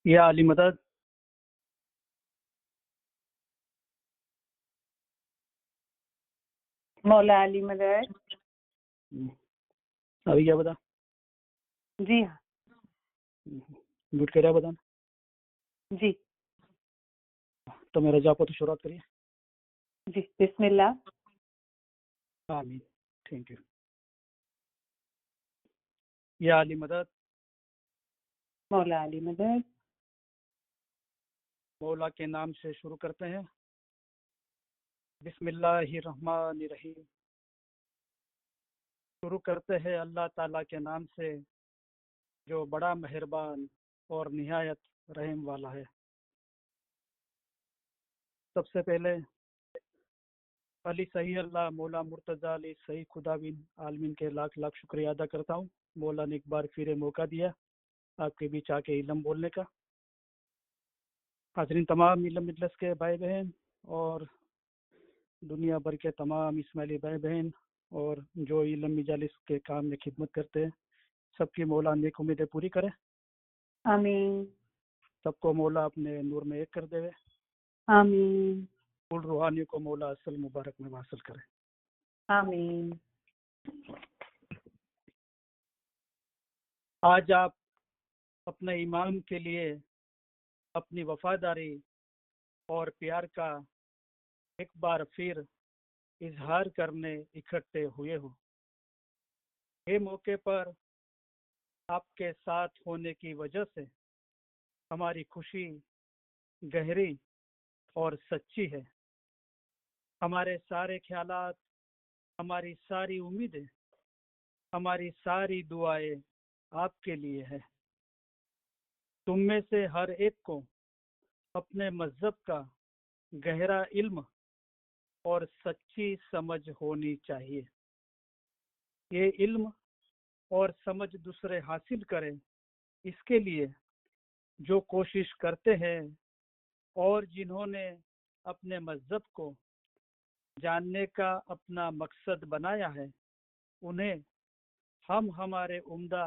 या अली मदद। मौला अली मदद। अभी क्या बता? जी हाँ। म्यूट कर बता। जी तो मेरा जापो तो शुरुआत करिए। जी बिस्मिल्लाह। आमीन। Thank you. या अली मदद। मौला अली मदद। मौला के नाम से शुरू करते हैं। बिस्मिल्लाहिर्रहमानिर्रहीम। शुरू करते हैं अल्लाह ताला के नाम से जो बड़ा मेहरबान और निहायत रहम वाला है। सबसे पहले अली सही अल्लाह मौला मुर्तज़ा अली सही खुदा बिन आलमीन के लाख लाख शुक्रिया अदा करता हूँ। मौला ने एक बार फिर मौका दिया आपके बीच आके इल्म बोलने का। हाज़रीन तमाम इल्म मजलिस के भाई बहन और दुनिया भर के तमाम इस्माइली भाई बहन और जो इल्म मजालिस के काम में खिदमत करते हैं, सबकी मौला नेक उम्मीदें पूरी करे। आमीन। सबको मौला अपने नूर में एक कर देवे। आमीन। कुल रूहानी को मौला असल मुबारक में हासिल करे। आमीन। आज आप अपने इमाम के लिए अपनी वफादारी और प्यार का एक बार फिर इजहार करने इकट्ठे हुए हो। ये मौके पर आपके साथ होने की वजह से हमारी खुशी गहरी और सच्ची है। हमारे सारे ख्यालात, हमारी सारी उम्मीदें, हमारी सारी दुआएं आपके लिए है। तुम में से हर एक को अपने मजहब का गहरा इल्म और सच्ची समझ होनी चाहिए। ये इल्म और समझ दूसरे हासिल करें, इसके लिए जो कोशिश करते हैं और जिन्होंने अपने मजहब को जानने का अपना मकसद बनाया है, उन्हें हम हमारे उम्दा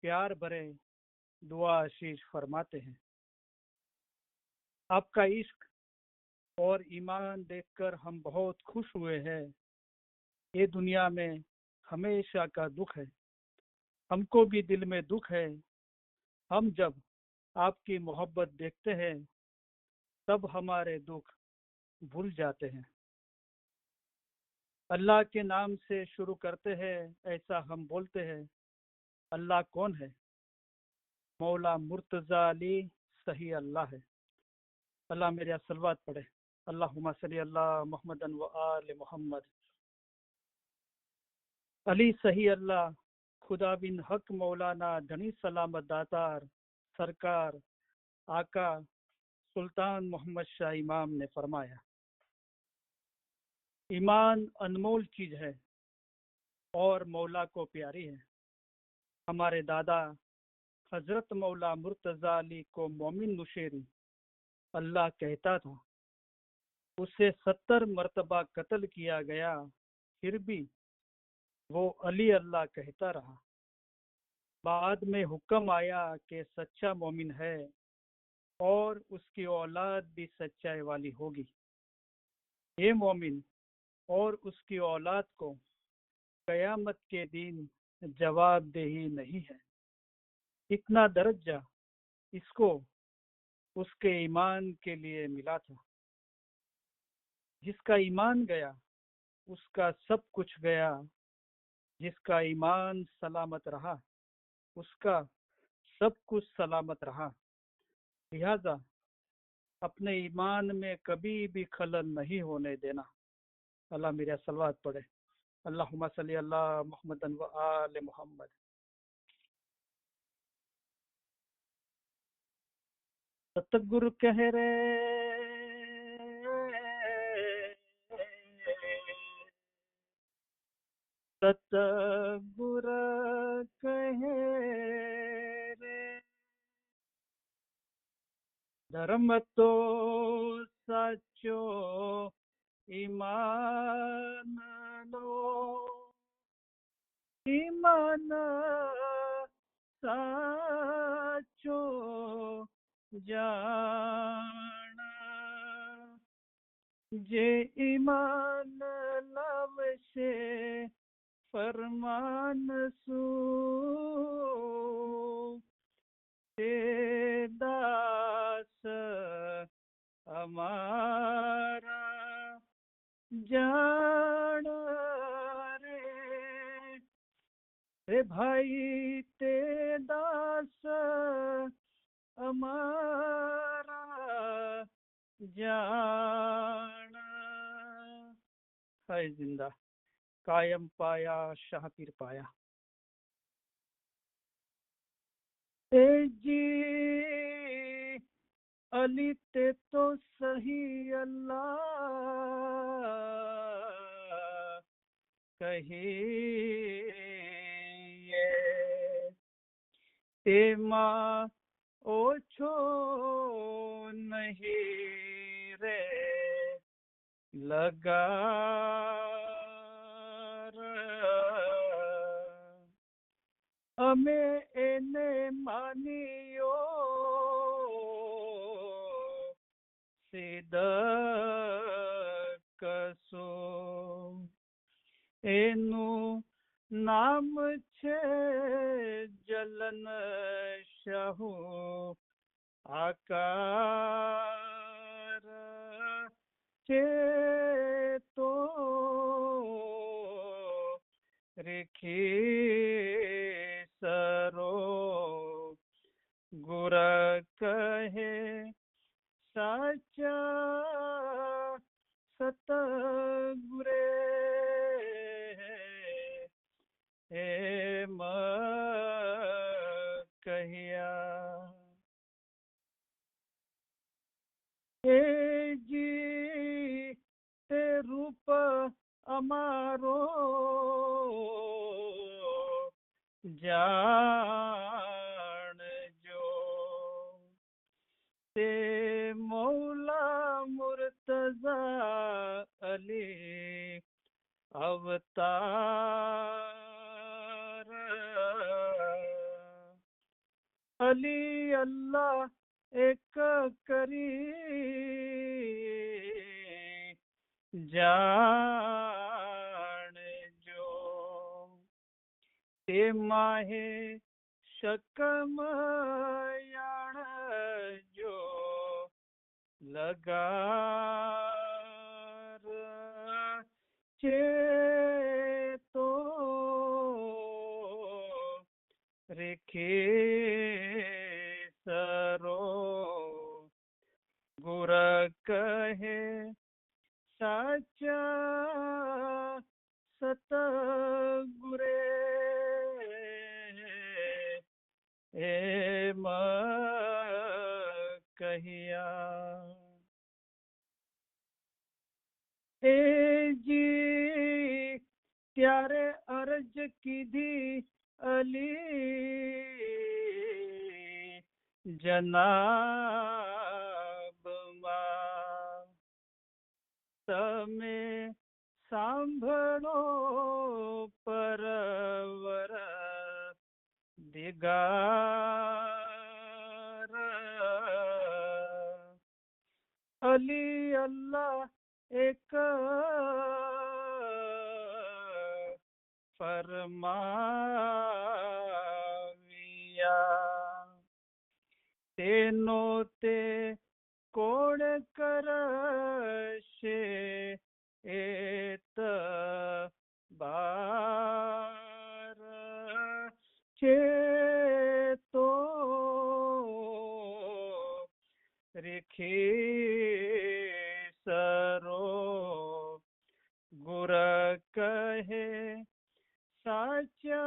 प्यार भरे दुआ आशीष फरमाते हैं। आपका इश्क और ईमान देखकर हम बहुत खुश हुए हैं। ये दुनिया में हमेशा का दुख है, हमको भी दिल में दुख है। हम जब आपकी मोहब्बत देखते हैं तब हमारे दुख भूल जाते हैं। अल्लाह के नाम से शुरू करते हैं, ऐसा हम बोलते हैं। अल्लाह कौन है? मौला मुर्तज़ा अली सही अल्लाह है। अल्लाह मेरे सलवात पढ़े। अल्लाहुम्मा सल्ली अला मुहम्मदन व आले मोहम्मद। अली सही अल्लाह खुदा बिन हक मौलाना धनी सलामत दातार सरकार आका सुल्तान मोहम्मद शाह इमाम ने फरमाया, ईमान अनमोल चीज है और मौला को प्यारी है। हमारे दादा हजरत मौला मुर्तज़ा अली को मोमिन नुशेरी अल्लाह कहता था। उसे 70 मरतबा कत्ल किया गया, फिर भी वो अली अल्लाह कहता रहा। बाद में हुक्म आया कि सच्चा मोमिन है और उसकी औलाद भी सच्चाई वाली होगी। ये मोमिन और उसकी औलाद को कयामत के दिन जवाबदेही नहीं है। इतना दर्जा इसको उसके ईमान के लिए मिला था। जिसका ईमान गया उसका सब कुछ गया, जिसका ईमान सलामत रहा उसका सब कुछ सलामत रहा। लिहाजा अपने ईमान में कभी भी खलल नहीं होने देना। अल्लाह मेरा सलवात पढ़े। अल्लाहुम्मा सल्ली अला मुहम्मदन व आले मोहम्मद। सतगुरु कह रे सतगुरु कह रे धर्म तो सचो ईमान लो, ईमान साचो जाना जे ईमान लावशे फरमान सू ते दास अमारा जान रे भाई ते दास अमारा जाना है जिंदा कायम पाया शाह पीर पाया। ए जी अली ते तो सही अल्लाह कहिए ते माँ ओछो नहीं रे लगा अमे एने मानियो सिदकसो एनु नाम छे जलन शाहू आकार छे तो रेखी सरो गुर कहे साचा सतगुरे हे म कहिया हे जी ते रूप अमारो जान जो ते मौला मुर्तजा अली अवतार अली अल्लाह एक करी जान जो ते माहे शकम याण जो लगार चे तो रेखे सरो गुर कहे साचा सतगुरे ए म कहिया ए जी त्यारे अर्ज कीधी अली जनाब मां तमे सांभळो परवर दिगार अली अल्लाह एक फरमाविया तेनो ते कोण करशे एत बार छे तो रेखी सरो गुर कहे साचा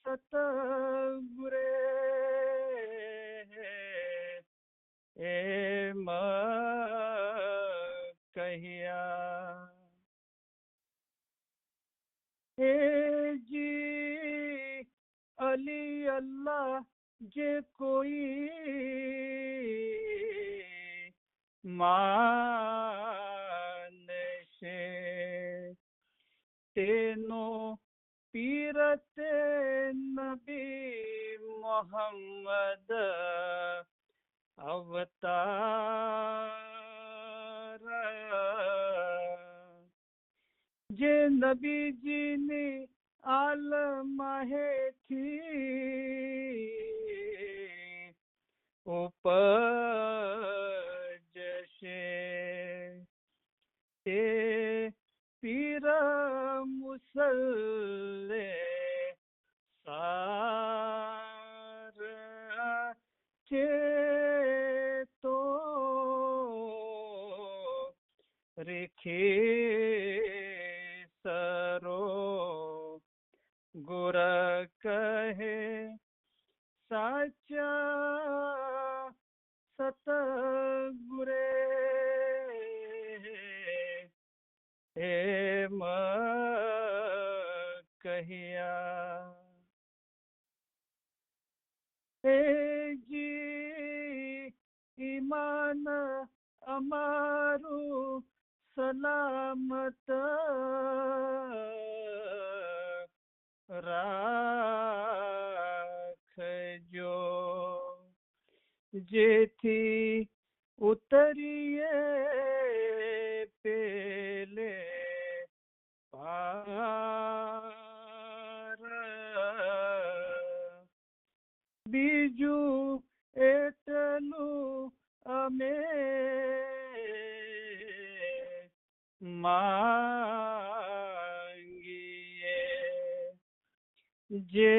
सतगुरे ए म कहिया ए जी अली अल्लाह जे कोई मानशे तेनो पीरते नबी मोहम्मद अवतार जे नबी जी ने आलमाहे थी उपजशे ते पीर मुसल्ले सार चेतो रेखे सरो गुर कहे साचा सतगुरे हेम कहिया हे जी ईमान अमारू सलामत राखजो जेथी उतरिए पेले पार बीजू एटलू अमे मांगिए जे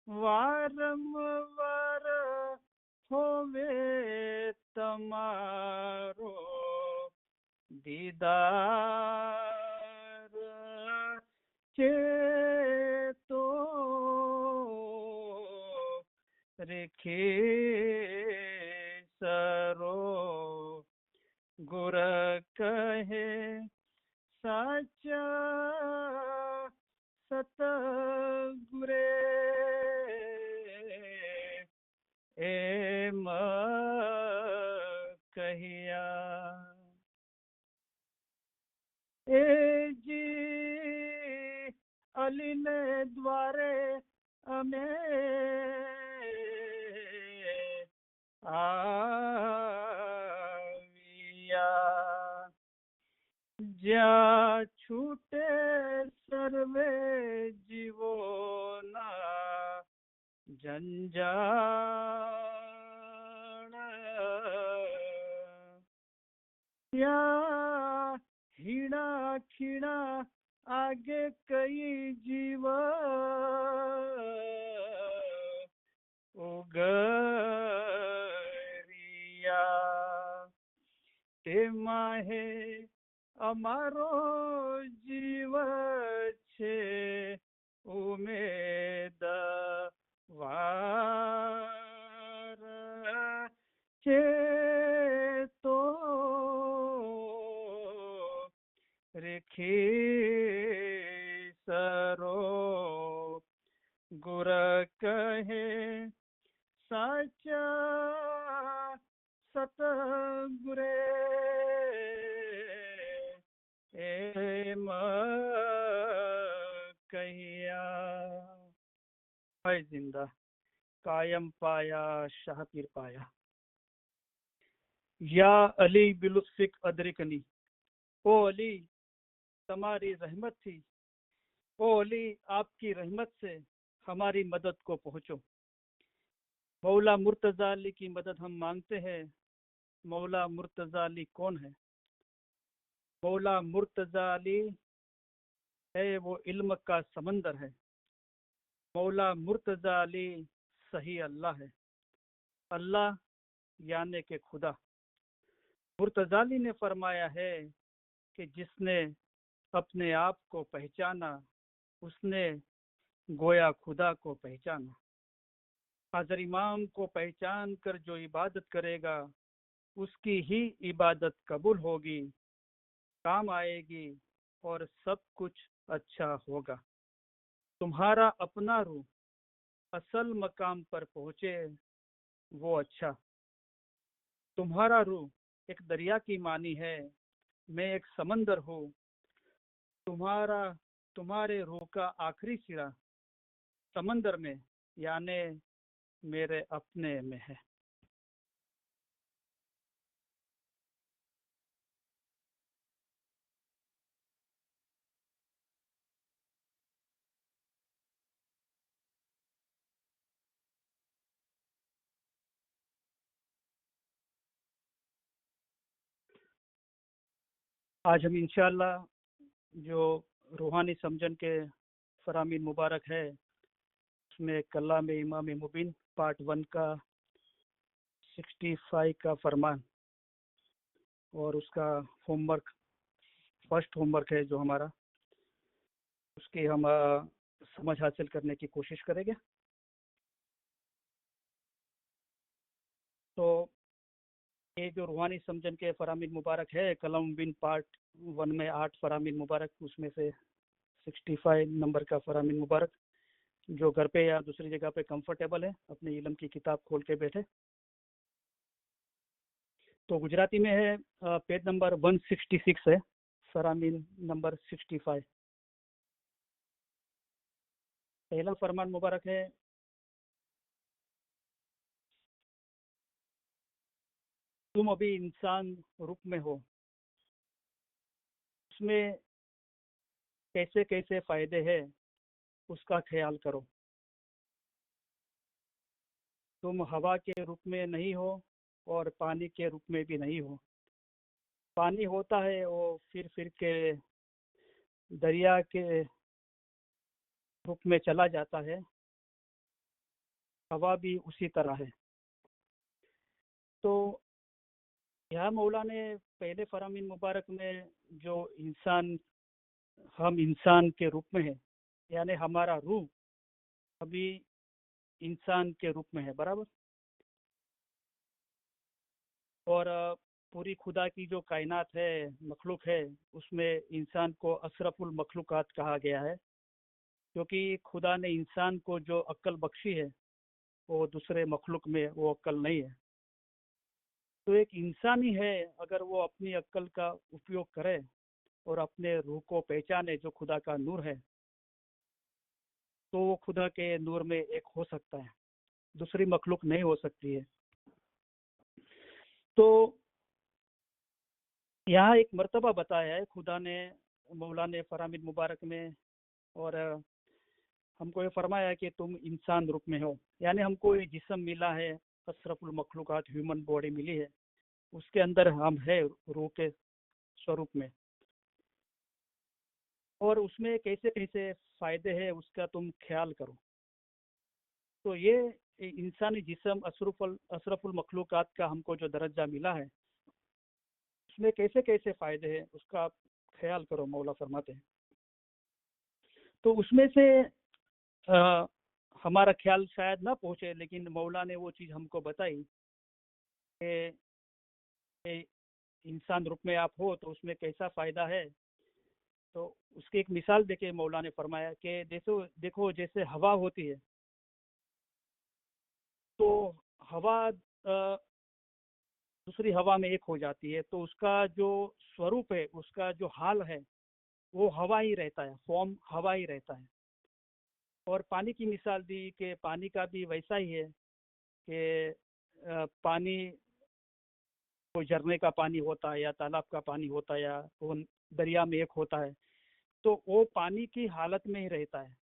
वारंवार होवे तमारो दीदार चेतो रेखे सरो गुर कहे साचा सतगुरे एम कहिया ए जी अली ने द्वारे अमे आविया ज्या छूटे सर्वे जीवो ना जंजाल या हीणा खीणा आगे कई जीव उगरिया ते माहे अमारो जीव छे उमेद वार छे तो रेखे सरो गुर कहे साचा सतगुरे एम कहिया है जिंदा कायम पाया शाह पीर पाया या अली बिलुत्फिक अदरिकनी ओ अली तुम्हारी रहमत थी ओ अली आपकी रहमत से हमारी मदद को पहुंचो मौला मुर्तजा अली की मदद हम मांगते हैं मौला मुर्तजा अली कौन है मौला मुर्तजा अली है वो इल्म का समंदर है मौला मुर्तजा अली सही अल्लाह है अल्लाह यानी के खुदा मुर्तजा अली ने फरमाया है कि जिसने अपने आप को पहचाना उसने गोया खुदा को पहचाना हाजर इमाम को पहचान कर जो इबादत करेगा उसकी ही इबादत कबूल होगी काम आएगी और सब कुछ अच्छा होगा तुम्हारा अपना रूह असल मकाम पर पहुंचे वो अच्छा तुम्हारा रूह एक दरिया की मानी है मैं एक समंदर हूँ तुम्हारे रूह का आखिरी सिरा समंदर में यानी मेरे अपने में है आज हम इंशाल्लाह जो रूहानी समझन के फरामीन मुबारक है उसमें कलाम इमाम मुबीन पार्ट 1 का 65 का फरमान और उसका होमवर्क फर्स्ट होमवर्क है जो हमारा उसकी हम समझ हासिल करने की कोशिश करेंगे। तो ये जो रूहानी समझन के फरामीन मुबारक है कलाम मुबीन पार्ट 1 में 8 फरामीन मुबारक, उसमें से 65 नंबर का फरामीन मुबारक जो घर पे या दूसरी जगह पे कंफर्टेबल है अपने इल्म की किताब खोल के बैठे। तो गुजराती में है, पेज नंबर 166 है, फरामीन नंबर 65। पहला फरमान मुबारक है, तुम अभी इंसान रूप में हो, उसमें कैसे कैसे फायदे हैं उसका ख्याल करो। तुम हवा के रूप में नहीं हो और पानी के रूप में भी नहीं हो। पानी होता है वो फिर के दरिया के रूप में चला जाता है, हवा भी उसी तरह है। तो यहाँ मौला ने पहले फरामीन मुबारक में जो इंसान, हम इंसान के रूप में है, यानी हमारा रूह अभी इंसान के रूप में है, बराबर। और पूरी खुदा की जो कायनात है, मखलूक है, उसमें इंसान को अशरफुल मखलूकात कहा गया है, क्योंकि खुदा ने इंसान को जो अक्ल बख्शी है वो दूसरे मखलूक में वो अक्ल नहीं है। तो एक इंसान ही है, अगर वो अपनी अक्ल का उपयोग करे और अपने रूह को पहचाने जो खुदा का नूर है, तो वो खुदा के नूर में एक हो सकता है, दूसरी मखलूक नहीं हो सकती है। तो यहाँ एक मर्तबा बताया है खुदा ने, मौला ने फरामीन मुबारक में, और हमको ये फरमाया है कि तुम इंसान रूप में हो, यानी हमको ये जिस्म मिला है, अशरफुल मखलूकात ह्यूमन बॉडी मिली है, उसके अंदर हम है रूह के स्वरूप में, और उसमें कैसे कैसे फायदे हैं उसका तुम ख्याल करो। तो ये इंसानी जिस्म अशरफुल मखलूकात का हमको जो दर्जा मिला है, उसमें कैसे कैसे फायदे हैं उसका आप ख्याल करो, मौला फरमाते हैं। तो उसमें से आ, हमारा ख्याल शायद ना पहुँचे, लेकिन मौला ने वो चीज़ हमको बताई कि इंसान रूप में आप हो तो उसमें कैसा फ़ायदा है। तो उसकी एक मिसाल देके मौला ने फरमाया कि देखो देखो जैसे हवा होती है, तो हवा दूसरी हवा में एक हो जाती है, तो उसका जो स्वरूप है, उसका जो हाल है, वो हवा ही रहता है, फॉर्म हवा ही रहता है। और पानी की मिसाल दी कि पानी का भी वैसा ही है कि पानी कोई झरने का पानी होता है या तालाब का पानी होता है या वो दरिया में एक होता है, तो वो पानी की हालत में ही रहता है,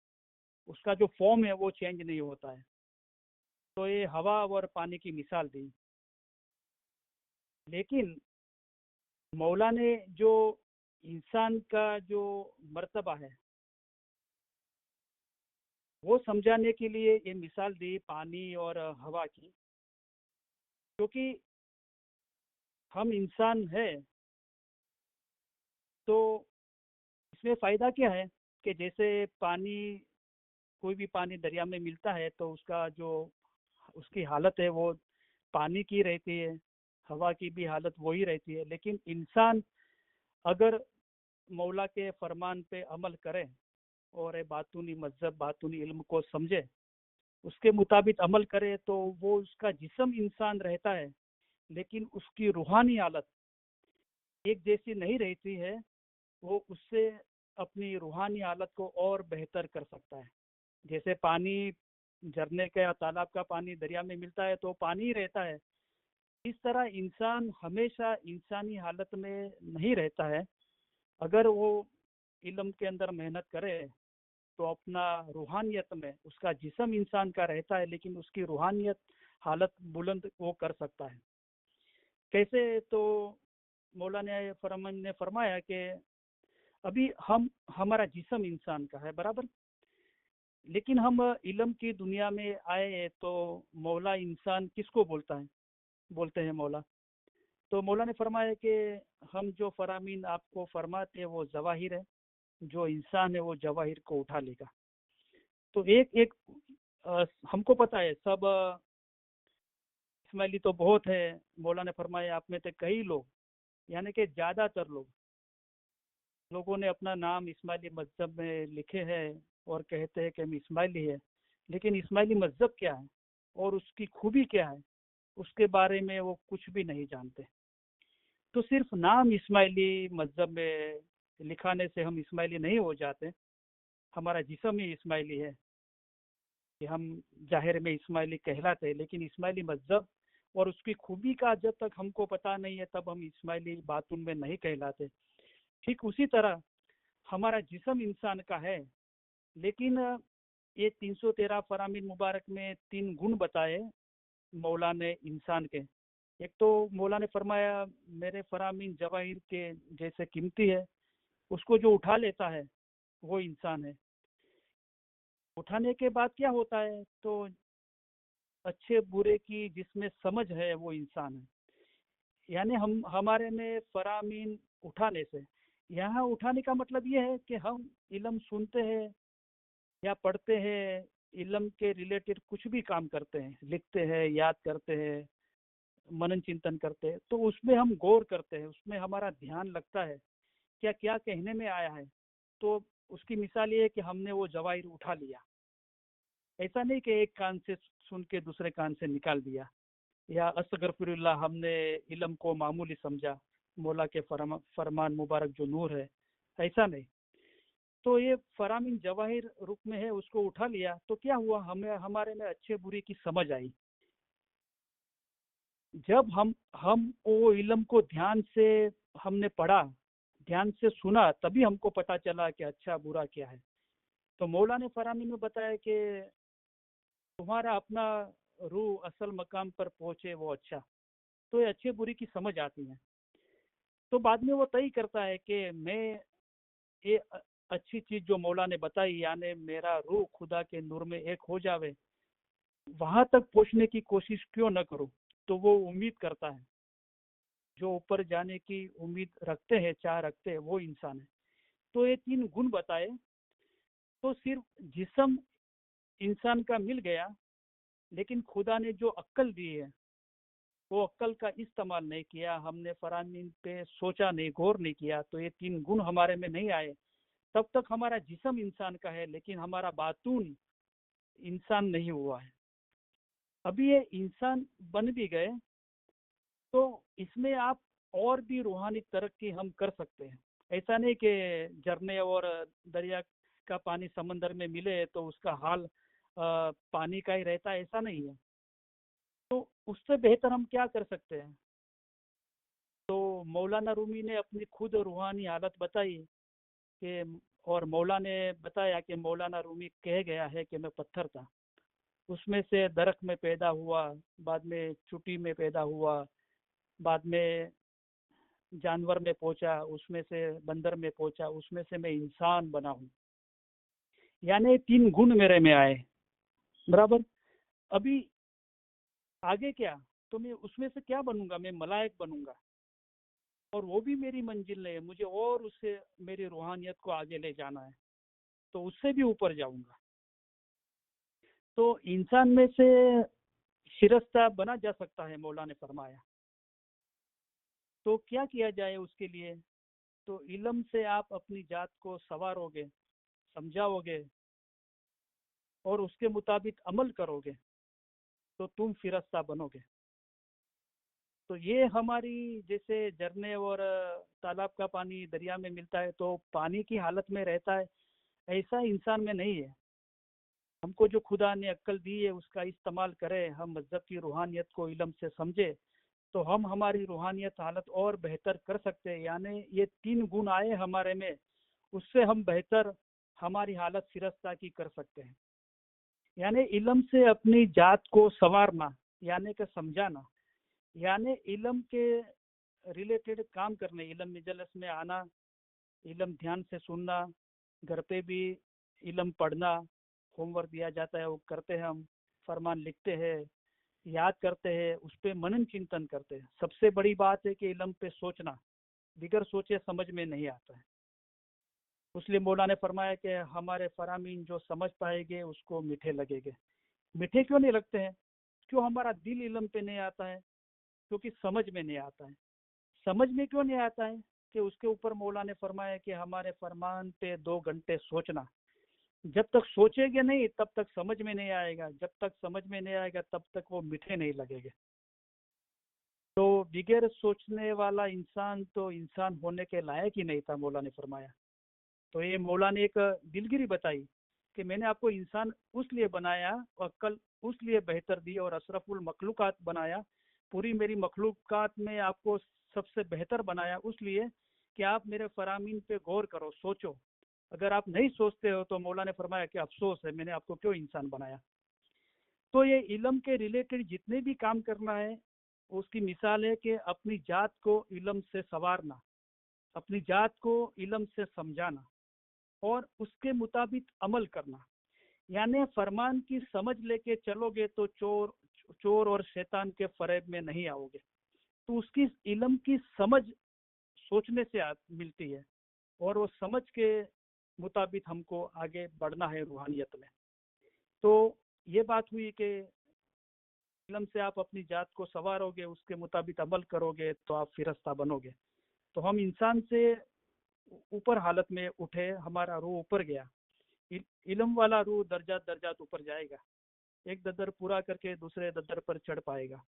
उसका जो फॉर्म है वो चेंज नहीं होता है। तो ये हवा और पानी की मिसाल दी। लेकिन मौला ने जो इंसान का जो मर्तबा है वो समझाने के लिए ये मिसाल दी पानी और हवा की, क्योंकि हम इंसान है, तो इसमें फ़ायदा क्या है कि जैसे पानी, कोई भी पानी दरिया में मिलता है तो उसका जो उसकी हालत है वो पानी की रहती है, हवा की भी हालत वही रहती है। लेकिन इंसान अगर मौला के फरमान पे अमल करे और ये बातूनी मजहब बातूनी इल्म को समझे, उसके मुताबिक अमल करे, तो वो उसका जिस्म इंसान रहता है, लेकिन उसकी रूहानी हालत एक जैसी नहीं रहती है। वो उससे अपनी रूहानी हालत को और बेहतर कर सकता है। जैसे पानी झरने का या तालाब का पानी दरिया में मिलता है तो पानी ही रहता है, इस तरह इंसान हमेशा इंसानी हालत में नहीं रहता है। अगर वो इल्म के अंदर मेहनत करे तो अपना रूहानियत में, उसका जिस्म इंसान का रहता है लेकिन उसकी रूहानियत हालत बुलंद वो कर सकता है। कैसे? तो मौलाना फरमान ने फरमाया कि अभी हमारा जिस्म इंसान का है बराबर, लेकिन हम इल्म की दुनिया में आए तो मौला इंसान किसको बोलते हैं मौला। तो मौला ने फरमाया कि हम जो फरामीन आपको फरमाते हैं वो जवाहिर है, जो इंसान है वो जवाहिर को उठा लेगा। तो एक एक हमको पता है सब इस्माइली तो बहुत है, मौला ने फरमाया आप में से कई लोग यानी कि ज़्यादातर लोगों ने अपना नाम इस्माइली मजहब में लिखे हैं और कहते हैं कि हम इस्माइली है, लेकिन इस्माइली मजहब क्या है और उसकी खूबी क्या है उसके बारे में वो कुछ भी नहीं जानते। तो सिर्फ नाम इस्माइली मजहब में लिखाने से हम इस्माइली नहीं हो जाते, हमारा जिस्म ही इस्माइली है कि हम जाहिर में इस्माइली कहलाते हैं, लेकिन इस्माइली मजहब और उसकी खूबी का जब तक हमको पता नहीं है तब हम इस्माइली बातून में नहीं कहलाते। ठीक उसी तरह हमारा जिस्म इंसान का है, लेकिन ये 313 फरामीन मुबारक में 3 गुण बताए मौला ने इंसान के। एक तो मौला ने फरमाया मेरे फरामीन जवाहिर के जैसे कीमती है, उसको जो उठा लेता है वो इंसान है। उठाने के बाद क्या होता है, तो अच्छे बुरे की जिसमें समझ है वो इंसान है। यानी हम हमारे में फरामीन उठाने से, यहाँ उठाने का मतलब ये है कि हम इल्म सुनते हैं या पढ़ते हैं, इल्म के रिलेटेड कुछ भी काम करते हैं, लिखते हैं, याद करते हैं, मनन चिंतन करते हैं, तो उसमें हम गौर करते हैं, उसमें हमारा ध्यान लगता है क्या क्या कहने में आया है। तो उसकी मिसाल ये है कि हमने वो जवाहिर उठा लिया, ऐसा नहीं कि एक कान से सुन के दूसरे कान से निकाल दिया, या अस्तगफिरुल्लाह हमने इल्म को मामूली समझा, मौला के फरमान मुबारक जो नूर है, ऐसा नहीं। तो ये फरामीन जवाहिर रूप में है, उसको उठा लिया तो क्या हुआ, हमें हमारे में अच्छे बुरी की समझ आई। जब हम वो इल्म को ध्यान से हमने पढ़ा, ध्यान से सुना, तभी हमको पता चला कि अच्छा बुरा क्या है। तो मौला ने फरामीन में बताया कि तुम्हारा अपना रूह असल मकाम पर पहुंचे वो अच्छा, तो ये अच्छे बुरी की समझ आती है। तो बाद में वो तय करता है कि मैं ये अच्छी चीज जो मौला ने बताई, यानी मेरा रूह खुदा के नूर में एक हो जावे, वहां तक पहुंचने की कोशिश क्यों न करूं। तो वो उम्मीद करता है, जो ऊपर जाने की उम्मीद रखते हैं, चाह रखते हैं, वो इंसान है। तो ये 3 गुण बताए, तो सिर्फ जिस्म इंसान का मिल गया, लेकिन खुदा ने जो अक्ल दी है वो अक्ल का इस्तेमाल नहीं किया, हमने फरामीन पे सोचा नहीं, गौर नहीं किया, तो ये 3 गुण हमारे में नहीं आए। तब तक हमारा जिस्म इंसान का है, लेकिन हमारा बातून इंसान नहीं हुआ है। अभी ये इंसान बन भी गए तो इसमें आप और भी रूहानी तरक्की हम कर सकते हैं। ऐसा नहीं कि झरने और दरिया का पानी समंदर में मिले तो उसका हाल पानी का ही रहता है, ऐसा नहीं है। तो उससे बेहतर हम क्या कर सकते हैं। तो मौलाना रूमी ने अपनी खुद रूहानी हालत बताई कि, और मौला ने बताया कि मौलाना रूमी कह गया है कि मैं पत्थर था, उसमें से दरख्त में पैदा हुआ, बाद में चुटी में पैदा हुआ, बाद में जानवर में पहुंचा, उसमें से बंदर में पहुंचा, उसमें से मैं इंसान बना हूँ। यानी 3 गुण मेरे में आए बराबर। अभी आगे क्या, तो मैं उसमें से क्या बनूंगा, मैं मलाइक बनूंगा, और वो भी मेरी मंजिल है, मुझे और उससे मेरी रूहानियत को आगे ले जाना है, तो उससे भी ऊपर जाऊंगा। तो इंसान में से शिरस्ता बना जा सकता है, मौला ने फरमाया। तो क्या किया जाए उसके लिए, तो इल्म से आप अपनी जात को संवारोगे, समझाओगे और उसके मुताबिक अमल करोगे तो तुम फिरस्ता बनोगे। तो ये हमारी जैसे झरने और तालाब का पानी दरिया में मिलता है तो पानी की हालत में रहता है, ऐसा इंसान में नहीं है। हमको जो खुदा ने अक्ल दी है उसका इस्तेमाल करें, हम मजहब की रूहानियत को इल्म से समझे, तो हम हमारी रूहानियत हालत और बेहतर कर सकते हैं। यानी ये 3 गुण आए हमारे में, उससे हम बेहतर हमारी हालत फिरस्ता की कर सकते हैं। यानी इल्म से अपनी जात को संवारना, यानी कि समझाना, यानी इल्म के रिलेटेड काम करने, इल्म मजलिस में आना, इल्म ध्यान से सुनना, घर पे भी इल्म पढ़ना, होमवर्क दिया जाता है वो करते हैं हम, फरमान लिखते हैं, याद करते हैं, उस पर मनन चिंतन करते हैं। सबसे बड़ी बात है कि इल्म पे सोचना बिगर सोचे समझ में नहीं आता है। इसलिए मौला ने फरमाया कि हमारे फरामीन जो समझ पाएंगे उसको मीठे लगेंगे। मीठे क्यों नहीं लगते हैं? क्यों हमारा दिल इल्म पे नहीं आता है? क्योंकि समझ में नहीं आता है। समझ में क्यों नहीं आता है? कि उसके ऊपर मौला ने फरमाया कि हमारे फरमान पे 2 घंटे सोचना। जब तक सोचेंगे नहीं तब तक समझ में नहीं आएगा, जब तक समझ में नहीं आएगा तब तक वो मीठे नहीं लगेंगे। तो बिगैर सोचने वाला इंसान तो इंसान होने के लायक ही नहीं था, मौला ने फरमाया। तो ये मौला ने एक दिलगिरी बताई कि मैंने आपको इंसान उसलिए बनाया और कल उसलिए बेहतर दी और अशरफुल मखलूकात बनाया, पूरी मेरी मखलूकात में आपको सबसे बेहतर बनाया उसलिए कि आप मेरे फरामीन पे गौर करो, सोचो। अगर आप नहीं सोचते हो तो मौला ने फरमाया कि अफसोस है, मैंने आपको क्यों इंसान बनाया। तो ये इल्म के रिलेटेड जितने भी काम करना है उसकी मिसाल है कि अपनी जात को इल्म से संवारना, अपनी जात को इल्म से समझाना और उसके मुताबिक अमल करना। यानी फरमान की समझ लेके चलोगे तो चोर चोर और शैतान के फरेब में नहीं आओगे। तो उसकी इल्म की समझ सोचने से मिलती है और वो समझ के मुताबिक हमको आगे बढ़ना है रूहानियत में। तो ये बात हुई कि इल्म से आप अपनी जात को संवारोगे, उसके मुताबिक अमल करोगे तो आप फिरस्ता बनोगे। तो हम इंसान से ऊपर हालत में उठे, हमारा रूह ऊपर गया। इल्म वाला रूह दर्जात दर्जात ऊपर जाएगा, एक दद्दर पूरा करके दूसरे दद्दर पर चढ़ पाएगा।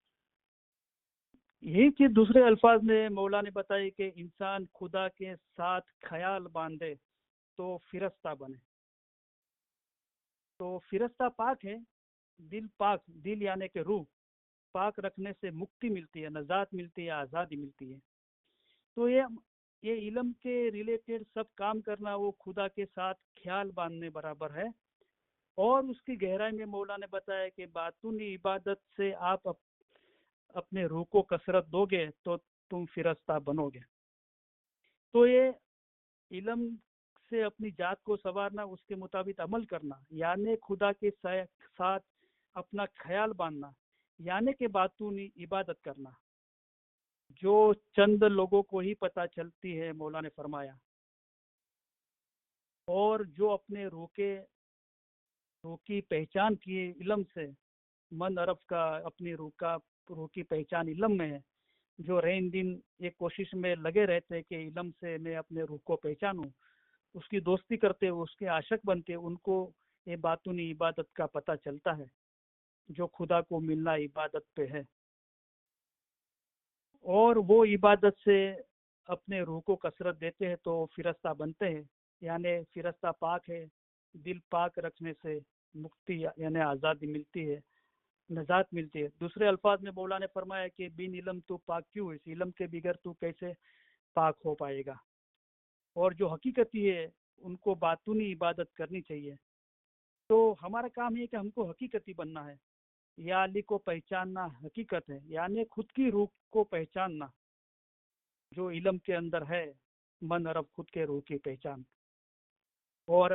यही चीज दूसरे अल्फाज में मौला ने बताई कि इंसान खुदा के साथ ख्याल बांधे तो फिरस्ता बने। तो फिरस्ता पाक है, दिल पाक, दिल यानी कि रूह पाक रखने से मुक्ति मिलती है, नजात मिलती है, आज़ादी मिलती है। तो ये इल्म के रिलेटेड सब काम करना वो खुदा के साथ ख्याल बांधने बराबर है। और उसकी गहराई में मौला ने बताया कि बातूनी इबादत से आप अपने रूह को कसरत दोगे तो तुम फिरस्ता बनोगे। तो ये इल्म से अपनी जात को संवारना, उसके मुताबिक अमल करना, यानी खुदा के साथ अपना ख्याल बांधना, यानी कि बातूनी इबादत करना, जो चंद लोगों को ही पता चलती है, मौला ने फरमाया। और जो अपने रूह की पहचान किए इल्म से, मन अरब का अपनी रूह की पहचान इल्म में है, जो रेन दिन एक कोशिश में लगे रहते हैं कि इल्म से मैं अपने रूह को पहचानूं, उसकी दोस्ती करते हुए उसके आशिक बनते, उनको ये बातूनी इबादत का पता चलता है, जो खुदा को मिलना इबादत पे है। और वो इबादत से अपने रूह को कसरत देते हैं तो फिरस्ता बनते हैं, यानी फिरस्ता पाक है, दिल पाक रखने से मुक्ति यानी आज़ादी मिलती है, नजात मिलती है। दूसरे अल्फाज में मौला ने फरमाया कि बिन इल्म तू पाक क्यों, इस इल्म के बगैर तू कैसे पाक हो पाएगा। और जो हकीकती है उनको बातूनी इबादत करनी चाहिए। तो हमारा काम है कि हमको हकीकती बनना है, या अली को पहचानना हकीकत है, यानी खुद की रूह को पहचानना जो इल्म के अंदर है, मन अरब खुद के रूह की पहचान। और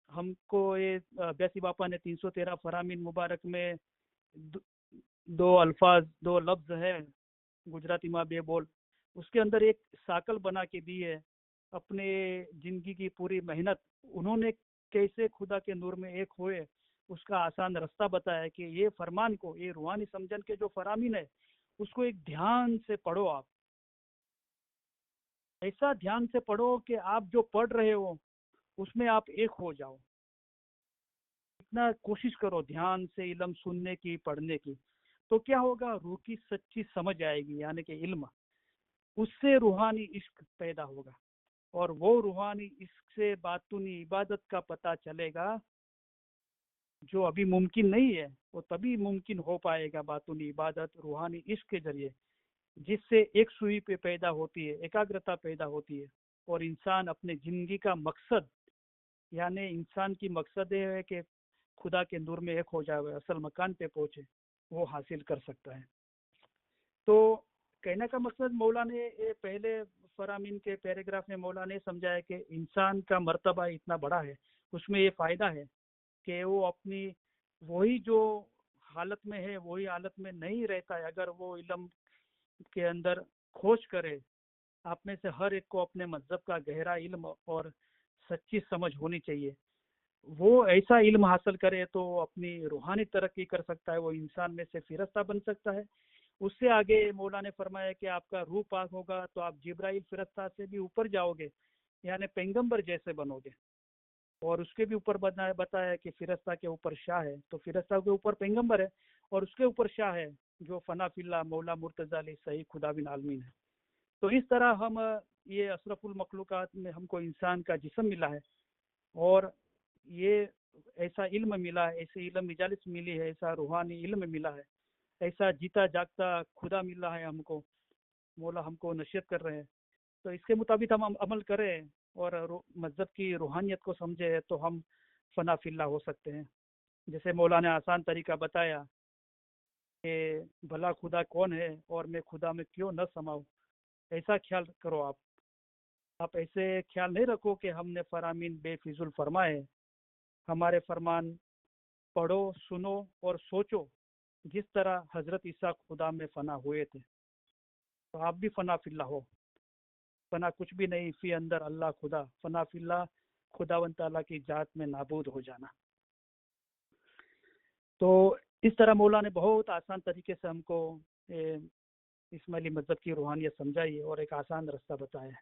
हमको ये ब्यासी बापा ने 313 फरामीन मुबारक में दो अल्फाज, दो लफ्ज है गुजराती में बे बोल, उसके अंदर एक साकल बना के दी है। अपने जिंदगी की पूरी मेहनत उन्होंने कैसे खुदा के नूर में एक हुए उसका आसान रास्ता बताया कि ये फरमान को, ये रूहानी समझन के जो फरामीन है उसको एक ध्यान से पढ़ो। आप ऐसा ध्यान से पढ़ो कि आप जो पढ़ रहे हो उसमें आप एक हो जाओ। इतना कोशिश करो ध्यान से इल्म सुनने की, पढ़ने की। तो क्या होगा, रूह की सच्ची समझ आएगी, यानी कि इल्म, उससे रूहानी इश्क पैदा होगा। और वो रूहानी इश्क से बातूनी इबादत का पता चलेगा, जो अभी मुमकिन नहीं है वो तभी मुमकिन हो पाएगा। बातूनी इबादत रूहानी इश्क के जरिए, जिससे एक सुई पे पैदा होती है, एकाग्रता पैदा होती है, और इंसान अपने जिंदगी का मकसद, यानी इंसान की मकसद ये है कि खुदा के नूर में एक हो जाए, असल मकान पे पहुंचे, वो हासिल कर सकता है। तो कहने का मकसद मौला ने ये पहले फरामीन के पैराग्राफ में मौला ने समझाया कि इंसान का मर्तबा इतना बड़ा है, उसमें ये फ़ायदा है कि वो अपनी वही जो हालत में है वही हालत में नहीं रहता है। अगर वो इल्म के अंदर खोज करे, आप में से हर एक को अपने मजहब का गहरा इल्म और सच्ची समझ होनी चाहिए। वो ऐसा इल्म हासिल करे तो वो अपनी रूहानी तरक्की कर सकता है, वो इंसान में से फिरस्ता बन सकता है। उससे आगे मौला ने फरमाया कि आपका रूह पाक होगा तो आप जिब्राइल फिरस्ता से भी ऊपर जाओगे, यानी पैगंबर जैसे बनोगे। और उसके भी ऊपर बताया कि फिरस्ता के ऊपर शाह है, तो फिरस्ता के ऊपर पैगंबर है और उसके ऊपर शाह है जो फना फिल्ला मौला मुर्तज़ा अली सही खुदा बिन आलमीन है। तो इस तरह हम ये अशरफुल मखलूकात में हमको इंसान का जिस्म मिला है और ये ऐसा इल्म मिला है, ऐसी इल्म इजालिस मिली है, ऐसा रूहानी इल्म मिला है, ऐसा जीता जागता खुदा मिला है हमको। मौला हमको नसीहत कर रहे हैं, तो इसके मुताबिक हम अमल करें और मजहब की रूहानियत को समझे तो हम फना फिल्ला हो सकते हैं। जैसे मौला ने आसान तरीका बताया कि भला खुदा कौन है और मैं खुदा में क्यों न समाऊं, ऐसा ख्याल करो आप ऐसे ख्याल नहीं रखो कि हमने फरामीन बेफिजुल फरमाए। हमारे फरमान पढ़ो, सुनो और सोचो जिस तरह हजरत ईसा खुदा में फना हुए थे, तो आप भी फना फिल्ला हो। फना कुछ भी नहीं, फी अंदर अल्लाह खुदा, फना फिल्ला खुदावंद ताला की जात में नाबूद हो जाना। तो इस तरह मौला ने बहुत आसान तरीके से हमको इस्माइली मजहब की रूहानियत समझाई और एक आसान रास्ता बताया है।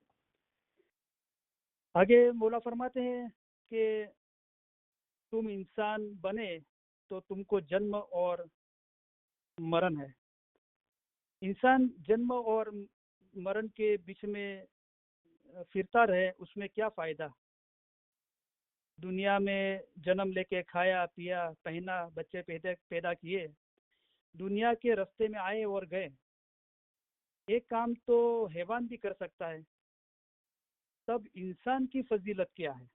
आगे मौला फरमाते हैं कि तुम इंसान बने तो तुमको जन्म और मरण है। इंसान जन्म और मरण के बीच में फिरता रहे, उसमें क्या फ़ायदा। दुनिया में जन्म लेके खाया पिया पहना, बच्चे पैदा पैदा किए, दुनिया के रास्ते में आए और गए। एक काम तो हैवान भी कर सकता है, तब इंसान की फजीलत क्या है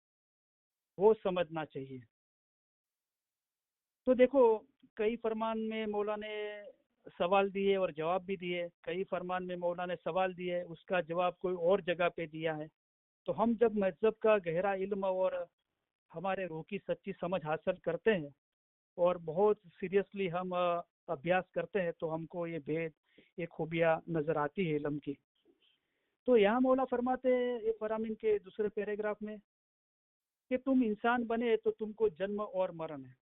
वो समझना चाहिए। तो देखो, कई फरमान में मौला ने सवाल दिए और जवाब भी दिए, कई फरमान में मौला ने सवाल दिए उसका जवाब कोई और जगह पे दिया है। तो हम जब मजहब का गहरा इल्म और हमारे रूह की सच्ची समझ हासिल करते हैं और बहुत सीरियसली हम अभ्यास करते हैं तो हमको ये भेद, ये खूबियाँ नज़र आती है इल्म की। तो यहाँ मौला फरमाते हैं ये फरामीन के दूसरे पैराग्राफ में कि तुम इंसान बने तो तुमको जन्म और मरण है।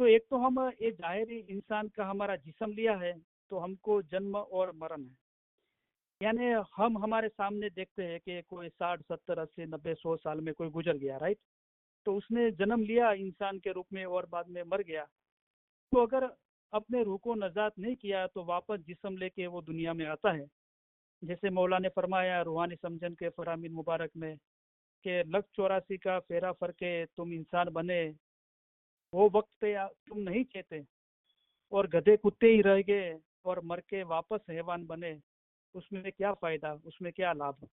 तो एक तो हम ये जाहिरी इंसान का हमारा जिस्म लिया है तो हमको जन्म और मरण है। यानी हम हमारे सामने देखते हैं कि कोई 60 70 80 90 100 साल में कोई गुजर गया, राइट। तो उसने जन्म लिया इंसान के रूप में और बाद में मर गया। तो अगर अपने रूह को नजात नहीं किया तो वापस जिस्म लेके वो दुनिया में आता है। जैसे मौला ने फरमाया रूहानी समझन के फरामीन मुबारक में कि लख 84 का फेरा फरके तुम इंसान बने, वो वक्त पे तुम नहीं कहते और गधे कुत्ते ही रह गए और मर के वापस हैवान बने, उसमें क्या फ़ायदा, उसमें क्या लाभ।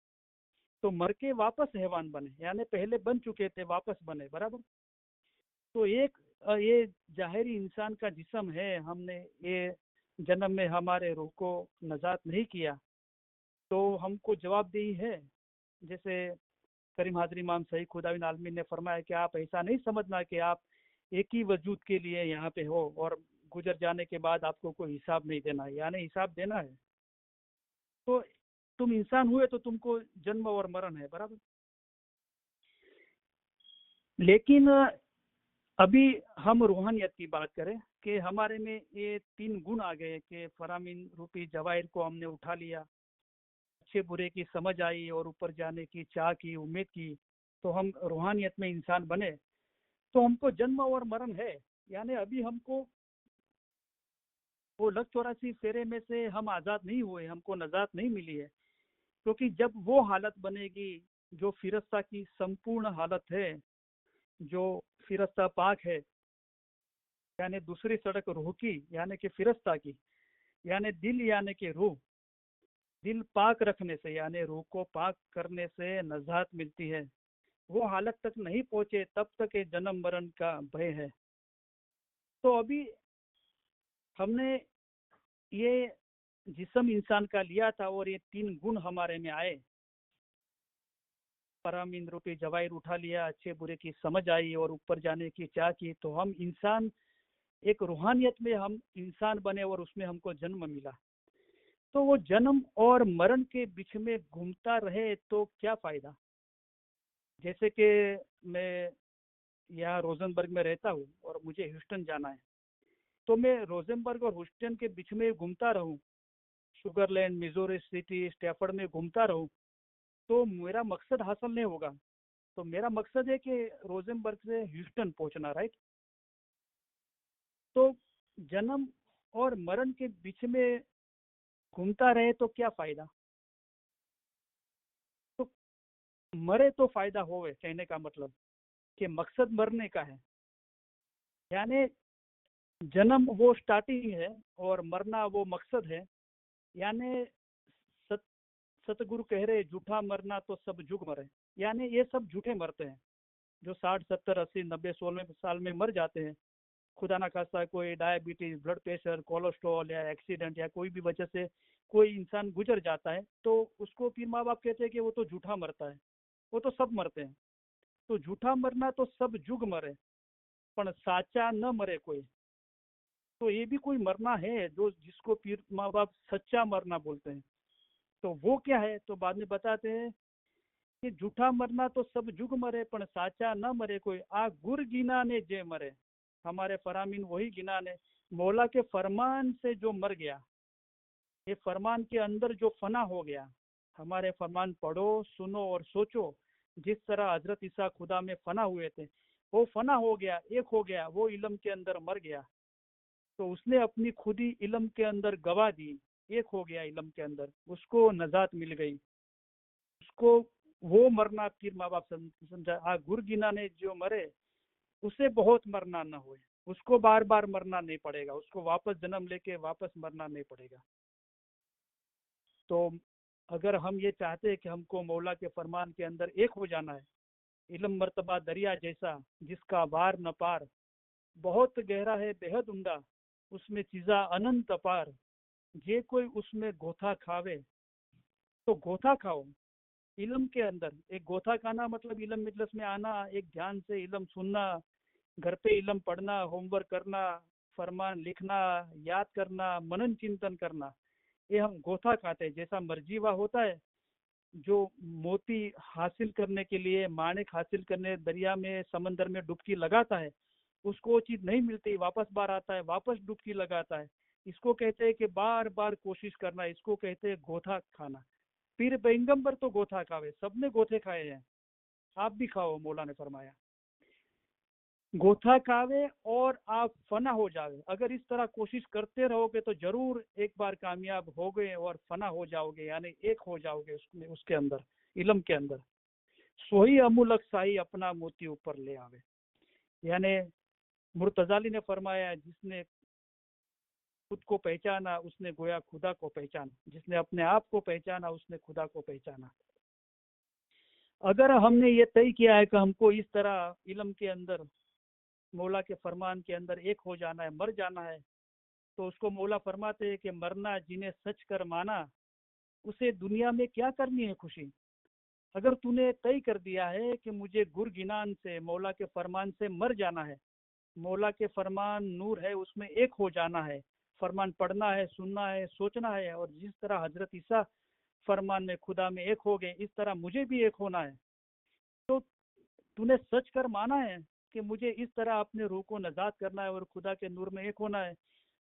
तो मर के वापस हैवान बने, यानी पहले बन चुके थे वापस बने, बराबर। तो एक ये जाहिरी इंसान का जिस्म है, हमने ये जन्म में हमारे रूह को नजात नहीं किया तो हमको जवाबदेही है। जैसे करीम हाज़िर इमाम सही खुदा बिन आलमीन ने फरमाया कि आप ऐसा नहीं समझना कि आप एक ही वजूद के लिए यहाँ पे हो और गुजर जाने के बाद आपको कोई हिसाब नहीं देना है, यानी हिसाब देना है। तो तुम इंसान हुए तो तुमको जन्म और मरण है, बराबर। लेकिन अभी हम रूहानियत की बात करें कि हमारे में ये 3 गुण आ गए कि फरामीन रूपी जवाहिर को हमने उठा लिया, अच्छे बुरे की समझ आई और ऊपर जाने की चाह की, उम्मीद की, तो हम रूहानियत में इंसान बने। तो हमको जन्म और मरण है, यानी अभी हमको वो लख 84 फेरे में से हम आज़ाद नहीं हुए, हमको नजात नहीं मिली है। क्योंकि जब वो हालत बनेगी जो फिरस्ता की संपूर्ण हालत है, जो फिरस्ता पाक है, यानी दूसरी सड़क रूह की यानी कि फिरस्ता की, यानी दिल यानी कि रूह, दिल पाक रखने से यानी रूह को पाक करने से नजात मिलती है। वो हालत तक नहीं पहुंचे तब तक ये जन्म मरण का भय है। तो अभी हमने ये जिस्म इंसान का लिया था और ये 3 गुण हमारे में आए, परम इंद्र रूपी जवाहिर उठा लिया, अच्छे बुरे की समझ आई और ऊपर जाने की चाह की, तो हम इंसान एक रूहानियत में हम इंसान बने और उसमें हमको जन्म मिला। तो वो जन्म और मरण के बीच में घूमता रहे तो क्या फायदा। जैसे कि मैं यहाँ रोजनबर्ग में रहता हूँ और मुझे ह्यूस्टन जाना है, तो मैं रोजनबर्ग और ह्यूस्टन के बीच में घूमता रहूँ, शुगरलैंड, मिजोरी सिटी, स्टैफर्ड में घूमता रहूँ, तो मेरा मकसद हासिल नहीं होगा। तो मेरा मकसद है कि रोजनबर्ग से ह्यूस्टन पहुंचना, राइट। तो जन्म और मरण के बीच में घूमता रहे तो क्या फायदा। तो मरे तो फायदा होवे, कहने का मतलब कि मकसद मरने का है। यानी जन्म वो स्टार्टिंग है और मरना वो मकसद है। यानी सत सतगुरु कह रहे झूठा मरना तो सब जुग मरे। यानी ये सब झूठे मरते हैं, जो 60, 70, 80, 90, 16 साल में मर जाते हैं। खुदा ना खास्ता कोई डायबिटीज, ब्लड प्रेशर, कोलेस्ट्रॉल या एक्सीडेंट या कोई भी वजह से कोई इंसान गुजर जाता है, तो उसको फिर माँ बाप कहते हैं कि वो तो झूठा मरता है। वो तो सब मरते हैं। तो झूठा मरना तो सब जुग मरे, पर साचा न मरे कोई। तो ये भी कोई मरना है जो जिसको फिर माँ बाप सच्चा मरना बोलते हैं। तो वो क्या है, तो बाद में बताते हैं कि झूठा मरना तो सब जुग मरे, पण साचा न मरे कोई, आ गुर गिना ने जे मरे। हमारे फरामीन वही गिना ने, मौला के फरमान से जो मर गया, ये फरमान के अंदर जो फना हो गया। हमारे फरमान पढ़ो, सुनो और सोचो। जिस तरह हजरत ईसा खुदा में फना हुए थे, वो फना हो गया, एक हो गया, वो इल्म के अंदर मर गया। तो उसने अपनी खुदी इल्म के अंदर गवा दी, एक हो गया इल्म के अंदर, उसको नजात मिल गई। उसको वो मरना फिर माँ बाप समझा, गुर गिना ने जो मरे उसे बहुत मरना न हुए, उसको बार बार मरना नहीं पड़ेगा, उसको वापस जन्म लेके वापस मरना नहीं पड़ेगा। तो अगर हम ये चाहते हैं कि हमको मौला के फरमान के अंदर एक हो जाना है, इल्म मर्तबा दरिया जैसा जिसका वार न पार, बहुत गहरा है बेहद उमदा, उसमें चीज़ा अनंत अपार, जे कोई उसमें गोथा खावे तो गोथा खाओ। इल्म के अंदर एक गोथा खाना मतलब इल्म मजलिस में आना, एक ध्यान से इल्म सुनना, घर पे इल्म पढ़ना, होमवर्क करना, फरमान लिखना, याद करना, मनन चिंतन करना, ये हम गोथा खाते हैं। जैसा मर्जीवा होता है जो मोती हासिल करने के लिए, माणिक हासिल करने दरिया में समंदर में डुबकी लगाता है, उसको वो चीज नहीं मिलती, वापस बाहर आता है, वापस डुबकी लगाता है। इसको कहते हैं कि बार बार कोशिश करना, इसको कहते हैं गोथा खाना। पीर पैगंबर तो गोथा खावे, सबने गोथे खाए हैं, आप भी खाओ, मौला ने फरमाया। गोथा खावे और आप फना हो जावे। अगर इस तरह कोशिश करते रहोगे तो जरूर एक बार कामयाब होगे और फना हो जाओगे, यानी एक हो जाओगे उसमें, उसके अंदर, इल्म के अंदर। सोही अमूलक शाही अपना मोती ऊपर ले आवे। यानी मुर्तजाली ने फरमाया, जिसने खुद को पहचाना उसने गोया खुदा को पहचाना, जिसने अपने आप को पहचाना उसने खुदा को पहचाना। अगर हमने ये तय किया है कि हमको इस तरह इल्म के अंदर, मौला के फरमान के अंदर एक हो जाना है, मर जाना है, तो उसको मौला फरमाते हैं कि मरना जिन्हें सच कर माना, उसे दुनिया में क्या करनी है खुशी। अगर तूने तय कर दिया है कि मुझे गुर गिनान से, मौला के फरमान से मर जाना है, मौला के फरमान नूर है, उसमें एक हो जाना है, फरमान पढ़ना है, सुनना है, सोचना है, और जिस तरह हजरत ईसा फरमान में खुदा में एक हो गए, इस तरह मुझे भी एक होना है। तो तूने सच कर माना है कि मुझे इस तरह अपने रूह को नजात करना है और खुदा के नूर में एक होना है,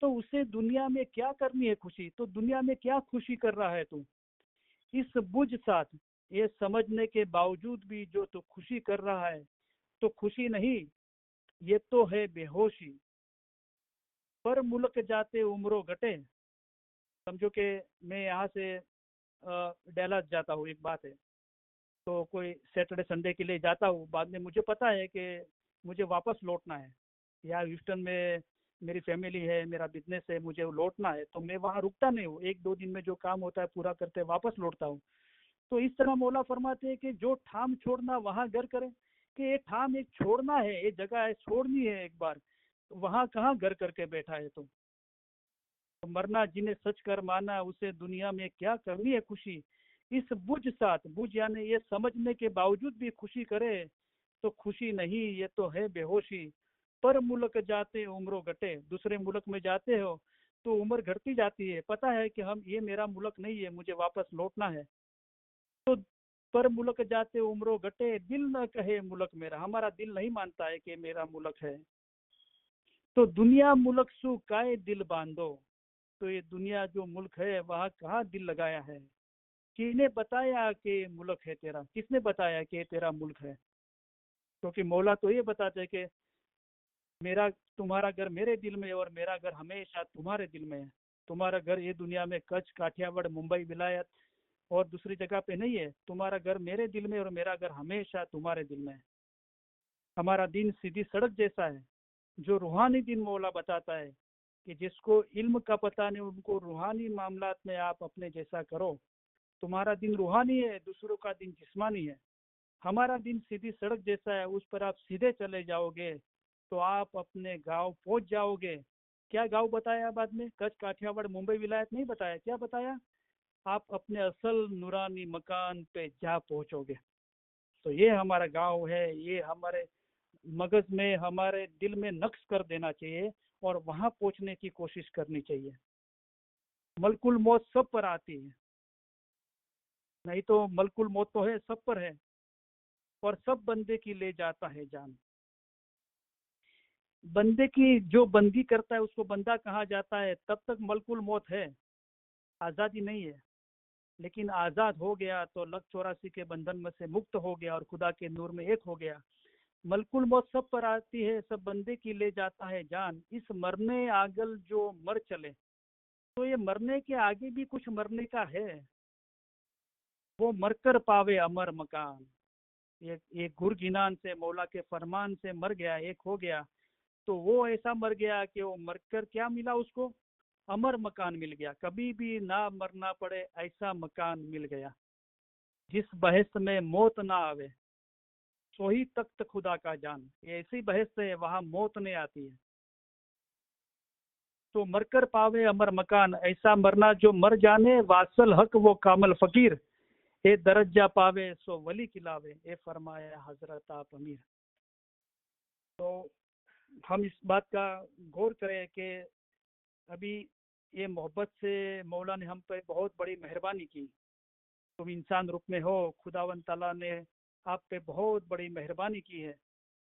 तो उसे दुनिया में क्या करनी है खुशी। तो दुनिया में क्या खुशी कर रहा है तू। इस बुझ साथ ये समझने के बावजूद भी जो तू खुशी कर रहा है, तो खुशी नहीं, ये तो है बेहोशी। पर मुल्क जाते उम्रों घटे। समझो कि मैं यहाँ से डेलास जाता हूँ, एक बात है, तो कोई सैटरडे संडे के लिए जाता हूँ, बाद में मुझे पता है कि मुझे वापस लौटना है, या ह्यूस्टन में मेरी फैमिली है, मेरा बिजनेस है, मुझे लौटना है, तो मैं वहाँ रुकता नहीं हूँ, 1-2 दिन में जो काम होता है पूरा करते वापस लौटता हूँ। तो इस तरह मौला फरमाते हैं कि जो ठाम छोड़ना वहाँ घर करे, कि ये ठाम एक छोड़ना है, ये जगह है छोड़नी है एक बार, तो वहाँ कहाँ घर करके बैठा है तुम। तो मरना जिन्हें सच कर माना, उसे दुनिया में क्या करनी है खुशी। इस बुझ यानी ये समझने के बावजूद भी खुशी करे तो खुशी नहीं, ये तो है बेहोशी। पर मुल्क जाते उम्रों घटे, दूसरे मुल्क में जाते हो तो उम्र घटती जाती है, पता है कि हम ये मेरा मुल्क नहीं है, मुझे वापस लौटना है। तो पर मुल्क जाते उम्रों घटे, दिल न कहे मुल्क मेरा, हमारा दिल नहीं मानता है कि मेरा मुल्क है। तो दुनिया मुल्क सु काए दिल बांधो, तो ये दुनिया जो मुल्क है वहाँ कहाँ दिल लगाया है। किसने बताया कि मुल्क है तेरा, किसने बताया कि तेरा मुल्क है। क्योंकि मौला तो ये बताते हैं कि मेरा तुम्हारा घर मेरे दिल में है और मेरा घर हमेशा तुम्हारे दिल में है। तुम्हारा घर ये दुनिया में कच्छ, काठियावाड़, मुंबई, विलायत और दूसरी जगह पे नहीं है। तुम्हारा घर मेरे दिल में और मेरा घर हमेशा तुम्हारे दिल में है। हमारा दिन सीधी सड़क जैसा है, जो रूहानी दिन मौला बताता है कि जिसको इल्म का पता नहीं उनको रूहानी मामलात में आप अपने जैसा करो। तुम्हारा दिन रूहानी है, दूसरों का दिन जिस्मानी है। हमारा दिन सीधी सड़क जैसा है, उस पर आप सीधे चले जाओगे तो आप अपने गांव पहुंच जाओगे। क्या गांव बताया बाद में, कच्छ, काठियावाड़, मुंबई, विलायत नहीं बताया, क्या बताया, आप अपने असल नूरानी मकान पे जा पहुंचोगे। तो ये हमारा गांव है, ये हमारे मगज में, हमारे दिल में नक्श कर देना चाहिए और वहां पहुंचने की कोशिश करनी चाहिए। मलकुल मौत सब पर आती है, नहीं तो मलकुल मौत तो है सब पर है, और सब बंदे की ले जाता है जान। बंदे की जो बंदी करता है उसको बंदा कहा जाता है, तब तक मलकुल मौत है, आज़ादी नहीं है। लेकिन आज़ाद हो गया तो लख 84 के बंधन में से मुक्त हो गया और खुदा के नूर में एक हो गया। मलकुल मौत सब पर आती है, सब बंदे की ले जाता है जान। इस मरने आगल जो मर चले, तो ये मरने के आगे भी कुछ मरने का है। वो मरकर पावे अमर मकान, ये गुरगिनान से, मौला के फरमान से मर गया, एक हो गया। तो वो ऐसा मर गया कि वो मरकर क्या मिला उसको, अमर मकान मिल गया, कभी भी ना मरना पड़े ऐसा मकान मिल गया। जिस बहस में मौत ना आवे, सो ही तख्त खुदा का जान। ये ऐसी बहस है, वहां मौत नहीं आती है। तो मरकर पावे अमर मकान, ऐसा मरना जो मर जाने, वासल हक वो कामल फकीर, ए दरज्जा पावे सो वली खिलावे, ए फरमाया हजरत आप अमीर। तो हम इस बात का गौर करें कि अभी ये मोहब्बत से मौला ने हम पे बहुत बड़ी मेहरबानी की। तुम इंसान रूप में हो, खुदावन ताला ने आप पे बहुत बड़ी मेहरबानी की है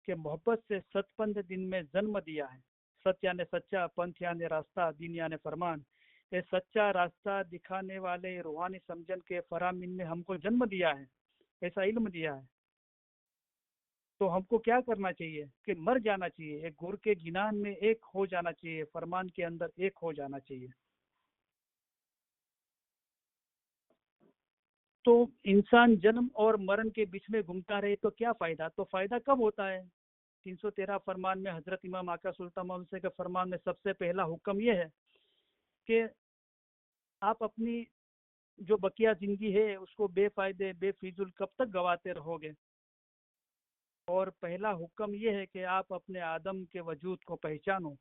कि मोहब्बत से सतपंथ दिन में जन्म दिया है। सत्य यानी सच्चा, पंथ यानी रास्ता, दीन यानी फरमान। ये सच्चा रास्ता दिखाने वाले रूहानी समझन के फरामीन ने हमको जन्म दिया है, ऐसा इल्म दिया है। तो हमको क्या करना चाहिए कि मर जाना चाहिए, एक गुर के गिनान में एक हो जाना चाहिए, फरमान के अंदर एक हो जाना चाहिए। तो इंसान जन्म और मरण के बीच में घूमता रहे तो क्या फायदा, तो फायदा कब होता है। 313 फरमान में हजरत इमाम आका सुल्तान मोहम्मद के फरमान में सबसे पहला हुक्म यह है कि आप अपनी जो बकिया जिंदगी है उसको बेफायदे बेफिजुल कब तक गवाते रहोगे। और पहला हुक्म यह है कि आप अपने आदम के वजूद को पहचानो,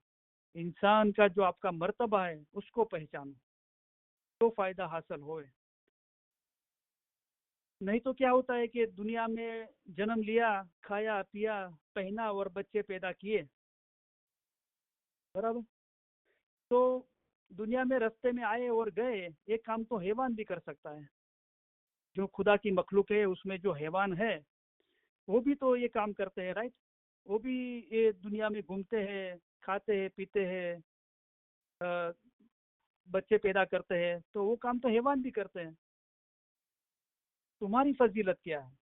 इंसान का जो आपका मर्तबा है उसको पहचानो, तो फायदा हासिल होए। नहीं तो क्या होता है कि दुनिया में जन्म लिया, खाया पिया, पहना और बच्चे पैदा किए, बराबर। तो दुनिया में रास्ते में आए और गए, ये काम तो हैवान भी कर सकता है। जो खुदा की मखलूक है उसमें जो हैवान है वो भी तो ये काम करते हैं, राइट। वो भी ये दुनिया में घूमते हैं, खाते हैं, पीते हैं, अ, बच्चे पैदा करते हैं, तो वो काम तो हैवान भी करते हैं। तुम्हारी फजीलत क्या है।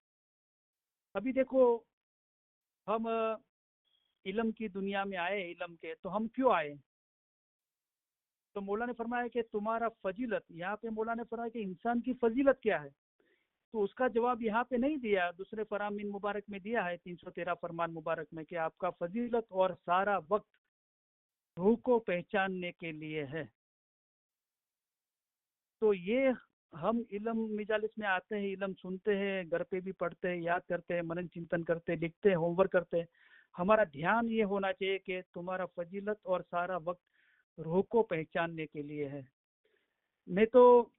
अभी देखो, हम इल्म की दुनिया में आए, इल्म के तो हम क्यों आए। तो मौला ने फरमाया कि तुम्हारा फजीलत, यहाँ पे मौला ने फरमाया कि इंसान की फजीलत क्या है। तो उसका जवाब यहाँ पे नहीं दिया, दूसरे फरामीन मुबारक में दिया है, 313 फरमान मुबारक में, कि आपका फजीलत और सारा वक्त रूह को पहचानने के लिए है। तो ये हम इल्म मिजालिस में आते हैं, इल्म सुनते हैं, घर पे भी पढ़ते हैं, याद करते हैं, मनन चिंतन करते हैं, लिखते हैं, होमवर्क करते हैं। हमारा ध्यान ये होना चाहिए कि तुम्हारा फजीलत और सारा वक्त रूह को पहचानने के लिए है। नहीं तो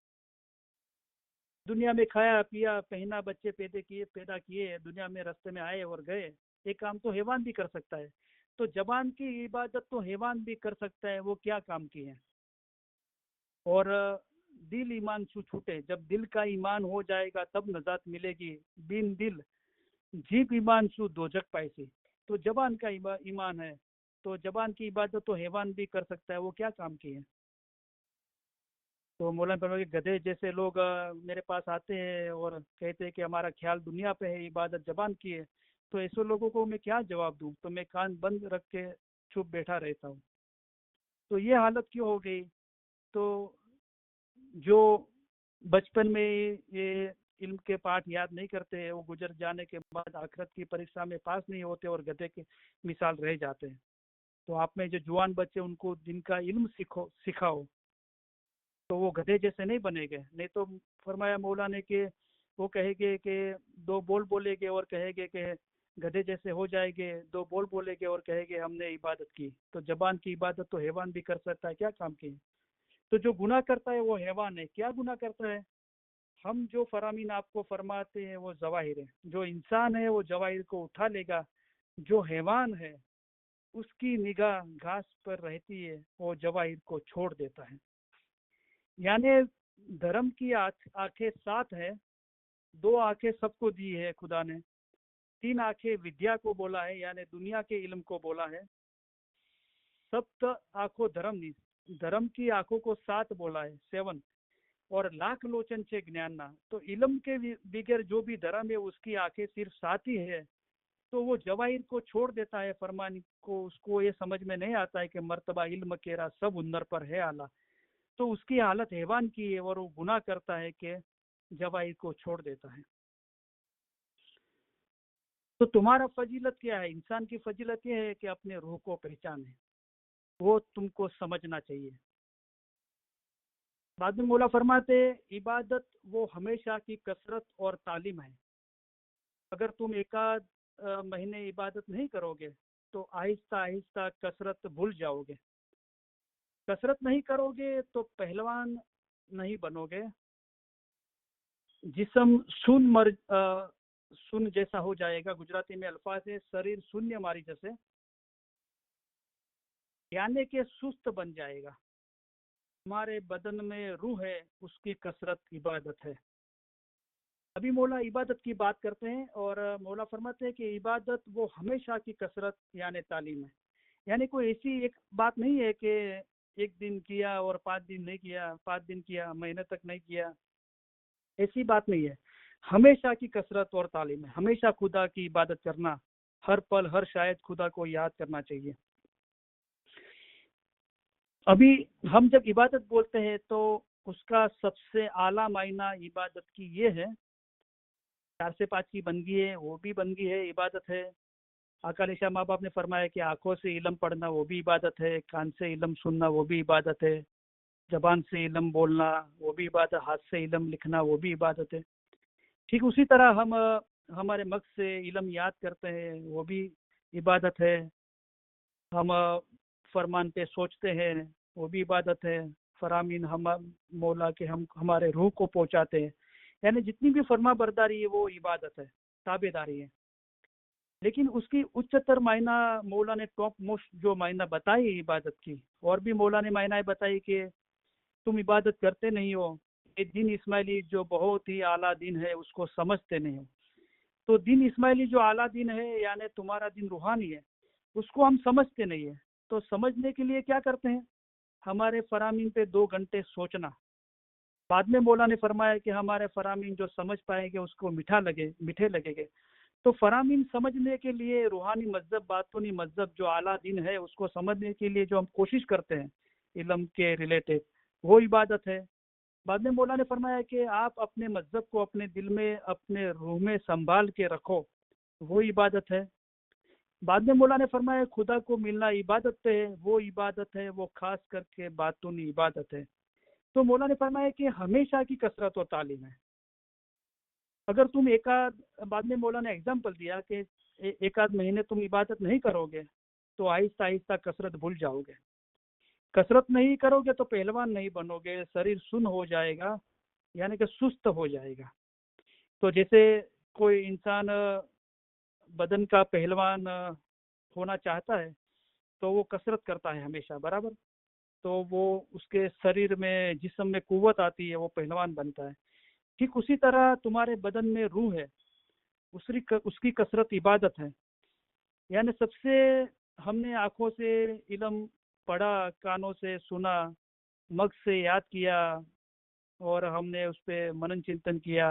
दुनिया में खाया पिया पहना बच्चे पैदा किए दुनिया में रास्ते में आए और गए। ये काम तो हैवान भी कर सकता है। तो जबान की इबादत तो हैवान भी कर सकता है, वो क्या काम की है। और दिल ईमान से छूटे, जब दिल का ईमान हो जाएगा तब नजात मिलेगी। बिन दिल जीभ ईमान सु दोजक पाइसी। तो जबान का ईमान है, तो जबान की इबादत तो हैवान भी कर सकता है, वो क्या काम की है। तो मौलाना फरमाया कि गधे जैसे लोग मेरे पास आते हैं और कहते हैं कि हमारा ख्याल दुनिया पे है, इबादत जबान की है। तो ऐसे लोगों को मैं क्या जवाब दूं। तो मैं कान बंद रख के चुप बैठा रहता हूँ। तो ये हालत क्यों हो गई। तो जो बचपन में ये इल्म के पाठ याद नहीं करते, वो गुजर जाने के बाद आखिरत की परीक्षा में पास नहीं होते और गधे की मिसाल रह जाते हैं। तो आप में जो जुआन बच्चे उनको दिन का इल्म सिखाओ, तो वो गधे जैसे नहीं बनेंगे। नहीं तो फरमाया मौला ने कि वो कहेंगे कि दो बोल बोलेंगे और कहेंगे कि गधे जैसे हो जाएंगे, दो बोल बोलेंगे और कहेंगे हमने इबादत की। तो जबान की इबादत तो हैवान भी कर सकता है, क्या काम की। तो जो गुनाह करता है वो हैवान है। क्या गुनाह करता है। हम जो फरामीन आपको फरमाते हैं वो जवाहिर है। जो इंसान है वो जवाहिर को उठा लेगा। जो हैवान है उसकी निगाह घास पर रहती है, वो जवाहिर को छोड़ देता है। यानी धर्म की आंखें 7 है। 2 आंखें सबको दी है खुदा ने। 3 आंखें विद्या को बोला है, यानी दुनिया के इल्म को बोला है। सप्त आंखों धर्म की आंखों को 7 बोला है, 7। और लाख लोचन से ज्ञानना, तो इल्म के बगैर जो भी धर्म है उसकी आंखें सिर्फ 7 ही है। तो वो जवाहिर को छोड़ देता है फरमान को। उसको ये समझ में नहीं आता है कि मर्तबा इल्म केरा सब उन्नर पर है आला। तो उसकी हालत हैवान की है और वो गुनाह करता है कि जवाहिर को छोड़ देता है। तो तुम्हारा फजीलत क्या है। इंसान की फजीलत ये है कि अपने रूह को पहचाने, वो तुमको समझना चाहिए। बाद में मौला फरमाते इबादत वो हमेशा की कसरत और तालीम है। अगर तुम एकाध महीने इबादत नहीं करोगे तो आहिस्ता आहिस्ता कसरत भूल जाओगे। कसरत नहीं करोगे तो पहलवान नहीं बनोगे। जिस्म सुन जैसा हो जाएगा। गुजराती में अल्फाज है शरीर शून्य मारी जैसे, यानी के सुस्त बन जाएगा। हमारे बदन में रूह है, उसकी कसरत इबादत है। अभी मौला इबादत की बात करते हैं और मौला फरमाते हैं कि इबादत वो हमेशा की कसरत यानी तालीम है। यानी कोई ऐसी एक बात नहीं है कि एक दिन किया और 5 दिन नहीं किया, 5 दिन किया महीने तक नहीं किया, ऐसी बात नहीं है। हमेशा की कसरत और तालीम है। हमेशा खुदा की इबादत करना, हर पल हर शायद खुदा को याद करना चाहिए। अभी हम जब इबादत बोलते हैं तो उसका सबसे आला मायना इबादत की ये है। 4 से 5 की बंदगी है, वो भी बंदगी है, इबादत है। अकालिशा माँ बाप ने फरमाया कि आंखों से इल्म पढ़ना वो भी इबादत है, कान से इल्म सुनना वो भी इबादत है, जबान से इल्म बोलना वो भी इबादत, हाथ से इल्म लिखना वो भी इबादत है। ठीक उसी तरह हम हमारे मगज से इल्म याद करते हैं, वो भी इबादत है। हम फरमान पे सोचते हैं, वो भी इबादत है। फरामीन हम मौला के हम हमारे रूह को पहुंचाते हैं। यानी जितनी भी फरमा बरदारी है वो इबादत है, ताबेदारी है। लेकिन उसकी उच्चतर मायना मौला ने टॉप मोस्ट जो मायना बताई इबादत की, और भी मौला ने मायना बताई कि तुम इबादत करते नहीं हो। ये दिन इस्माइली जो बहुत ही आला दिन है उसको समझते नहीं हो। तो दिन इस्माइली जो आला दिन है यानी तुम्हारा दिन रूहानी है, उसको हम समझते नहीं है। तो समझने के लिए क्या करते हैं, हमारे फरामीन पे 2 घंटे सोचना। बाद में मौला ने फरमाया कि हमारे फरामीन जो समझ पाएंगे उसको मीठे लगेंगे। तो फरामीन समझने के लिए रूहानी मजहब, बातूनी मजहब जो आला दिन है उसको समझने के लिए जो हम कोशिश करते हैं इल्म के रिलेटेड, वो इबादत है। बाद में मौला ने फरमाया कि आप अपने मजहब को अपने दिल में अपने रूह में संभाल के रखो, वो इबादत है। बाद में मौला ने फरमाया खुदा को मिलना इबादत है, वो इबादत है, वो खास करके बातूनी इबादत है। तो मौला ने फरमाया कि हमेशा की कसरत और तालीम है। अगर तुम बाद में मौला ने एग्जाम्पल दिया कि एक आध महीने तुम इबादत नहीं करोगे तो आहिस्ता आहिस्ता कसरत भूल जाओगे। कसरत नहीं करोगे तो पहलवान नहीं बनोगे, शरीर सुन्न हो जाएगा, यानी कि सुस्त हो जाएगा। तो जैसे कोई इंसान बदन का पहलवान होना चाहता है तो वो कसरत करता है हमेशा, बराबर। तो वो उसके शरीर में, जिस्म में कुव्वत आती है, वो पहलवान बनता है। ठीक उसी तरह तुम्हारे बदन में रूह है, उसकी कसरत इबादत है। यानी सबसे, हमने आंखों से इल्म पढ़ा, कानों से सुना, मग से याद किया, और हमने उस पर मनन चिंतन किया,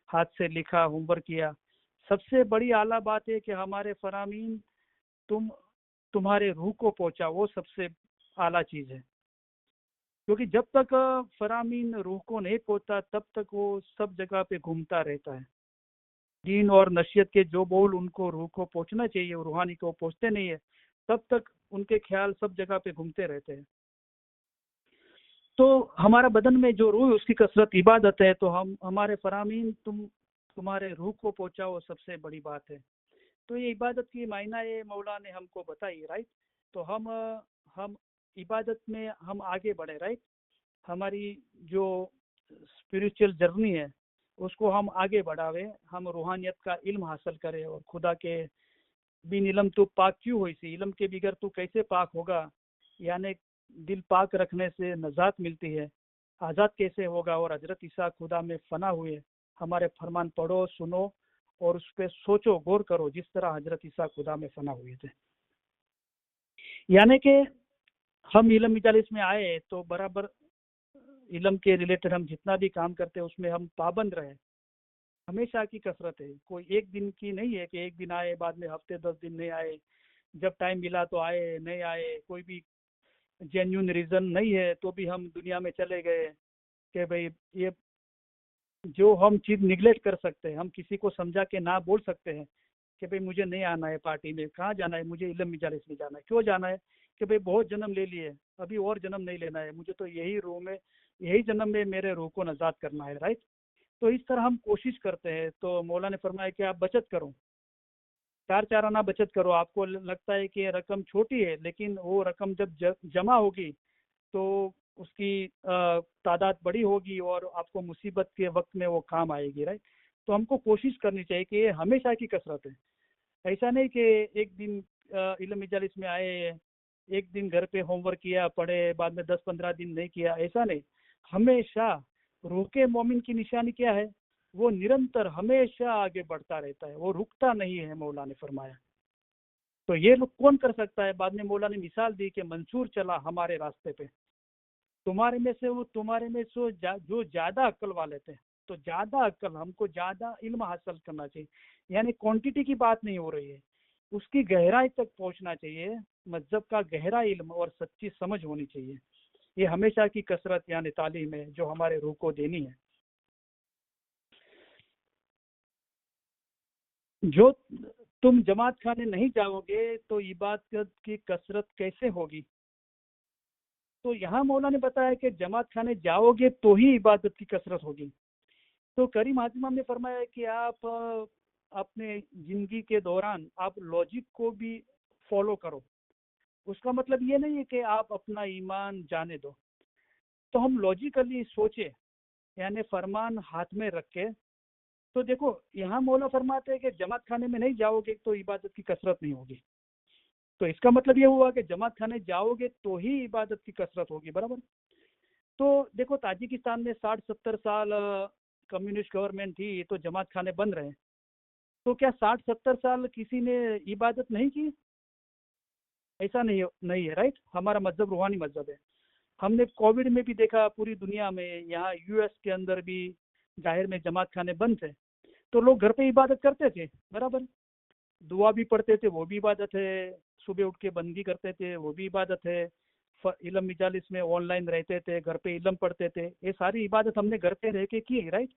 हाथ से लिखा, होमवर्क किया। सबसे बड़ी आला बात है कि हमारे फरामीन तुम्हारे रूह को पहुंचा, वो सबसे आला चीज़ है। क्योंकि जब तक फरामीन रूह को नहीं पहुंचता तब तक वो सब जगह पे घूमता रहता है। दीन और नसीहत के जो बोल उनको रूह को पहुंचना चाहिए, वो रूहानी को पहुंचते नहीं है, तब तक उनके ख्याल सब जगह पे घूमते रहते हैं। तो हमारा बदन में जो रूह है उसकी कसरत इबादत है। तो हमारे फरामीन तुम्हारे रूह को पहुंचाओ, सबसे बड़ी बात है। तो ये इबादत की मायना ये मौला ने हमको बताई, राइट। तो हम इबादत में हम आगे बढ़े, राइट। हमारी जो स्पिरिचुअल जर्नी है उसको हम आगे बढ़ावे, हम रूहानियत का इल्म हासिल करें। और खुदा के बिन इल्म तू पाक क्यों हुई सी, इल्म के बिगर तू कैसे पाक होगा। यानी दिल पाक रखने से नजात मिलती है, आज़ाद कैसे होगा। और हजरत ईसा खुदा में फना हुए, हमारे फरमान पढ़ो, सुनो और उस पर सोचो, गौर करो, जिस तरह हजरत ईसा खुदा में फना हुए थे। यानी कि हम इल्म मजालिस में आए तो बराबर इल्म के रिलेटेड हम जितना भी काम करते हैं उसमें हम पाबंद रहे। हमेशा की कसरत है, कोई एक दिन की नहीं है कि एक दिन आए बाद में हफ्ते 10 दिन नहीं आए, जब टाइम मिला तो आए, नहीं आए, कोई भी जेन्यून रीज़न नहीं है तो भी हम दुनिया में चले गए। कि भाई ये जो हम चीज़ निगलेक्ट कर सकते हैं, हम किसी को समझा के ना बोल सकते हैं कि भाई मुझे नहीं आना है पार्टी में, कहाँ जाना है, मुझे इल्म मजालिस में जाना है। क्यों जाना है? कि भाई बहुत जन्म ले लिए, अभी और जन्म नहीं लेना है, मुझे तो यही रूह में, यही जन्म में मेरे रूह को नजात करना है, राइट। तो इस तरह हम कोशिश करते हैं। तो मौला ने फरमाया कि आप बचत करो, चार चार आना बचत करो। आपको लगता है कि ये रकम छोटी है, लेकिन वो रकम जब जमा होगी तो उसकी तादाद बड़ी होगी और आपको मुसीबत के वक्त में वो काम आएगी, राइट। तो हमको कोशिश करनी चाहिए कि ये हमेशा की कसरत है। ऐसा नहीं कि एक दिन इल्म मजालिस में आए, एक दिन घर पे होमवर्क किया, पढ़े, बाद में 10-15 दिन नहीं किया, ऐसा नहीं। हमेशा रूह के मोमिन की निशानी क्या है? वो निरंतर हमेशा आगे बढ़ता रहता है, वो रुकता नहीं है, मौला ने फरमाया। तो ये लोग कौन कर सकता है? बाद में मौला ने मिसाल दी कि मंसूर चला हमारे रास्ते पे, तुम्हारे में से जो ज्यादा अक्ल वाले थे। तो ज्यादा अक्ल, हमको ज्यादा इल्म हासिल करना चाहिए। यानी क्वांटिटी की बात नहीं हो रही है, उसकी गहराई तक पहुंचना चाहिए। मजहब का गहरा इल्म और सच्ची समझ होनी चाहिए। ये हमेशा की कसरत यानी तालीम है जो हमारे रूह को देनी है। जो तुम जमात खाने नहीं जाओगे तो इबादत की कसरत कैसे होगी? तो यहाँ मौला ने बताया कि जमात खाने जाओगे तो ही इबादत की कसरत होगी। तो करीम हातिम ने फरमाया कि आप अपने जिंदगी के दौरान आप लॉजिक को भी फॉलो करो। उसका मतलब ये नहीं है कि आप अपना ईमान जाने दो। तो हम लॉजिकली सोचे, यानी फरमान हाथ में रख के। तो देखो यहाँ मौला फरमाते हैं कि जमात खाने में नहीं जाओगे तो इबादत की कसरत नहीं होगी। तो इसका मतलब ये हुआ कि जमात खाने जाओगे तो ही इबादत की कसरत होगी, बराबर। तो देखो ताजिकिस्तान में 60-70 साल कम्युनिस्ट गवर्नमेंट थी, तो जमात खाने बंद रहे। तो क्या 60-70 साल किसी ने इबादत नहीं की? ऐसा नहीं है, राइट। हमारा मजहब रूहानी मजहब है। हमने कोविड में भी देखा, पूरी दुनिया में, यहाँ यूएस के अंदर भी जाहिर में जमात खाने बंद थे, तो लोग घर पे इबादत करते थे, बराबर। दुआ भी पढ़ते थे, वो भी इबादत है। सुबह उठ के बंदगी करते थे, वो भी इबादत है। इल्म मजालिस में ऑनलाइन रहते थे, घर पे इल्म पढ़ते थे, ये सारी इबादत हमने घर पे रह के की, राइट।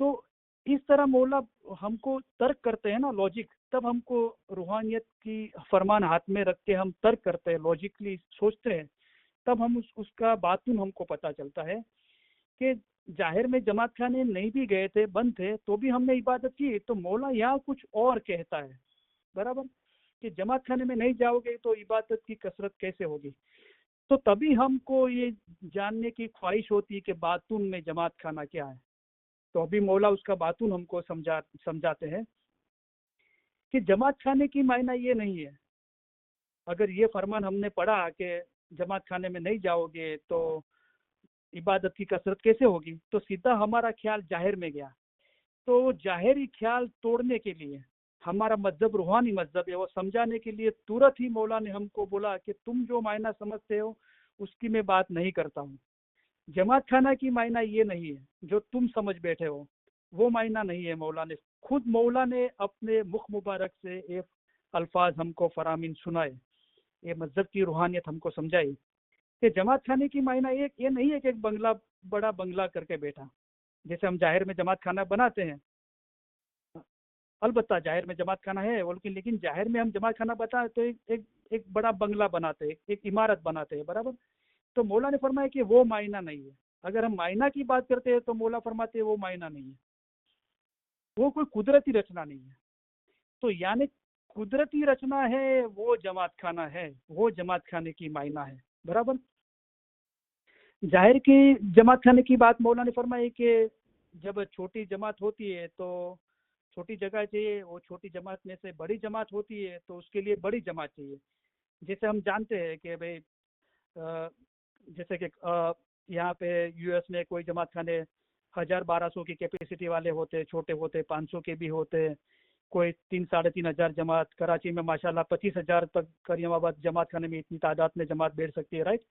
तो इस तरह मौला हमको तर्क करते हैं ना, लॉजिक, तब हमको रूहानियत की फरमान हाथ में रख के हम तर्क करते हैं, लॉजिकली सोचते हैं। तब हम उसका बातून हमको पता चलता है कि जाहिर में जमात खाने नहीं भी गए थे, बंद थे, तो भी हमने इबादत की। तो मौला यहाँ कुछ और कहता है, बराबर, कि जमात खाने में नहीं जाओगे तो इबादत की कसरत कैसे होगी। तो तभी हमको ये जानने की ख्वाहिश होती है कि बातून में जमात खाना क्या है। तो अभी मौला उसका बातून हमको समझाते हैं कि जमात खाने की मायना ये नहीं है। अगर ये फरमान हमने पढ़ा कि जमात खाने में नहीं जाओगे तो इबादत की कसरत कैसे होगी, तो सीधा हमारा ख्याल जाहिर में गया। तो जाहिरी ख्याल तोड़ने के लिए हमारा मजहब रूहानी मजहब है, वो समझाने के लिए तुरंत ही मौला ने हमको बोला कि तुम जो मायना समझते हो उसकी मैं बात नहीं करता हूँ। जमात खाना की मायना ये नहीं है जो तुम समझ बैठे हो, वो मायना नहीं है। मौला ने अपने मुख मुबारक से एक अल्फाज हमको फरामीन सुनाए, ये मजहब की रूहानियत हमको समझाई कि जमात खाने की मायना एक ये नहीं है कि एक बंगला, बड़ा बंगला करके बैठा, जैसे हम जाहिर में जमात खाना बनाते हैं। अलबत्ता जाहिर में जमात खाना है, लेकिन जाहिर में हम जमात खाना बताए तो एक बड़ा बंगला बनाते हैं, एक इमारत बनाते हैं, बराबर। तो मौला ने फरमाया कि वो मायना नहीं है। अगर हम मायना की बात करते हैं तो मौला फरमाते हैं वो मायना नहीं है, वो कोई कुदरती रचना नहीं है। तो यानी कुदरती रचना है वो जमात खाना है, वो जमात खाने की मायना है, बराबर। जाहिर की जमात खाने की बात मौला ने फरमाई कि जब छोटी जमात होती है तो छोटी जगह चाहिए, वो छोटी जमात में से बड़ी जमात होती है तो उसके लिए बड़ी जमात चाहिए। जैसे हम जानते हैं कि भाई जैसे कि यहाँ पे यूएस में कोई जमात खाने 1000-1200 की कैपेसिटी वाले होते, छोटे होते 500 के भी होते, कोई 3-3,500 जमात। कराची में माशाल्लाह 25,000 तक करीमाबाद जमात खाने में इतनी तादाद में जमात बैठ सकती है, राइट।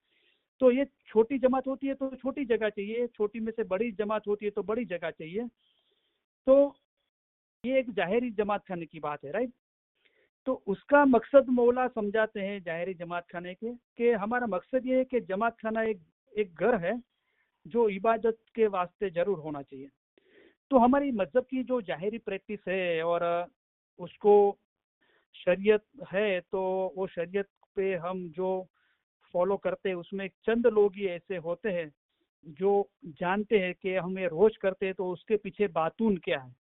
तो ये छोटी जमात होती है तो छोटी जगह चाहिए, छोटी में से बड़ी जमात होती है तो बड़ी जगह चाहिए। तो ये एक जाहिरी जमात खाने की बात है, राइट। तो उसका मकसद मौला समझाते हैं जाहिरी जमात खाने के कि हमारा मकसद ये है कि जमात खाना एक घर है जो इबादत के वास्ते जरूर होना चाहिए। तो हमारी मजहब की जो जाहिरी प्रैक्टिस है और उसको शरीयत है, तो वो शरीयत पे हम जो फॉलो करते हैं उसमें चंद लोग ही ऐसे होते हैं जो जानते हैं कि हम ये रोज करते हैं तो उसके पीछे बातून क्या है।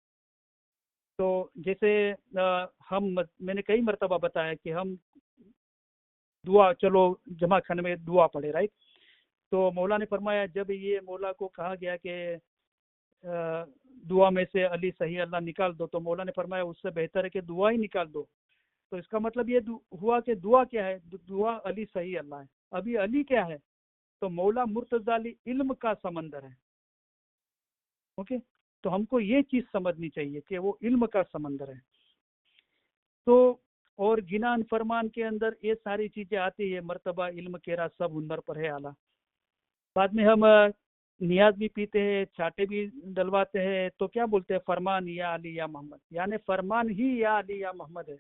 तो जैसे मैंने कई मरतबा बताया कि हम दुआ, चलो जमा खाने में दुआ पढ़े, राइट। तो मौला ने फरमाया, जब ये मौला को कहा गया कि दुआ में से अली सही अल्लाह निकाल दो, तो मौला ने फरमाया उससे बेहतर है कि दुआ ही निकाल दो। तो इसका मतलब ये हुआ कि दुआ क्या है, दुआ अली सही अल्लाह है। अभी अली क्या है, तो मौला मुर्तजाली इल्म का समंदर है। ओके, तो हमको ये चीज समझनी चाहिए कि वो इल्म का समंदर है। तो और गिनान फरमान के अंदर ये सारी चीजें आती है, मर्तबा इल्म केरा सब हुनर पर है आला। बाद में हम नियाज भी पीते हैं, चाटे भी डलवाते हैं, तो क्या बोलते हैं, फरमान या अली या मोहम्मद, यानी फरमान ही या अली या मोहम्मद है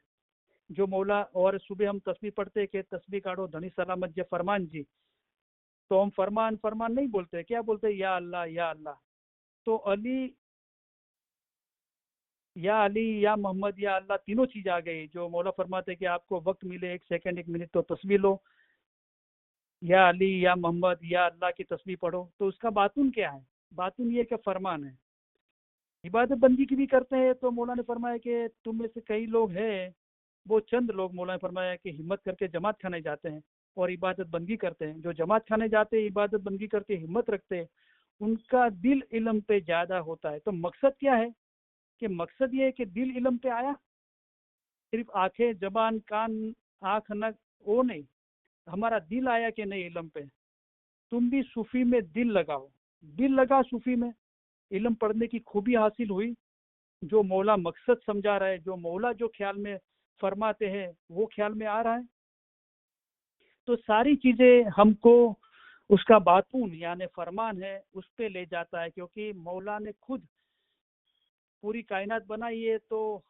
जो मौला। और सुबह हम तस्बीह पढ़ते हैं कि तस्बीह काढ़ो धनी सलामत जे फरमान जी, तो हम फरमान फरमान नहीं बोलते, क्या बोलते हैं, या अल्लाह या अल्लाह। तो अली या अली या मोहम्मद या अल्लाह तीनों चीज आ गई। जो मौला फरमाते हैं कि आपको वक्त मिले 1 सेकंड 1 मिनट तो तस्बीह लो, या अली या मोहम्मद या अल्लाह की तस्बीह पढ़ो। तो उसका बातून क्या है, बातून ये कि फरमान है। इबादत बंदी की भी करते हैं तो मौला ने फरमाया कि तुम में से कई लोग हैं, वो चंद लोग मौला ने फरमाया कि हिम्मत करके जमात खाने जाते हैं और इबादत बंदी करते हैं। जो जमात खाने जाते हैं, इबादत बंदी करते, हिम्मत रखते हैं, उनका दिल इल्म पे ज्यादा होता है। तो मकसद क्या है, कि मकसद ये है कि दिल इल्म पे आया, सिर्फ आंखें जबान कान आंख नक वो नहीं, हमारा दिल आया कि नहीं इल्म पे। तुम भी सूफी में दिल लगाओ, दिल लगा सूफी में, इल्म पढ़ने की खूबी हासिल हुई। जो मौला मकसद समझा रहा है, जो मौला जो ख्याल में फरमाते हैं वो ख्याल में आ रहा है, तो सारी चीजें हमको उसका बातून यानी फरमान है उस पे ले जाता है। क्योंकि मौला ने खुद पूरी कायनात बनाई है, तो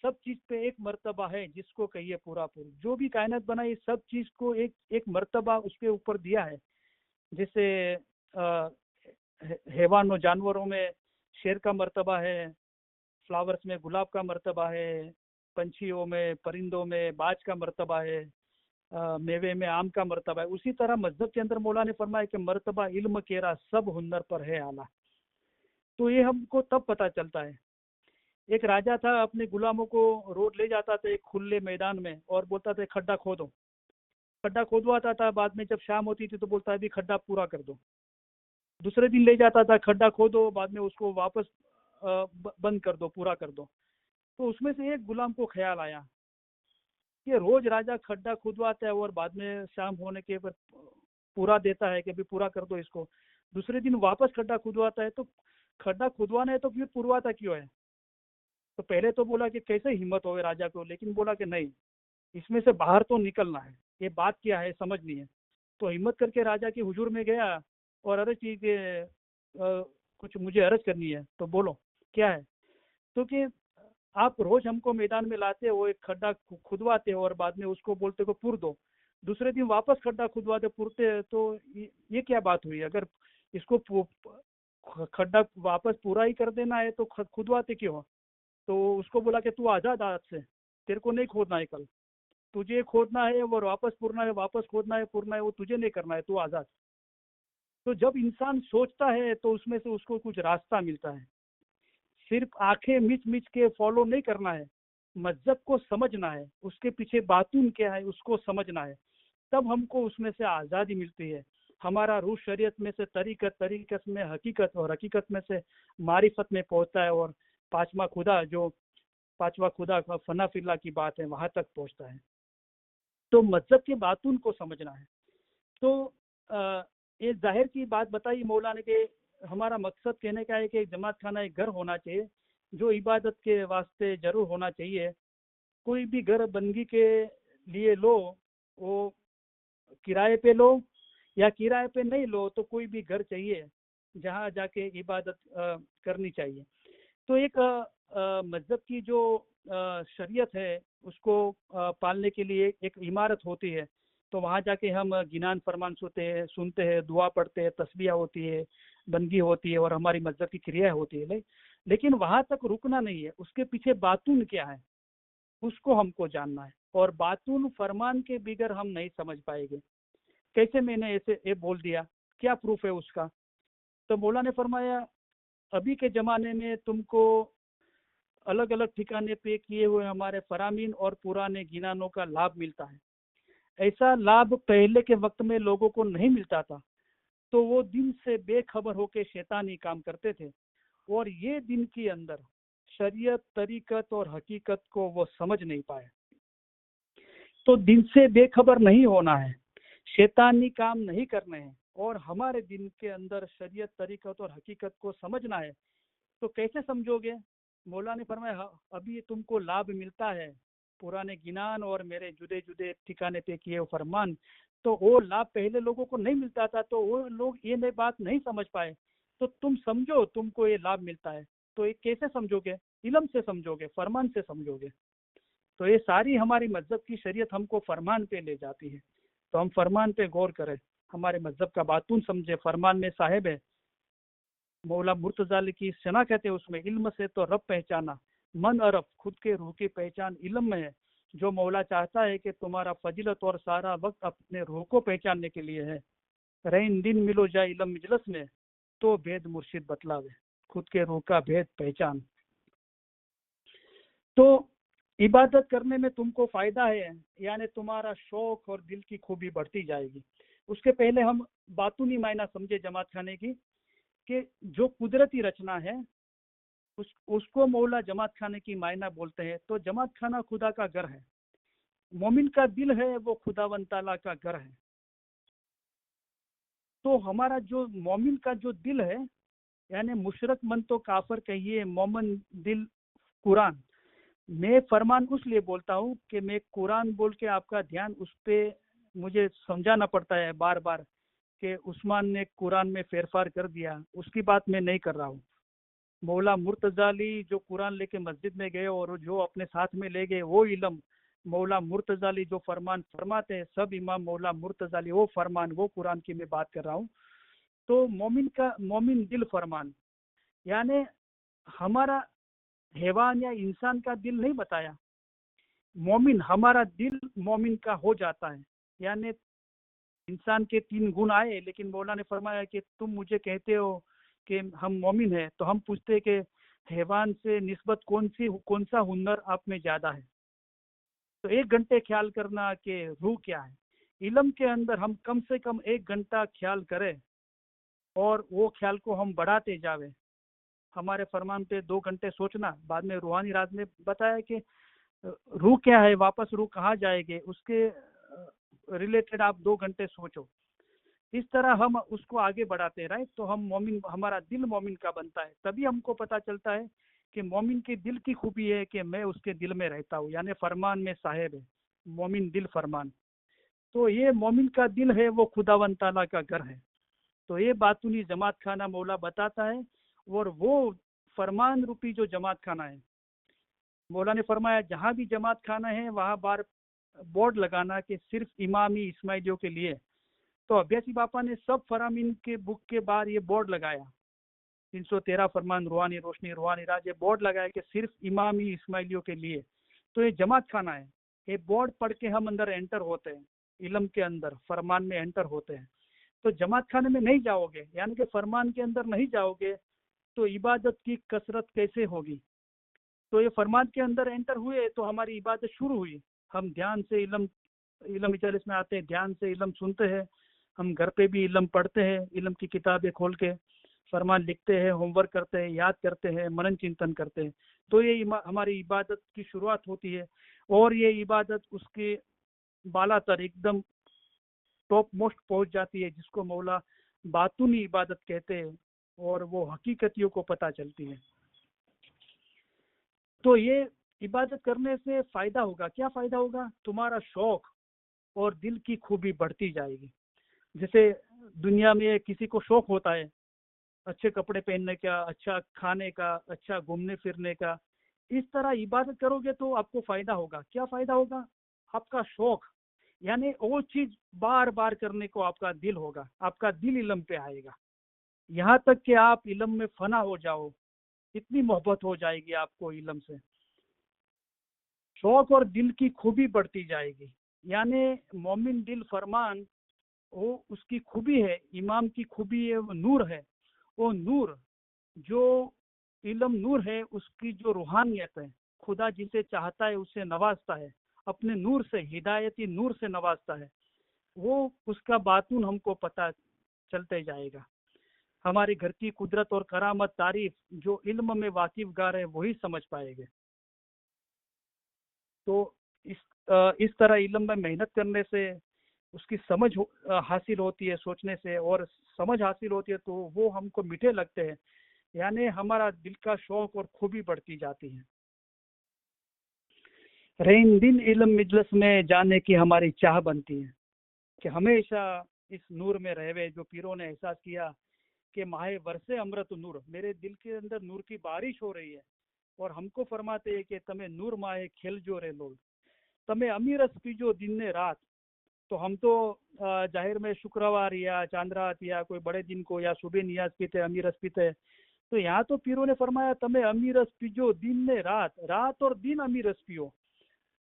सब चीज पे एक मर्तबा है जिसको कहिए पूरा पूरी। जो भी कायनात बनाई सब चीज को एक एक मर्तबा उसके ऊपर दिया है। जैसे हैवान और जानवरों में शेर का मर्तबा है, फ्लावर्स में गुलाब का मर्तबा है, पंछियों में परिंदों में बाज का मर्तबा है, मेवे में आम का मर्तबा है। उसी तरह मजहब के अंदर मौला ने फरमाया कि मर्तबा इल्म केरा सब हुनर पर है आला। तो ये हमको तब पता चलता है। एक राजा था, अपने गुलामों को रोड ले जाता था एक खुले मैदान में और बोलता था खड्डा खोदो। खड्डा खोदवाता था, बाद में जब शाम होती थी तो बोलता है अभी खड्डा पूरा कर दो। दूसरे दिन ले जाता था, खड्डा खोदो, बाद में उसको वापस बंद कर दो, पूरा कर दो। तो उसमें से एक गुलाम को ख्याल आया कि रोज राजा खड्डा खुदवाता है और बाद में शाम होने के पर पूरा देता है कि अभी पूरा कर दो इसको, दूसरे दिन वापस खड्डा खुदवाता है, तो खड्डा खुदवाना है तो फिर पुरवाता क्यों है? तो पहले तो बोला कि कैसे हिम्मत हो राजा को, लेकिन बोला कि नहीं, इसमें से बाहर तो निकलना है, ये बात क्या है समझनी है। तो हिम्मत करके राजा के हुजूर में गया और अर्ज की कि कुछ मुझे अर्ज करनी है। तो बोलो क्या है? तो कि आप रोज हमको मैदान में लाते हो, एक खड्डा खुदवाते हो और बाद में उसको बोलते हो पुर दो, दूसरे दिन वापस खड्डा खुदवाते पुरते, तो ये क्या बात हुई? अगर इसको खड्डा वापस पूरा ही कर देना है तो खुदवाते क्यों हो? तो उसको बोला कि तू आजाद आज से, तेरे को नहीं खोदना है, कल तुझे खोदना है और वापस पुरना है, वापस खोदना है, पुरना है, वो तुझे नहीं करना है, तू आजाद। तो जब इंसान सोचता है तो उसमें से उसको कुछ रास्ता मिलता है। सिर्फ आंखें मिच मिच के फॉलो नहीं करना है, मजहब को समझना है, उसके पीछे बातून क्या है उसको समझना है, तब हमको उसमें से आज़ादी मिलती है। हमारा रूह शरीयत में से तरीकत, तरीकत में हकीकत, और हकीकत में से मारिफत में पहुंचता है, और पांचवा खुदा, जो पांचवा खुदा का फना फिल्ला की बात है, वहां तक पहुंचता है। तो मजहब के बातून को समझना है। तो ये जाहिर की बात बताई मौलाना के, हमारा मकसद कहने का है कि एक जमात खाना एक घर होना चाहिए जो इबादत के वास्ते जरूर होना चाहिए। कोई भी घर बंदगी के लिए लो, वो किराए पे लो या किराए पे नहीं लो, तो कोई भी घर चाहिए जहाँ जाके इबादत करनी चाहिए। तो एक मजहब की जो शरीयत है उसको पालने के लिए एक इमारत होती है, तो वहाँ जाके हम गिनान फरमान सुनते हैं, दुआ पढ़ते हैं, तस्बीह होती है, बंदगी होती है और हमारी मजहब की क्रिया होती है। लेकिन वहाँ तक रुकना नहीं है, उसके पीछे बातून क्या है उसको हमको जानना है, और बातून फरमान के बिगर हम नहीं समझ पाएंगे। कैसे मैंने ऐसे ये बोल दिया, क्या प्रूफ है उसका? तो मौला ने फरमाया, अभी के ज़माने में तुमको अलग अलग ठिकाने पे किए हुए हमारे फरामीन और पुराने गिनानों का लाभ मिलता है। ऐसा लाभ पहले के वक्त में लोगों को नहीं मिलता था, तो वो दिन से बेखबर होकर शैतानी काम करते थे, और ये दिन के अंदर शरीयत, तरीकत और हकीकत को वो समझ नहीं पाए। तो दिन से बेखबर नहीं होना है, शैतानी काम नहीं करने हैं, और हमारे दिन के अंदर शरीयत, तरीकत और हकीकत को समझना है। तो कैसे समझोगे? मौला ने फरमाया, अभी तुमको लाभ मिलता है पुराने गिनान और मेरे जुदे जुदे ठिकाने पे किए फरमान, तो वो लाभ पहले लोगों को नहीं मिलता था, तो वो लोग ये नई बात नहीं समझ पाए। तो तुम समझो, तुमको ये लाभ मिलता है, तो ये कैसे समझोगे? इल्म से समझोगे, फरमान से समझोगे। तो ये सारी हमारी मजहब की शरीयत हमको फरमान पे ले जाती है, तो हम फरमान पे गौर करें, हमारे मजहब का बातून समझे। फरमान में साहेब है, मौला मुर्तजाली की सना कहते हैं उसमें, इल्म से तो रब पहचाना, मन अरब, खुद के रूह की पहचान इल्म में है। जो मौला चाहता है कि तुम्हारा फजीलत और सारा वक्त अपने रूह को पहचानने के लिए है। रैन दिन मिलो जाए इल्म मिजलस में, तो भेद मुर्शिद बतलावे, खुद के रूह का भेद पहचान। तो इबादत करने में तुमको फायदा है, यानी तुम्हारा शौक और दिल की खूबी बढ़ती जाएगी। उसके पहले हम बातूनी मायना समझे जमात खाने की, कि जो कुदरती रचना है उसको मौला जमात खाने की मायना बोलते हैं। तो जमात खाना खुदा का घर है, मोमिन का दिल है वो खुदावंद ताला का घर है। तो हमारा जो मोमिन का जो दिल है, यानी मुशरक मन तो काफर कहिए, मोमन दिल कुरान। मैं फरमान उसलिए बोलता हूँ कि मैं कुरान बोल के आपका ध्यान उस पर मुझे समझाना पड़ता है बार बार कि उस्मान ने कुरान में फेरफार कर दिया, उसकी बात मैं नहीं कर रहा हूँ। मौला मुर्तजाली जो कुरान लेके मस्जिद में गए और जो अपने साथ में ले गए, वो इल्म मौला मुर्तजाली जो फरमान फरमाते हैं, सब इमाम मौला मुर्तजाली वो फरमान, वो कुरान की मैं बात कर रहा हूँ। तो मोमिन दिल फरमान, यानी हमारा हैवान या इंसान का दिल नहीं बताया, मोमिन, हमारा दिल मोमिन का हो जाता है। यानी इंसान के 3 गुण आए, लेकिन मौला ने फरमाया कि तुम मुझे कहते हो कि हम मोमिन हैं, तो हम पूछते हैं कि हैवान से निस्बत कौन सा हुनर आप में ज़्यादा है? तो 1 घंटे ख्याल करना कि रूह क्या है। इलम के अंदर हम कम से कम 1 घंटा ख्याल करें और वो ख्याल को हम बढ़ाते जावे। हमारे फरमान पे 2 घंटे सोचना, बाद में रूहानी राज ने बताया कि रूह क्या है, वापस रूह कहाँ जाएगी, उसके रिलेटेड आप 2 घंटे सोचो। इस तरह हम उसको आगे बढ़ाते रहे तो हम मोमिन, हमारा दिल मोमिन का बनता है। तभी हमको पता चलता है कि मोमिन के दिल की खूबी है कि मैं उसके दिल में रहता हूँ, यानी फरमान में साहेब है, मोमिन दिल फरमान। तो ये मोमिन का दिल है, वो खुदावन ताला का घर है। तो ये बातूनी जमात खाना मौला बताता है, और वो फरमान रूपी जो जमात खाना है, मौला ने फरमाया जहाँ भी जमात खाना है वहाँ बार बोर्ड लगाना कि सिर्फ इमामी इस्माइलियों के लिए। तो अभ्यासी बापा ने सब फरामीन के बुक के बाहर ये बोर्ड लगाया, 313 फरमान रूहानी रोशनी रूहानी राज, ये बोर्ड लगाया कि सिर्फ इमामी इस्माइलियों के लिए। तो ये जमात खाना है, ये बोर्ड पढ़ के हम अंदर एंटर होते हैं, इलम के अंदर फरमान में एंटर होते हैं। तो जमात खाने में नहीं जाओगे, यानी कि फरमान के अंदर नहीं जाओगे, तो इबादत की कसरत कैसे होगी। तो ये फरमान के अंदर एंटर हुए तो हमारी इबादत शुरू हुई। हम ध्यान से इलम इलम मजलिस में आते हैं, ध्यान से इलम सुनते हैं, हम घर पे भी इलम पढ़ते हैं, इलम की किताबें खोल के फरमान लिखते हैं, होमवर्क करते हैं, याद करते हैं, मनन चिंतन करते हैं। तो ये हमारी इबादत की शुरुआत होती है, और ये इबादत उसके बालातर एकदम टॉप मोस्ट पहुंच जाती है, जिसको मौला बातूनी इबादत कहते हैं, और वो हकीकतियों को पता चलती है। तो ये इबादत करने से फायदा होगा, क्या फायदा होगा, तुम्हारा शौक और दिल की खूबी बढ़ती जाएगी। जैसे दुनिया में किसी को शौक होता है अच्छे कपड़े पहनने का, अच्छा खाने का, अच्छा घूमने फिरने का, इस तरह इबादत करोगे तो आपको फायदा होगा। क्या फायदा होगा, आपका शौक, यानी वो चीज बार बार करने को आपका दिल होगा, आपका दिल इलम पे आएगा, यहाँ तक कि आप इलम में फना हो जाओ, इतनी मोहब्बत हो जाएगी आपको इलम से। शौक और दिल की खूबी बढ़ती जाएगी, यानी मोमिन दिल फरमान वो उसकी खूबी है, इमाम की खूबी है, वो नूर है। वो नूर जो इलम नूर है, उसकी जो रूहानियत है, खुदा जिसे चाहता है उसे नवाजता है, अपने नूर से, हिदायती नूर से नवाजता है। वो उसका बातून हमको पता चलते जाएगा। हमारे घर की कुदरत और करामत तारीफ जो इल्म में वाकिफगार है वही समझ पाएंगे। तो इस तरह इल्म में मेहनत करने से उसकी समझ हासिल होती है, सोचने से, और समझ हासिल होती है तो वो हमको मीठे लगते हैं, यानी हमारा दिल का शौक और खूबी बढ़ती जाती है। रेन दिन इल्म मजलिस में जाने की हमारी चाह बनती है कि हमेशा इस नूर में रहवे। जो पीरों ने एहसास किया कि माहे वर्षे अमृत नूर, मेरे दिल के अंदर नूर की बारिश हो रही है, और हमको फरमाते हैं कि तमे नूर माहे खेल जो रे लोग, तमे अमीरस पीजो दिन ने रात। तो हम तो जाहिर में शुक्रवार या चांद्रात या कोई बड़े दिन को या सुबह नियाज पीते, अमीरस पीते। तो यहाँ तो पीरों ने फरमाया तमे अमीरस पीजो दिन ने रात, रात और दिन अमीरस पियो।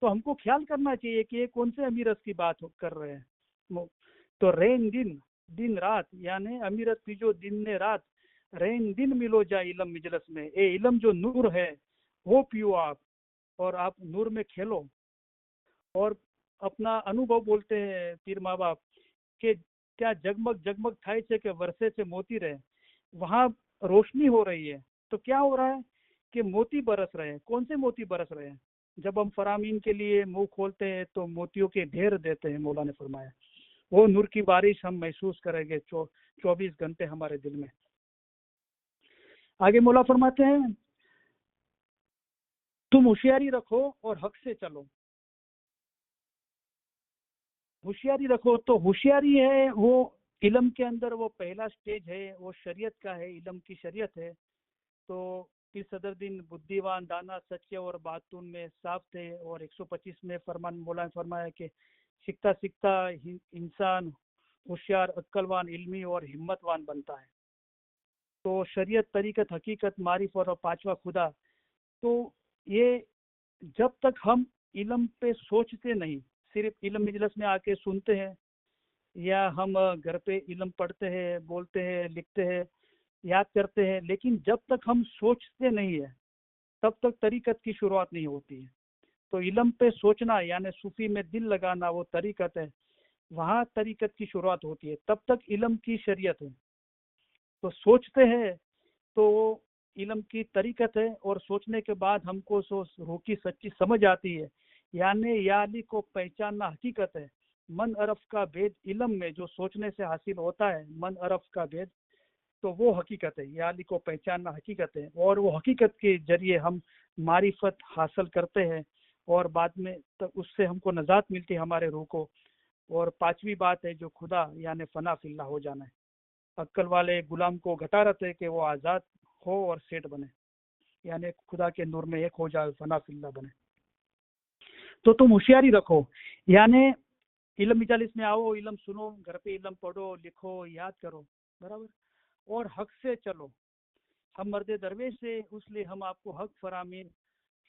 तो हमको ख्याल करना चाहिए कि ये कौन से अमीरस की बात कर रहे हैं। तो रेन दिन, दिन रात, यानी अमीरत पीजो दिन ने रात, रेन दिन मिलो जा इलम मजलस में, ए इलम जो नूर है वो पियो आप, और आप नूर में खेलो। और अपना अनुभव बोलते हैं पीर माँ बाप कि क्या जगमग जगमग थाय से के वर्षे से मोती रहे, वहाँ रोशनी हो रही है। तो क्या हो रहा है कि मोती बरस रहे हैं। कौन से मोती बरस रहे हैं, जब हम फरामीन के लिए मुंह खोलते हैं तो मोतियों के ढेर देते हैं, मौला ने फरमाया। वो नूर की बारिश हम महसूस करेंगे 24 घंटे हमारे दिल में। आगे मौला फरमाते हैं तुम होशियारी रखो और हक से चलो। होशियारी रखो, तो होशियारी है वो इलम के अंदर वो पहला स्टेज है, वो शरीयत का है, इलम की शरीयत है। तो इस सदर दिन बुद्धिवान, दाना, सच्चे और बातून में साफ थे। और 125 में फरमान मौला ने फरमाया कि सीखता सीखता इंसान होशियार, अक्लवान, इल्मी और हिम्मतवान बनता है। तो शरीयत, तरीकत, हकीकत, मारिफ और पांचवा खुदा। तो ये जब तक हम इल्म पे सोचते नहीं, सिर्फ इल्म मजलिस में आके सुनते हैं, या हम घर पे इल्म पढ़ते हैं, बोलते हैं, लिखते हैं, याद करते हैं, लेकिन जब तक हम सोचते नहीं है तब तक तरीकत की शुरुआत नहीं होती है। तो इल्म पे सोचना यानी सूफी में दिल लगाना वो तरीकत है। वहाँ तरीकत की शुरुआत होती है, तब तक इल्म की शरीयत है। तो सोचते हैं तो वो इल्म की तरीकत है, और सोचने के बाद हमको रूह की सच्ची समझ आती है, यानी याली को पहचानना हकीकत है। मन अरफ का भेद इल्म में जो सोचने से हासिल होता है, मन अरफ का भेद, तो वो हकीकत है, याली को पहचानना हकीकत है। और वो हकीकत के जरिए हम मारिफत हासिल करते हैं, और बाद में तक उससे हमको नजात मिलती है हमारे रूह को। और पांचवी बात है जो खुदा यानी फना फिल्ला हो जाना है। अक्ल वाले गुलाम को घटा रहते हैं कि वो आज़ाद हो और सेठ बने, यानी खुदा के नूर में एक हो जाए, फना फिल्ला बने। तो तुम होशियारी रखो, यानी इल्म मजालिस में आओ, इल्म सुनो, घर पे इल्म पढ़ो, लिखो, याद करो, बराबर, और हक से चलो। हम मर्द दरवेश से, इसलिए हम आपको हक फरामीन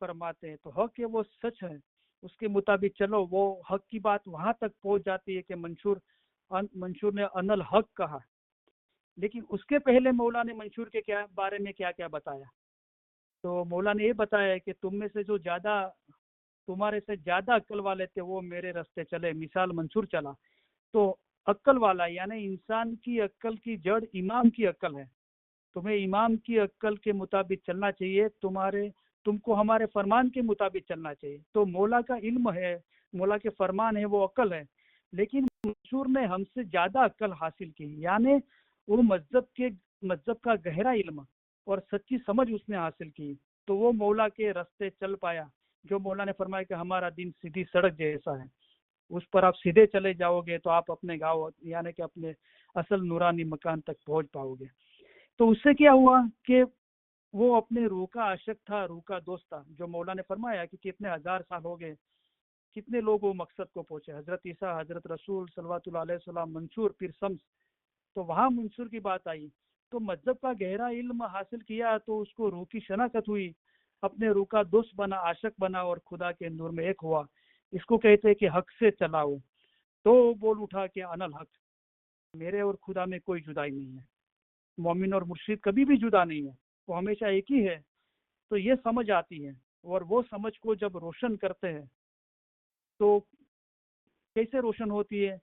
फरमाते हैं। तो हक है वो सच है, उसके मुताबिक चलो। वो हक की बात वहां तक पहुंच जाती है कि मंशूर ने अनल हक कहा, लेकिन उसके पहले मौला ने मंशूर के क्या बारे में क्या क्या बताया। तो मौला ने ये बताया कि तुम में से जो ज्यादा, तुम्हारे से ज्यादा अक्ल वाले थे वो मेरे रास्ते चले। मिसाल मंशूर चला, तो अक्ल वाला यानी इंसान की अक्ल की जड़ इमाम की अक्ल है। तुम्हें इमाम की अक्ल के मुताबिक चलना चाहिए, तुमको हमारे फरमान के मुताबिक चलना चाहिए। तो मौला का इल्म है, मौला के फरमान है, वो अक्ल है। लेकिन मंसूर ने हमसे ज्यादा अक्ल हासिल की, यानी वो मजहब का गहरा इल्म और सच्ची समझ उसने हासिल की। तो वो मौला के रास्ते चल पाया। जो मौला ने फरमाया कि हमारा दिन सीधी सड़क जैसा है, उस पर आप सीधे चले जाओगे तो आप अपने गाँव यानी कि अपने असल नूरानी मकान तक पहुंच पाओगे। तो उससे क्या हुआ कि वो अपने रूह का आशिक था, रूह का दोस्त था। जो मौला ने फरमाया कि कितने हजार साल हो गए, कितने लोग वो मकसद को पहुंचे, हजरत ईसा, हजरत रसूल सल्लल्लाहु अलैहि वसल्लम, मंसूर, फिर शम्स। तो वहाँ मंसूर की बात आई। तो मजहब का गहरा इल्म हासिल किया तो उसको रूह की शनाखत हुई, अपने रूह का दोस्त बना, आशिक बना, और खुदा के नूर में एक हुआ। इसको कहते हैं कि हक से चलाओ। तो बोल उठा कि अनल हक, मेरे और खुदा में कोई जुदाई नहीं है। मोमिन और मुर्शिद कभी भी जुदा नहीं है, वो हमेशा एक ही है। तो ये समझ आती है, और वो समझ को जब रोशन करते हैं तो कैसे रोशन होती है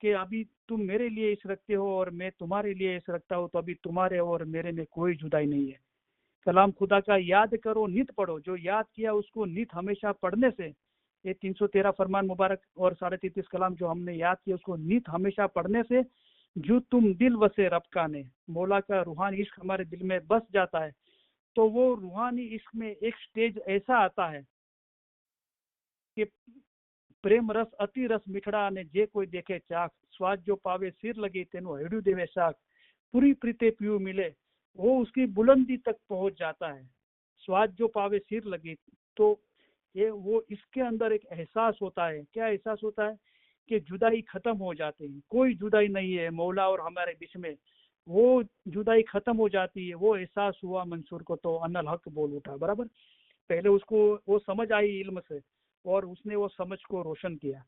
कि अभी तुम मेरे लिए इश्क रखते हो और मैं तुम्हारे लिए इश्क रखता हूँ, तो अभी तुम्हारे और मेरे में कोई जुदाई नहीं है। कलाम खुदा का याद करो, नित पढ़ो। जो याद किया उसको नित हमेशा पढ़ने से, ये 313 फरमान मुबारक और 33.5 कलाम जो हमने याद किया उसको नित हमेशा पढ़ने से, जो तुम दिल वसे रब का ने, मौला का रूहानी इश्क हमारे दिल में बस जाता है। तो वो रूहानी इश्क में एक स्टेज ऐसा आता है कि प्रेम रस अति रस मिठड़ा ने जे कोई देखे चाक, स्वाद जो पावे सिर लगी तेनो हेड़ू देवे शाक, पूरी प्रीते पीयू मिले, वो उसकी बुलंदी तक पहुंच जाता है। स्वाद जो पावे सिर लगी, तो ये वो इसके अंदर एक एहसास होता है। क्या एहसास होता है कि जुदाई खत्म हो जाती है, कोई जुदाई नहीं है मौला और हमारे बीच में, वो जुदाई खत्म हो जाती है। वो एहसास हुआ मंसूर को, तो अनल हक बोल उठा, बराबर। पहले उसको वो समझ आई इल्म से, और उसने वो समझ को रोशन किया,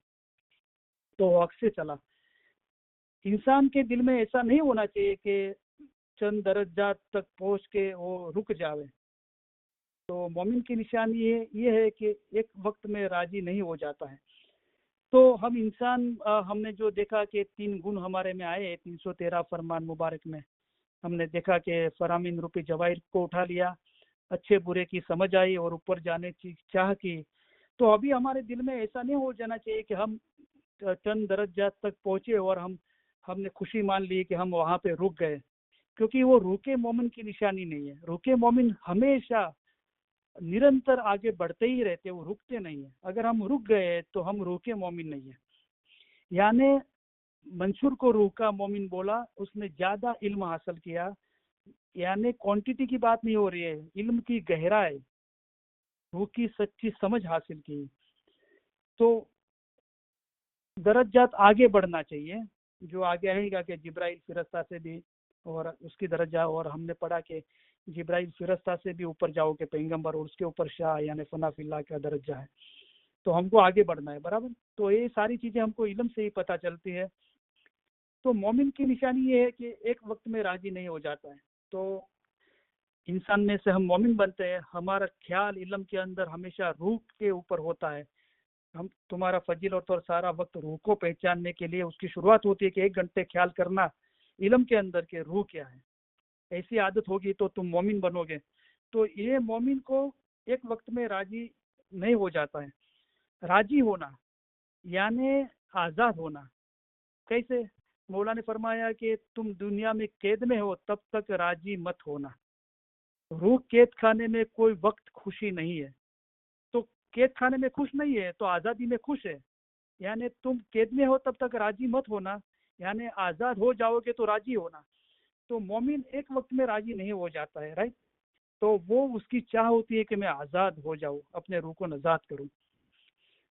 तो वो हक से चला। इंसान के दिल में ऐसा नहीं होना चाहिए कि चंद दर्जा तक पहुंच के वो रुक जावे। तो मोमिन की निशानी ये है कि एक वक्त में राजी नहीं हो जाता है। तो हम इंसान हमने जो देखा कि 3 गुण हमारे में आए 313 फरमान मुबारक में। हमने देखा कि फरामीन रूपी जवाहिर को उठा लिया, अच्छे बुरे की समझ आई, और ऊपर जाने की चाह की। तो अभी हमारे दिल में ऐसा नहीं हो जाना चाहिए कि हम चंद दर्जा तक पहुंचे और हमने खुशी मान ली कि हम वहां पे रुक गए, क्योंकि वो रुके मोमिन की निशानी नहीं है। रुके मोमिन हमेशा निरंतर आगे बढ़ते ही रहते, वो रुकते नहीं है। अगर हम रुक गए तो हम रुके मोमिन नहीं है। यानी मंसूर को रूह का मोमिन बोला, उसने ज्यादा इल्म हासिल किया। यानी क्वांटिटी की बात नहीं हो रही है, इल्म की गहराई, रूह की सच्ची समझ हासिल की। तो दरज्जात आगे बढ़ना चाहिए। जो आगे आएगा कि जिब्राइल फिरस्ता से भी, और उसकी दरजा, और हमने पढ़ा कि जिब्राइल फिरस्ता से भी ऊपर जाओ के पैगंबर, और उसके ऊपर शाह यानी फना फिल्ला का दरजा है। तो हमको आगे बढ़ना है, बराबर। तो ये सारी चीजें हमको इल्म से ही पता चलती है। तो मोमिन की निशानी ये है कि एक वक्त में राजी नहीं हो जाता है। तो इंसान में से हम मोमिन बनते हैं, हमारा ख्याल इल्म के अंदर हमेशा रूह के ऊपर होता है। हम तुम्हारा फजीलत और सारा वक्त रूह को पहचानने के लिए उसकी शुरुआत होती है कि 1 घंटे ख्याल करना इल्म के अंदर के रूह क्या है। ऐसी आदत होगी तो तुम मोमिन बनोगे। तो ये मोमिन को एक वक्त में राजी नहीं हो जाता है। राजी होना यानी आज़ाद होना। कैसे? मौला ने फरमाया कि तुम दुनिया में कैद में हो तब तक राजी मत होना। रूह कैद खाने में कोई वक्त खुशी नहीं है। तो कैद खाने में खुश नहीं है तो आज़ादी में खुश है। यानी तुम कैद में हो तब तक राजी मत होना, यानी आज़ाद हो जाओगे तो राजी होना। तो मोमिन एक वक्त में राजी नहीं हो जाता है, राइट। तो वो उसकी चाह होती है कि मैं आज़ाद हो जाऊं, अपने रूह को नजात करूं।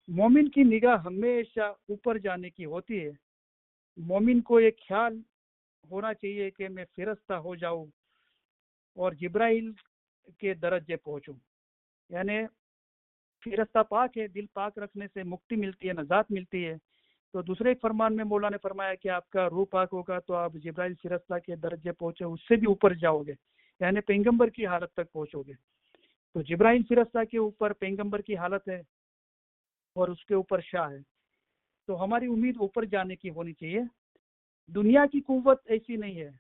मोमिन की निगाह हमेशा ऊपर जाने की होती है। मोमिन को एक ख्याल होना चाहिए कि मैं फिरस्ता हो जाऊं और जिब्राइल के दर्जे पहुंचूं। यानी फिरस्ता पाक है, दिल पाक रखने से मुक्ति मिलती है, नजात मिलती है। तो दूसरे एक फरमान में मौला ने फरमाया कि आपका रूह पाक होगा तो आप जिब्राइल फिरस्ता के दर्जे पहुंचे, उससे भी ऊपर जाओगे, यानी पैगंबर की हालत तक पहुंचोगे। तो जिब्राइल फिरस्ता के ऊपर पैगंबर की हालत है और उसके ऊपर शाह है। तो हमारी उम्मीद ऊपर जाने की होनी चाहिए। दुनिया की कुव्वत ऐसी नहीं है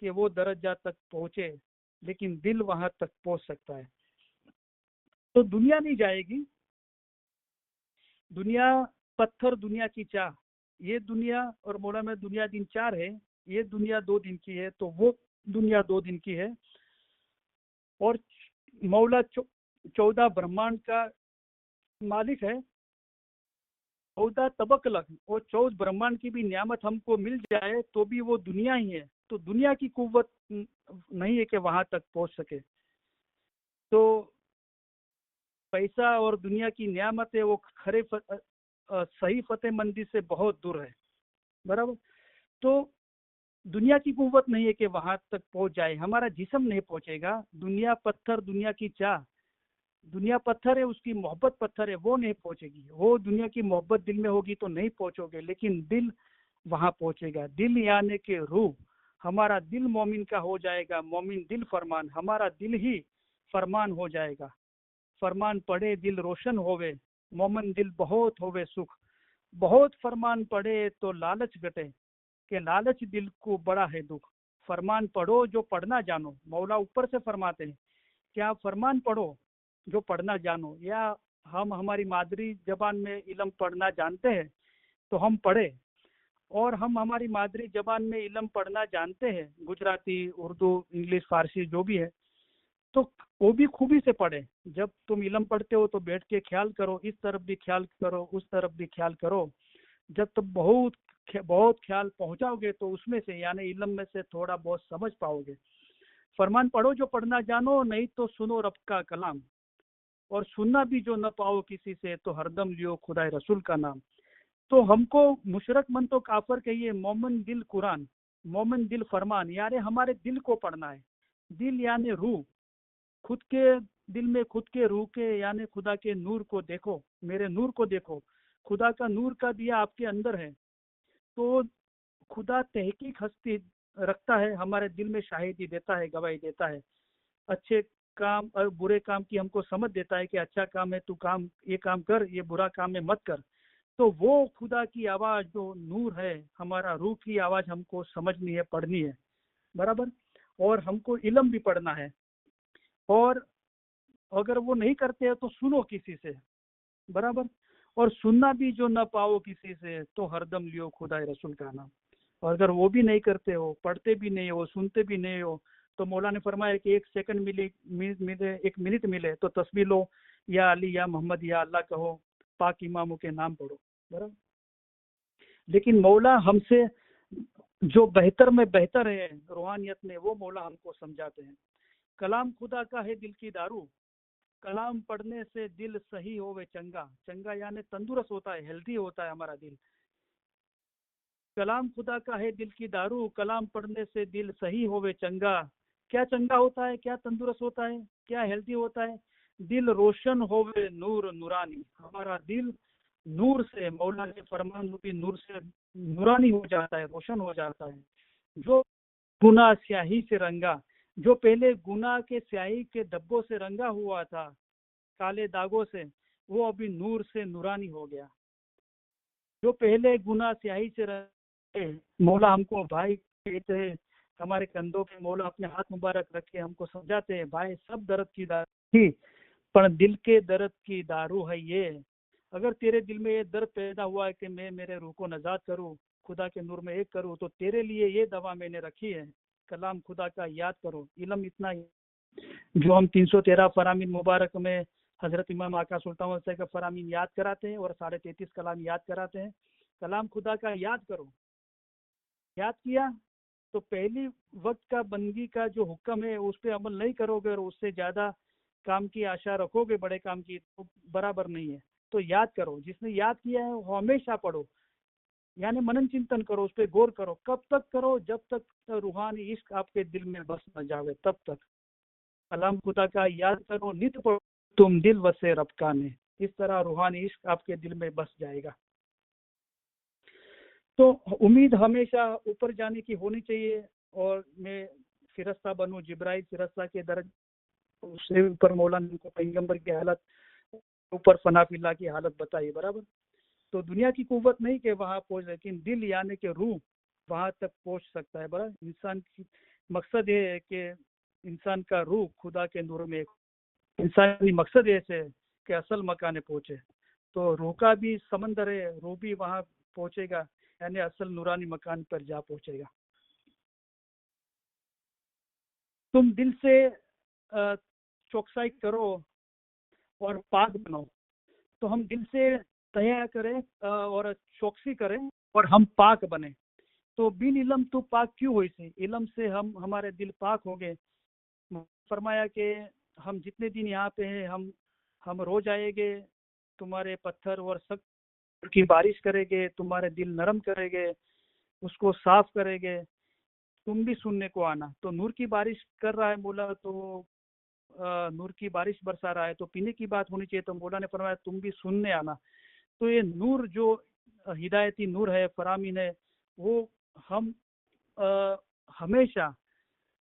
कि वो दर्जा तक पहुंचे, लेकिन दिल वहां तक पहुंच सकता है। तो दुनिया नहीं जाएगी। दुनिया पत्थर, दुनिया की चाह, ये दुनिया और मौला में दुनिया दिन 4 है। ये दुनिया 2 दिन की है, तो वो दुनिया 2 दिन की है। और मौला 14 ब्रह्मांड का मालिक है। 14 तबक लग और 14 ब्रह्मांड की भी नियामत हमको मिल जाए तो भी वो दुनिया ही है। तो दुनिया की कुव्वत नहीं है कि वहां तक पहुंच सके। तो पैसा और दुनिया की नियामत है वो खरे सही फतेहमंदी से बहुत दूर है, बराबर। तो दुनिया की कुव्वत नहीं है कि वहां तक पहुंच जाए। हमारा जिस्म नहीं पहुंचेगा। दुनिया पत्थर, दुनिया की चाह, दुनिया पत्थर है, उसकी मोहब्बत पत्थर है, वो नहीं पहुंचेगी। वो दुनिया की मोहब्बत दिल में होगी तो नहीं पहुंचोगे, लेकिन दिल वहां पहुंचेगा। दिल यानी कि रूह। हमारा दिल मोमिन का हो जाएगा। मोमिन दिल फरमान, हमारा दिल ही फरमान हो जाएगा। फरमान पढ़े दिल रोशन होवे, मोमन दिल बहुत होवे सुख। बहुत फरमान पढ़े तो लालच घटे, कि लालच दिल को बड़ा है दुख। फरमान पढ़ो जो पढ़ना जानो। मौला ऊपर से फरमाते हैं कि आप फरमान पढ़ो जो पढ़ना जानो। या हम हमारी मादरी जबान में इल्म पढ़ना जानते हैं तो हम पढ़े, और हम हमारी मादरी जबान में इल्म पढ़ना जानते हैं, गुजराती, उर्दू, इंग्लिश, फारसी जो भी है, तो वो भी खूबी से पढ़े। जब तुम इल्म पढ़ते हो तो बैठ के ख्याल करो, इस तरफ भी ख्याल करो, उस तरफ भी ख्याल करो। जब तुम बहुत बहुत ख्याल पहुंचाओगे तो उसमें से यानी इल्म में से थोड़ा बहुत समझ पाओगे। फरमान पढ़ो जो पढ़ना जानो, नहीं तो सुनो रब का कलाम। और सुनना भी जो न पाओ किसी से, तो हरदम लियो खुदाए रसूल का नाम। तो हमको मुशरक मन तो काफर कहिए, मोमन दिल कुरान, मोमन दिल फरमान, यानी हमारे दिल को पढ़ना है। दिल यानी रूह। खुद के दिल में खुद के रूह के यानी खुदा के नूर को देखो, मेरे नूर को देखो। खुदा का नूर का दिया आपके अंदर है। तो खुदा तहकीक हस्ती रखता है, हमारे दिल में शाहिदी देता है, गवाही देता है। अच्छे काम और बुरे काम की हमको समझ देता है कि अच्छा काम है तू काम, ये काम कर, ये बुरा काम है मत कर। तो वो खुदा की आवाज़ जो नूर है, हमारा रूह की आवाज़ हमको समझनी है, पढ़नी है, बराबर। और हमको इल्म भी पढ़ना है। और अगर वो नहीं करते हैं तो सुनो किसी से, बराबर। और सुनना भी जो ना पाओ किसी से, तो हरदम लियो खुदा रसूल का नाम। और अगर वो भी नहीं करते हो, पढ़ते भी नहीं हो, सुनते भी नहीं हो, तो मौला ने फरमाया कि 1 सेकंड मिले 1 मिनट मिले तो तस्बीह लो, या अली या मोहम्मद या अल्लाह कहो, पाक इमामों के नाम पढ़ो, बराबर। लेकिन मौला हमसे जो बेहतर में बेहतर है रूहानियत में, वो मौला हमको समझाते हैं। कलाम खुदा का है दिल की दारू, कलाम पढ़ने से दिल सही होवे चंगा। चंगा यानी तंदुरुस्त होता है, हेल्दी होता है हमारा दिल। कलाम खुदा का है दिल की दारू, कलाम पढ़ने से दिल सही होवे चंगा। क्या चंगा होता है, क्या तंदुरुस्त होता है, क्या हेल्दी होता है? दिल रोशन होवे नूर नूरानी। हमारा दिल नूर से, मौला के फरमान रूपी नूर से नूरानी हो जाता है, रोशन हो जाता है। जो गुनाह स्याही से रंगा, जो पहले गुनाह के स्याही के धब्बों से रंगा हुआ था, काले दागों से, वो अभी नूर से नूरानी हो गया। जो पहले गुनाह स्याही से रहे, मौला हमको भाई कहते हैं, हमारे कंधों पे मौला अपने हाथ मुबारक रखे हमको समझाते हैं, भाई सब दर्द की दारू थी, पर दिल के दर्द की दारू है ये। अगर तेरे दिल में ये दर्द पैदा हुआ है कि मैं मेरे रूह को नजात करूँ, खुदा के नूर में एक करूँ, तो तेरे लिए ये दवा मैंने रखी है, कलाम खुदा का याद करो। इल्म इतना जो हम 313 फरामीन मुबारक में हजरत इमाम आका सुल्तान का फरामीन याद कराते हैं और 33.5 कलाम याद कराते हैं। कलाम खुदा का याद करो। याद किया तो पहली वक्त का बंदगी का जो हुक्म है उस पर अमल नहीं करोगे और उससे ज़्यादा काम की आशा रखोगे, बड़े काम की, तो बराबर नहीं है। तो याद करो, जिसने याद किया है वो हमेशा पढ़ो, यानी मनन चिंतन करो, उस पर गौर करो। कब तक करो? जब तक रूहानी इश्क आपके दिल में बस न जावे, तब तक। कलाम खुदा का याद करो, नित पढ़ो, तुम दिल वसे रब का ने। इस तरह रूहानी इश्क आपके दिल में बस जाएगा। तो उम्मीद हमेशा ऊपर जाने की होनी चाहिए, और मैं फिरस्ता बनूं, जिब्राइल फिरस्ता के दर्ज, उससे ऊपर मौलाना को पैगंबर की हालत, ऊपर फनाफिल्ला की हालत बताई, बराबर। तो दुनिया की कुव्वत नहीं कि वहाँ पहुँच, लेकिन दिल यानी कि रूह वहाँ तक पहुँच सकता है, बराबर। इंसान की मकसद ये है कि इंसान का रूह खुदा के नूर में, इंसानी मकसद ऐसे है कि असल मकाने पहुँचे। तो रूह का भी समंदर है, रूह भी वहाँ पहुँचेगा, यानी असल नूरानी मकान पर जा पहुँचेगा। तुम दिल से चौकसाई करो और पाक बनो। तो हम दिल से तय करें और चौकसी करें और हम पाक बने। तो बिन इलम तो पाक क्यों हुई से? इलम से हम हमारे दिल पाक हो गए। फरमाया कि हम जितने दिन यहाँ पे हैं, हम रोज आएंगे, तुम्हारे पत्थर और सख्त की बारिश करेंगे, तुम्हारे दिल नरम करेंगे, उसको साफ करेंगे, तुम भी सुनने को आना। तो नूर की बारिश कर रहा है मौला, तो नूर की बारिश बरसा रहा है, तो पीने की बात होनी चाहिए, तो मौला ने फरमाया तुम भी सुनने आना। तो ये नूर जो हिदायती नूर है, फरामीन है, वो हम हमेशा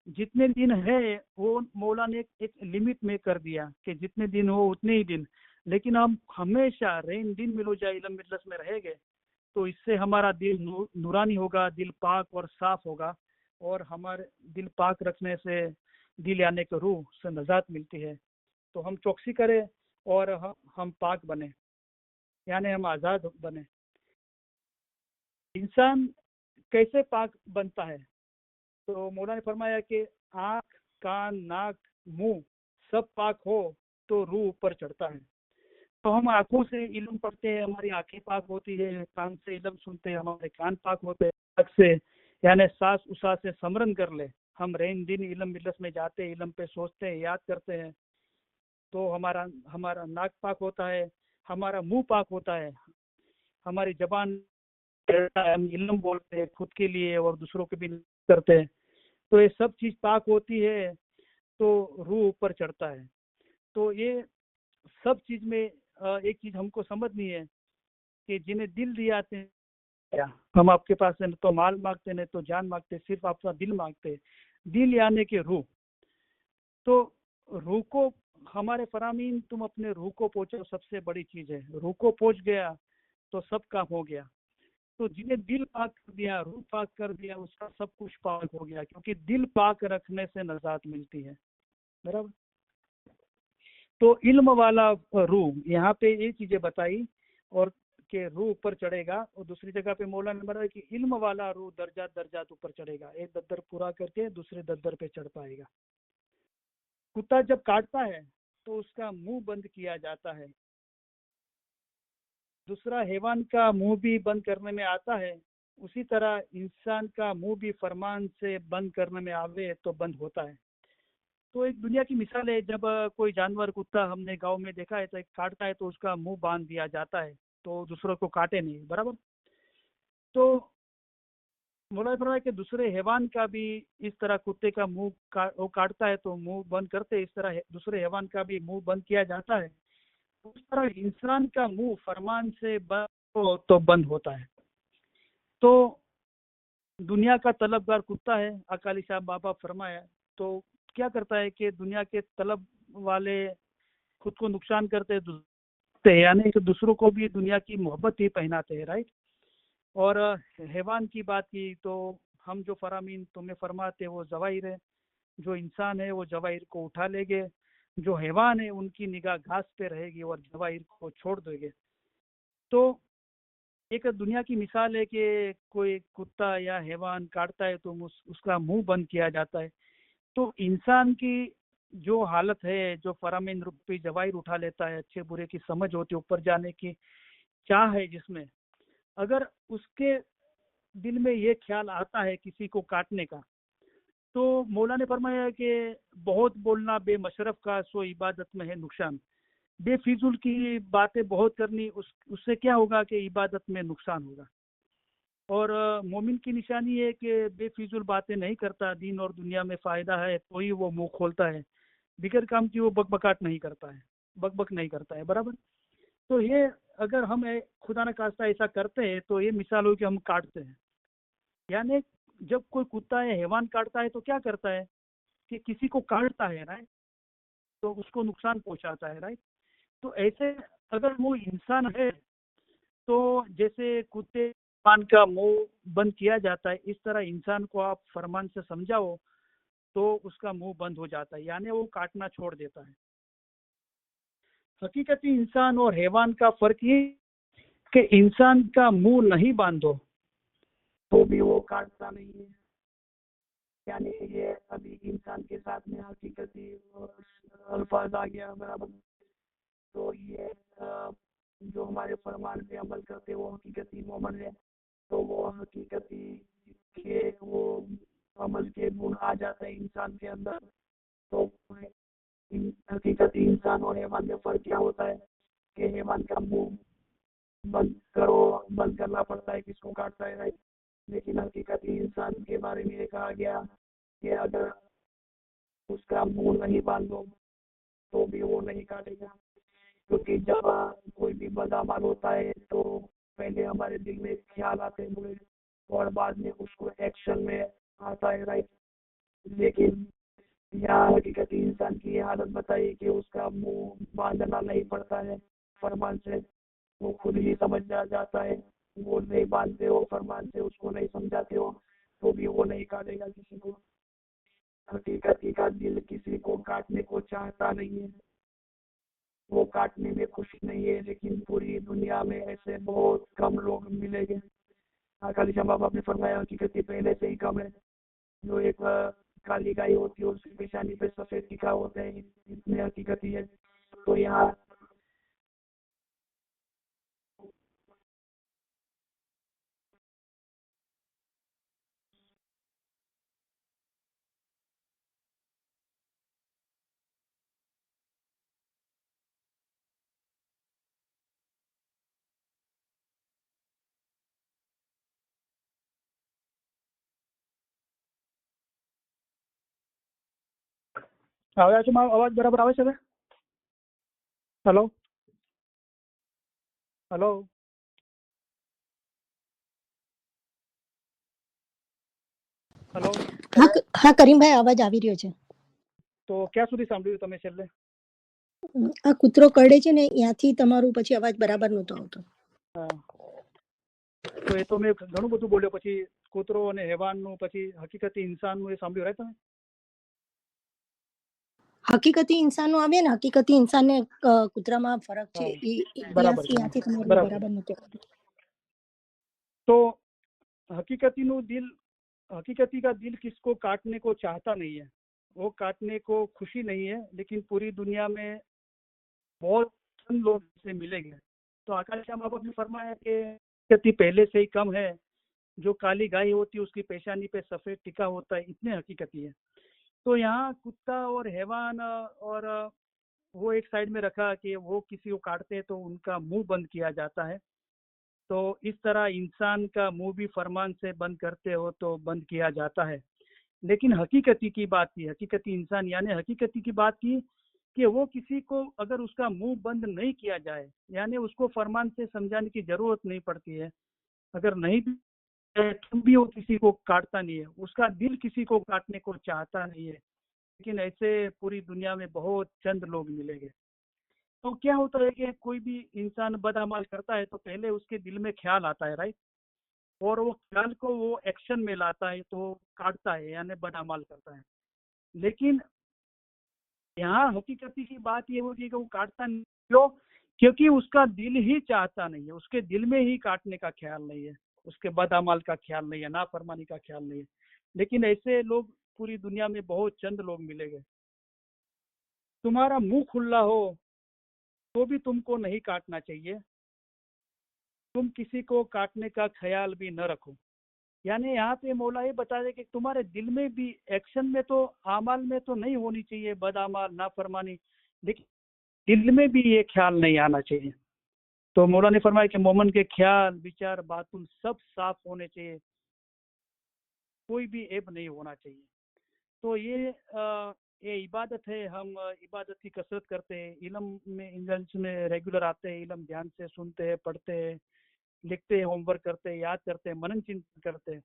जितने दिन है वो मौला ने एक लिमिट में कर दिया कि जितने दिन हो उतने ही दिन, लेकिन हम हमेशा रेन दिन मिलो जाए इलम मिजलस में रहेंगे, तो इससे हमारा दिल नूरानी होगा, दिल पाक और साफ होगा, और हमारे दिल पाक रखने से दिल यानी कि रूह से नजात मिलती है। तो हम चौकसी करें और हम पाक बने, यानी हम आज़ाद बने। इंसान कैसे पाक बनता है? तो मौला ने फरमाया कि आँख, कान, नाक, मुंह सब पाक हो तो रूह ऊपर चढ़ता है। तो हम आंखों से इल्म पढ़ते हैं, हमारी आंखें पाक होती है, कान से इल्म सुनते हैं, हमारे कान पाक होते हैं, नाक से यानी सांस उसास से समरन कर ले, हम रेन दिन इल्म मिलस में जाते हैं, इल्म पे सोचते हैं, याद करते हैं, तो हमारा हमारा नाक पाक होता है, हमारा मुंह पाक होता है, हमारी जबान हम इल्म बोलते हैं खुद के लिए और दूसरों के भी करते हैं। तो ये सब चीज़ पाक होती है तो रूह ऊपर चढ़ता है। तो ये सब चीज़ में एक चीज़ हमको समझनी है कि जिन्हें दिल दिया थे, हम आपके पास है तो माल मांगते, नहीं तो जान मांगते, सिर्फ आपका दिल मांगते। दिल यानी कि रूह। तो रूह को हमारे फरामीन, तुम अपने रूह को पहुँचो, सबसे बड़ी चीज़ है। रूह को पहुँच गया तो सब काम हो गया। तो जिन्हें दिल पाक कर दिया, रूह पाक कर दिया, उसका सब कुछ पाक हो गया, क्योंकि दिल पाक रखने से नजात मिलती है, बराबर। तो इल्म वाला रूह, यहाँ पे ये चीजें बताई, और के रूह ऊपर चढ़ेगा, और दूसरी जगह पे मौला ने बताया कि इल्म वाला रूह दर्जात दर्जात ऊपर चढ़ेगा, एक दद्दर पूरा करके दूसरे दद्दर पे चढ़ पाएगा। कुत्ता जब काटता है तो उसका मुंह बंद किया जाता है, दूसरा हैवान का मुंह भी बंद करने में आता है, उसी तरह इंसान का मुंह भी फरमान से बंद करने में आवे तो बंद होता है। तो एक दुनिया की मिसाल है, जब कोई जानवर, कुत्ता हमने गांव में देखा है, तो एक काटता है तो उसका मुंह बांध दिया जाता है, तो दूसरों को काटे नहीं, बराबर। तो मौलाना फरमाया कि दूसरे हैवान का भी इस तरह, कुत्ते का मुंह वो काटता है तो मुंह बंद करते, इस तरह दूसरे हैवान का भी मुंह बंद किया जाता है। उस तरह इंसान का मुंह फरमान से बंद हो तो बंद होता है। तो दुनिया का तलबगार कुत्ता है, अकाली साहब बाबा फरमाया, तो क्या करता है कि दुनिया के तलब वाले खुद को नुकसान करते हैं, रखते हैं, यानी एक दूसरों को भी दुनिया की मोहब्बत ही पहनाते हैं, राइट। और हैवान की बात की तो हम जो फरामीन तुम्हें फरमाते हैं वो जवाहिर है। जो इंसान है वो जवाहिर को उठा लेंगे, जो हैवान है उनकी निगाह घास पे रहेगी और जवाहिर को छोड़ देंगे। तो एक दुनिया की मिसाल है कि कोई कुत्ता या हैवान काटता है तो उसका मुंह बंद किया जाता है। तो इंसान की जो हालत है, जो फरामीन रूपी जवाहिर उठा लेता है, अच्छे बुरे की समझ होती है, ऊपर जाने की चाह है जिसमें, अगर उसके दिल में ये ख्याल आता है किसी को काटने का, तो मौला ने फरमाया है कि बहुत बोलना बेमशरफ का सो इबादत में है नुकसान। बेफिजूल की बातें बहुत करनी उससे क्या होगा कि इबादत में नुकसान होगा। और मोमिन की निशानी है कि बेफिजूल बातें नहीं करता, दीन और दुनिया में फ़ायदा है तो ही वो मुंह खोलता है, बिगर काम की वो बकबकाट नहीं करता है, बकबक नहीं करता है, बराबर। तो ये अगर हम खुदा न खास्ता ऐसा करते हैं तो ये मिसाल हो कि हम काटते हैं। यानी जब कोई कुत्ता या हैवान काटता है तो क्या करता है कि किसी को काटता है, राइट, तो उसको नुकसान पहुंचाता है, राइट। तो ऐसे अगर वो इंसान है तो जैसे कुत्ते फरमान का मुंह बंद किया जाता है, इस तरह इंसान को आप फरमान से समझाओ तो उसका मुंह बंद हो जाता है, यानी वो काटना छोड़ देता है। हकीकती इंसान और हैवान का फर्क ये कि इंसान का मुंह नहीं बांधो तो भी वो काटता नहीं है। यानी ये अभी इंसान के साथ में हकीकती अल्फाज आ गया, बराबर। तो ये जो हमारे फरमान पे अमल करते वो हकीकती मोमन है, तो वो हकीकती के वो अमल के गुण आ जाते हैं इंसान के अंदर। तो हकीकती इंसान और हैवान में फर्क क्या होता है कि हैवान का मुंह बंद करना पड़ता है किसको काटता है, राइट। लेकिन हकीकती इंसान के बारे में ये कहा गया कि अगर उसका मुंह नहीं बांधो तो भी वो नहीं काटेगा। क्योंकि जब कोई भी बदअमल होता है तो पहले हमारे दिल में ख्याल आते हैं बुरे और बाद में उसको एक्शन में आता है, राइट। लेकिन यहाँ हकीकती इंसान की ये हालत बताई कि उसका मुंह बांधना नहीं पड़ता है फरमान से, वो खुद ही समझ जाता है। वो नहीं बांधते हो फरमान से, उसको नहीं समझाते हो तो भी वो नहीं काटेगा किसी को। हकीकती का दिल किसी को काटने को चाहता नहीं है, वो काटने में खुशी नहीं है। लेकिन पूरी दुनिया में ऐसे बहुत कम लोग मिलेंगे। खाली जवाब आपने फरमाया हकीकती पहले से ही कम है। जो एक काली गाय होती है उसकी पेशानी पे सफेद टीका होते हैं, इसमें हकीकती है। तो यहाँ आवाज बराबर आवे છે? हेलो हेलो हेलो હા કરીમભાઈ અવાજ આવી રહ્યો છે. તો ક્યાં સુધી સાંભળ્યું તમે છેલ્લે? આ કૂતરો કરડે છે ને ત્યાંથી તમારું પછી અવાજ બરાબર નહોતો આવતો. હા, તો એ તો મેં ઘણું બધું બોલ્યો, પછી કૂતરો અને હેવાનનું, પછી હકીકતી ઇન્સાનનું એ સાંભળ્યું, રાઈટ તમે? હકીકતી ઇન્સાનનું આવે ને, હકીકતી ઇન્સાન ને કૂતરામાં ફરક છે હા, એ બરાબર છે, ત્યાંથી તમારું બરાબર. બરાબર નહોતું આવતું. तो हकीकती का दिल किसको काटने को चाहता नहीं है, वो काटने को खुशी नहीं है। लेकिन पूरी दुनिया में बहुत कम लोग से मिलेंगे। तो आकाश श्याम बाबा ने फरमाया कि हकीकती पहले से ही कम है। जो काली गाय होती है उसकी पेशानी पे सफेद टिका होता है, इतने हकीकती है। तो यहाँ कुत्ता और हैवान और वो एक साइड में रखा कि वो किसी को काटते हैं तो उनका मुंह बंद किया जाता है। तो इस तरह इंसान का मुंह भी फरमान से बंद करते हो तो बंद किया जाता है। लेकिन हकीकती की बात की, हकीकती इंसान यानी हकीकती की बात की कि वो किसी को अगर उसका मुंह बंद नहीं किया जाए, यानी उसको फरमान से समझाने की जरूरत नहीं पड़ती है, अगर नहीं भी तुम भी वो किसी को काटता नहीं है, उसका दिल किसी को काटने को चाहता नहीं है। लेकिन ऐसे पूरी दुनिया में बहुत चंद लोग मिलेंगे। तो क्या होता है कि कोई भी इंसान बदअमल करता है तो पहले उसके दिल में ख्याल आता है, राइट, और वो ख्याल को वो एक्शन में लाता है तो काटता है यानी बदअमल करता है। लेकिन यहाँ हकीकती की बात ये होगी कि वो काटता नहीं, क्यों? क्योंकि उसका दिल ही चाहता नहीं है, उसके दिल में ही काटने का ख्याल नहीं है, उसके बदअमल का ख्याल नहीं है, नाफरमानी का ख्याल नहीं है। लेकिन ऐसे लोग पूरी दुनिया में बहुत चंद लोग मिलेंगे। तुम्हारा मुंह खुला हो तो भी तुमको नहीं काटना चाहिए, तुम किसी को काटने का ख्याल भी न रखो। यानी यहाँ पे मौला ये बता दे कि तुम्हारे दिल में भी, एक्शन में तो, आमाल में तो नहीं होनी चाहिए बदअमल नाफरमानी, लेकिन दिल में भी ये ख्याल नहीं आना चाहिए। तो मौला ने फरमाया कि मोमन के ख्याल विचार बातुन सब साफ होने चाहिए, कोई भी ऐब नहीं होना चाहिए। तो ये इबादत है, हम इबादत की कसरत करते हैं, इल्म में इंग्लिश में रेगुलर आते हैं, इल्म ध्यान से सुनते हैं, पढ़ते हैं, लिखते हैं, होमवर्क करते हैं, याद करते हैं, मनन चिंतन करते हैं।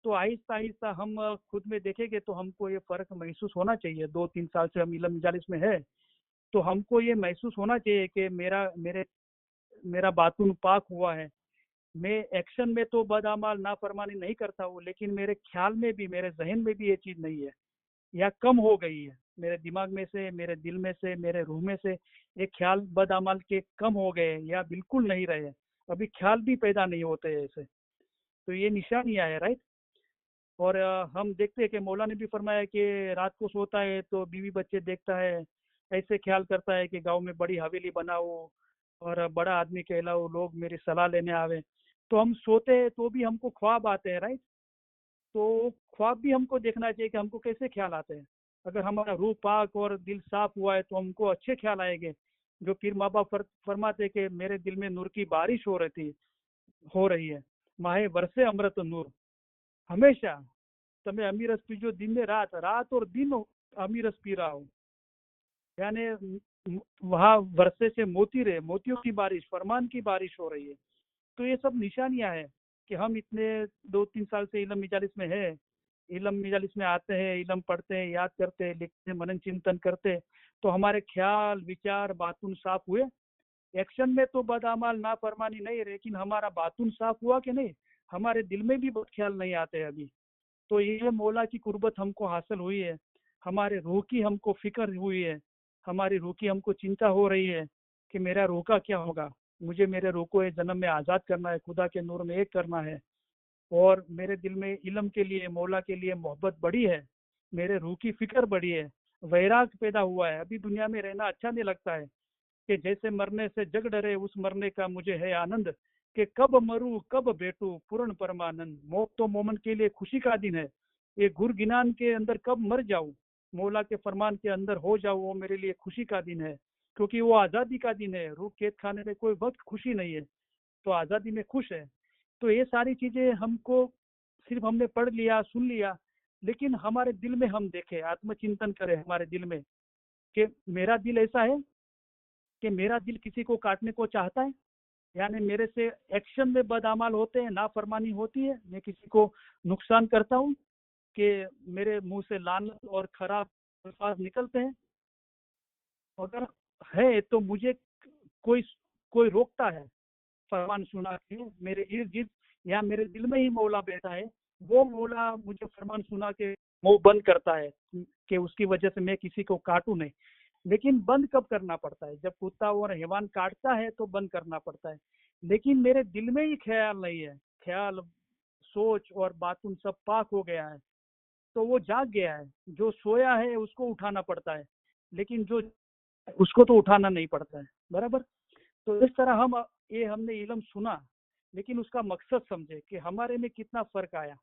तो आहिस्ता आहिस्ता हम खुद में देखेंगे तो हमको ये फ़र्क महसूस होना चाहिए। 2-3 साल से हम इल्म मजालिस में है तो हमको ये महसूस होना चाहिए कि मेरा बातून पाक हुआ है। मैं एक्शन में तो बदअमल नाफरमानी नहीं करता हूँ, लेकिन मेरे ख्याल में भी, मेरे जहन में भी ये चीज़ नहीं है या कम हो गई है। मेरे दिमाग में से, मेरे दिल में से, मेरे रूह में से ये ख्याल बदअमल के कम हो गए या बिल्कुल नहीं रहे। अभी ख्याल भी पैदा नहीं होते ऐसे। तो ये निशानियाँ है, राइट। और हम देखते हैं कि मौला ने भी फरमाया कि रात को सोता है तो बीवी बच्चे देखता है, ऐसे ख्याल करता है कि गांव में बड़ी हवेली बनाओ और बड़ा आदमी कहलाओ, लोग मेरी सलाह लेने आवे। तो हम सोते हैं तो भी हमको ख्वाब आते हैं, राइट। तो ख्वाब भी हमको देखना चाहिए कि हमको कैसे ख्याल आते हैं। अगर हमारा रूह पाक और दिल साफ हुआ है तो हमको अच्छे ख्याल आएंगे। जो पीर माँ बाप फरमाते कि मेरे दिल में नूर की बारिश हो रही है, माहे वर्षे अमृत नूर हमेशा। તમે અમી રસ પીજો दिन रात, रात और दिन अमी रस पी रहा हूँ। यानी वहाँ वर्षे से मोती रहे, मोतियों की बारिश, फरमान की बारिश हो रही है। तो ये सब निशानियां हैं कि हम इतने 2-3 साल से इलम मिजालिस में है, इलम मिजालिस में आते हैं, इलम पढ़ते हैं, याद करते हैं, लिखते हैं, मनन चिंतन करते हैं, तो हमारे ख्याल विचार बातुन साफ हुए। एक्शन में तो बदअमल नाफरमानी नहीं, लेकिन हमारा बातुन साफ हुआ कि नहीं, हमारे दिल में भी ख्याल नहीं आते अभी। तो ये मौला की कुर्बत हमको हासिल हुई है, हमारे रूह की हमको फिक्र हुई है, हमारी रूह की हमको चिंता हो रही है कि मेरा रूह का क्या होगा। मुझे मेरे रूह को इस जन्म में आज़ाद करना है, खुदा के नूर में एक करना है। और मेरे दिल में इल्म के लिए, मौला के लिए मोहब्बत बड़ी है, मेरे रूह की फिक्र बड़ी है, वैराग पैदा हुआ है। अभी दुनिया में रहना अच्छा नहीं लगता है कि जैसे मरने से जग डरे उस मरने का मुझे है आनंद, कि कब मरूं कब बैठूं पूर्ण परमानंद। मौत तो मोमन के लिए खुशी का दिन है, ये गुर गिनान के अंदर कब मर जाऊं, मौला के फरमान के अंदर हो जाऊं, वो मेरे लिए खुशी का दिन है, क्योंकि वो आज़ादी का दिन है। रूह कैद खाने में कोई वक्त खुशी नहीं है, तो आज़ादी में खुश है। तो ये सारी चीज़ें हमको सिर्फ हमने पढ़ लिया, सुन लिया, लेकिन हमारे दिल में हम देखें, आत्मचिंतन करें हमारे दिल में कि मेरा दिल ऐसा है कि मेरा दिल किसी को काटने को चाहता है। यानी मेरे से एक्शन में बदअमल होते हैं, नाफरमानी होती है, मैं किसी को नुकसान करता हूँ, कि मेरे मुंह से लानत और खराब अल्फाज निकलते हैं। अगर है तो मुझे कोई कोई रोकता है फरमान सुना के, मेरे इर्द गिर्द या मेरे दिल में ही मौला बैठा है, वो मौला मुझे फरमान सुना के मुंह बंद करता है कि उसकी वजह से मैं किसी को काटूं नहीं। लेकिन बंद कब करना पड़ता है? जब कुत्ता और हैवान काटता है तो बंद करना पड़ता है। लेकिन मेरे दिल में ही ख्याल नहीं है, ख्याल सोच और बातुन सब पाक हो गया है, तो वो जाग गया है। जो सोया है उसको उठाना पड़ता है, लेकिन जो उसको तो उठाना नहीं पड़ता है, बराबर। तो इस तरह हमने इल्म सुना, लेकिन उसका मकसद समझे कि हमारे में कितना फर्क आया,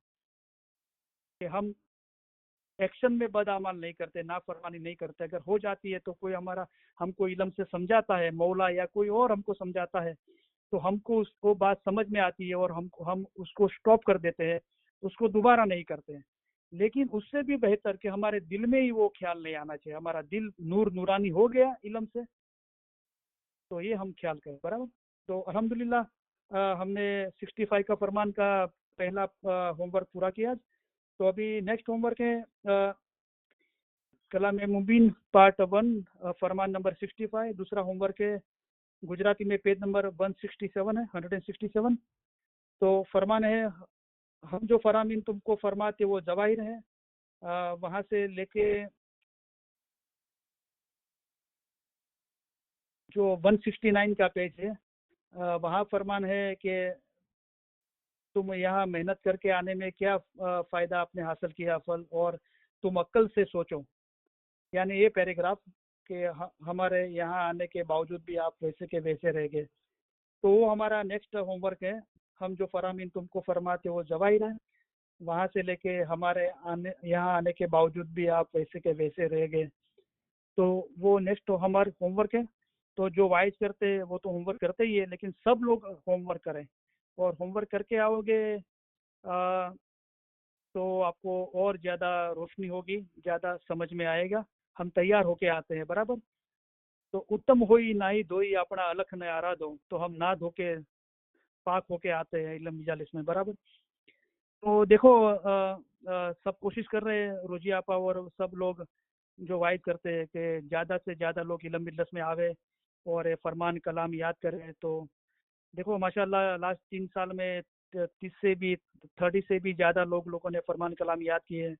कि हम एक्शन में बदअमल नहीं करते, नाफरमानी नहीं करते। अगर हो जाती है तो कोई हमको इल्म से समझाता है, मौला या कोई और हमको समझाता है, तो हमको उसको बात समझ में आती है और हम उसको स्टॉप कर देते हैं, उसको दोबारा नहीं करते हैं। लेकिन उससे भी बेहतर कि हमारे दिल में ही वो ख्याल नहीं आना चाहिए, हमारा दिल नूरानी हो गया इल्म से, तो ये हम ख्याल करें, बराबर। तो अल्हम्दुलिल्लाह हमने 65 का फरमान का पहला होमवर्क पूरा किया। तो अभी नेक्स्ट होमवर्क है कलाम मुबीन पार्ट 1 फरमान नंबर 65। दूसरा होमवर्क है गुजराती में पेज नंबर 167 है, 167। तो फरमान है, हम जो फरामीन तुमको फरमाते वो जवाहिर है। वहां से लेके जो 169 का पेज है, वहाँ फरमान है कि तुम यहाँ मेहनत करके आने में क्या फ़ायदा आपने हासिल किया फल, और तुम अक्ल से सोचो। यानी ये पैराग्राफ कि हमारे यहाँ आने के बावजूद भी आप वैसे के वैसे रह गए। तो वो हमारा नेक्स्ट होमवर्क है, हम जो फरामीन तुमको फरमाते वो जवाहिर है। वहाँ से लेके हमारे यहाँ आने के बावजूद भी आप वैसे के वैसे रह गए। तो वो नेक्स्ट हमारा होमवर्क है। तो जो वाइज करते हैं वो तो होमवर्क करते ही है, लेकिन सब लोग होमवर्क करें, और होमवर्क करके आओगे तो आपको और ज़्यादा रोशनी होगी, ज़्यादा समझ में आएगा। हम तैयार होके आते हैं, बराबर। तो उत्तम होई नाई धोई अपना अलख न आराधो, तो हम ना धो के पाक होके आते हैं इल्म मजालिस में, बराबर। तो देखो सब कोशिश कर रहे हैं, रोजी आपा और सब लोग जो वाइद करते हैं कि ज़्यादा से ज़्यादा लोग इल्म मजलिस में आवे और ये फरमान कलाम याद करें। तो देखो माशाल्लाह लास्ट 3 साल में 30 से भी ज़्यादा लोगों ने फरमान कलाम याद किए हैं।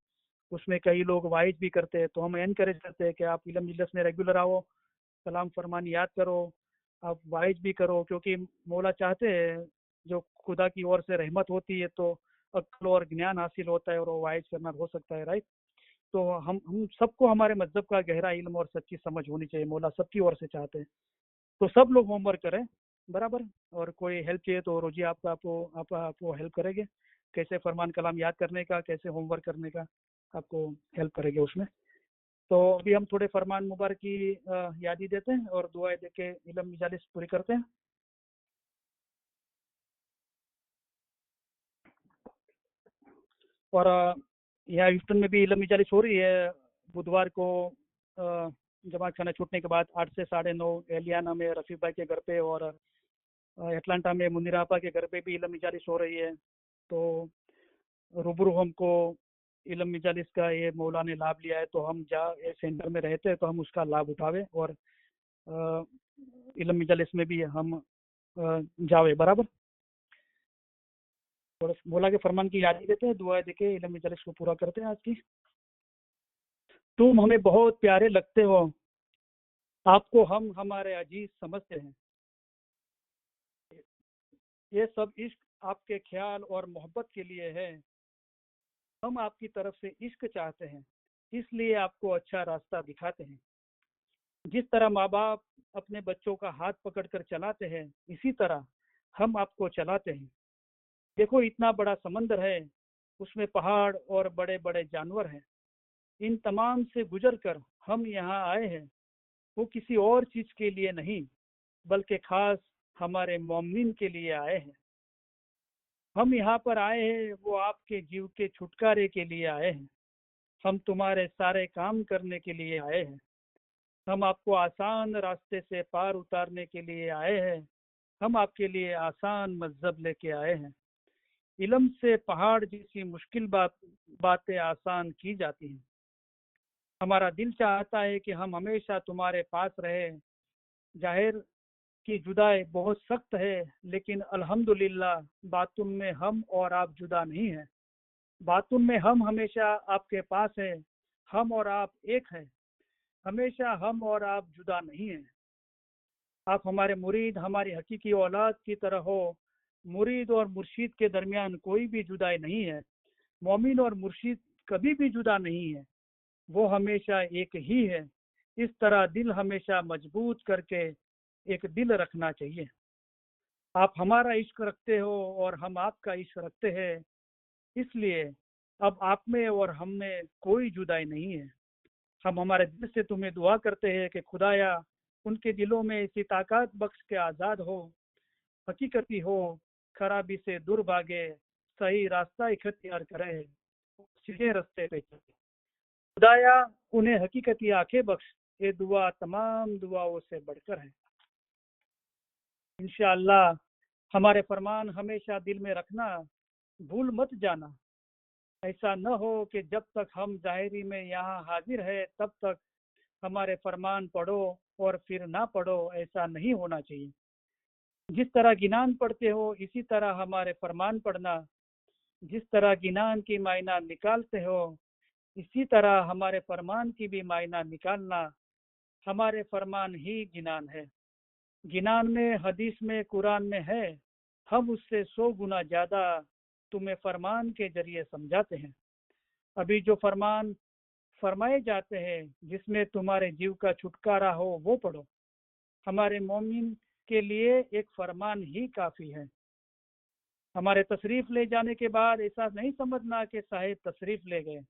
उसमें कई लोग वाइज भी करते हैं। तो हम एनकरेज करते हैं कि आप इल्म मजलिस में रेगुलर आओ, कलाम फरमान याद करो, आप वाइज भी करो, क्योंकि मौला चाहते हैं जो खुदा की ओर से रहमत होती है तो अक्ल और ज्ञान हासिल होता है और वो वाइज करना हो सकता है, राइट। तो हम सबको हमारे मजहब का गहरा इल्म और सच्ची समझ होनी चाहिए, मौला सबकी ओर से चाहते हैं। तो सब लोग होमवर्क करें, बराबर। और कोई हेल्प चाहिए तो रोजी आपको हेल्प करेंगे, कैसे फरमान कलाम याद करने का, कैसे होमवर्क करने का आपको हेल्प करेंगे उसमें। तो अभी हम थोड़े फरमान मुबारक की यादी देते हैं और दुआएं दे के इल्म मजालिस पूरी करते हैं। और यहाँ ह्यूस्टन में भी इल्म मजालिस हो रही है बुधवार को, जमात खाना छूटने के बाद 8 से 9:30 एलियाना में रफीक भाई के घर पे, और एटलांटा में मुनीरा आपा के घर पे भी इल्म मजालिस हो रही है। तो रूबरू हमको इल्म मजालिस का ये मौला ने लाभ लिया है, तो हम जहाँ सेंटर में रहते हैं तो हम उसका लाभ उठावे और इल्म मजालिस में भी हम जावे, बराबर। और मौला के फरमान की याद देते हैं, दुआ देके इल्म मजालिस को पूरा करते हैं आज की। तुम हमें बहुत प्यारे लगते हो, आपको हम हमारे अजीज समझते हैं। ये सब इश्क आपके ख्याल और मोहब्बत के लिए है। हम आपकी तरफ से इश्क चाहते हैं, इसलिए आपको अच्छा रास्ता दिखाते हैं। जिस तरह माँ बाप अपने बच्चों का हाथ पकड़कर चलाते हैं, इसी तरह हम आपको चलाते हैं। देखो इतना बड़ा समंदर है, उसमें पहाड़ और बड़े बड़े जानवर हैं। इन तमाम से गुजर कर हम यहाँ आए हैं, वो किसी और चीज के लिए नहीं, बल्कि खास हमारे मोमिन के लिए आए हैं। हम यहाँ पर आए हैं, वो आपके जीव के छुटकारे के लिए आए हैं। हम तुम्हारे सारे काम करने के लिए आए हैं। हम आपको आसान रास्ते से पार उतारने के लिए आए हैं। हम आपके लिए आसान मजहब लेके आए हैं। इल्म से पहाड़ जैसी मुश्किल बातें आसान की जाती हैं। हमारा दिल चाहता है कि हम हमेशा तुम्हारे पास रहे। जाहिर की जुदाई बहुत सख्त है, लेकिन अल्हम्दुलिल्लाह बातुन में हम और आप जुदा नहीं हैं। बातुन में हम हमेशा आपके पास हैं। हम और आप एक हैं। हमेशा हम और आप जुदा नहीं हैं। आप हमारे मुरीद, हमारी हकीकी औलाद की तरह हो। मुरीद और मुर्शिद के दरमियान कोई भी जुदाई नहीं है। मोमिन और मुर्शिद कभी भी जुदा नहीं है, वो हमेशा एक ही है। इस तरह दिल हमेशा मजबूत करके एक दिल रखना चाहिए। आप हमारा इश्क रखते हो और हम आपका इश्क रखते हैं, इसलिए अब आप में और हम में कोई जुदाई नहीं है। हम हमारे दिल से तुम्हें दुआ करते हैं कि खुदाया उनके दिलों में इसी ताकत बख्श के आज़ाद हो, हकीकती हो, खराबी से दूर भागे, सही रास्ता इख्तियार करे, सीधे रास्ते पे चले। खुदाया उन्हें हकीकती आंखें बख्श, ये दुआ तमाम दुआओं से बढ़कर है। इंशाअल्लाह हमारे फरमान हमेशा दिल में रखना, भूल मत जाना। ऐसा न हो कि जब तक हम ज़ाहिरी में यहाँ हाजिर है तब तक हमारे फरमान पढ़ो और फिर ना पढ़ो, ऐसा नहीं होना चाहिए। जिस तरह गिनान पढ़ते हो इसी तरह हमारे फरमान पढ़ना, जिस तरह गिनान की मायना निकालते हो इसी तरह हमारे फरमान की भी मायना निकालना। हमारे फरमान ही गिनान है। गिनान में, हदीस में, कुरान में है, हम उससे 100 गुना ज्यादा तुम्हें फरमान के जरिए समझाते हैं। अभी जो फरमान फरमाए जाते हैं जिसमें तुम्हारे जीव का छुटकारा हो वो पढ़ो। हमारे मोमिन के लिए एक फरमान ही काफी है। हमारे तशरीफ ले जाने के बाद ऐसा नहीं समझना कि साहिब तशरीफ ले गए।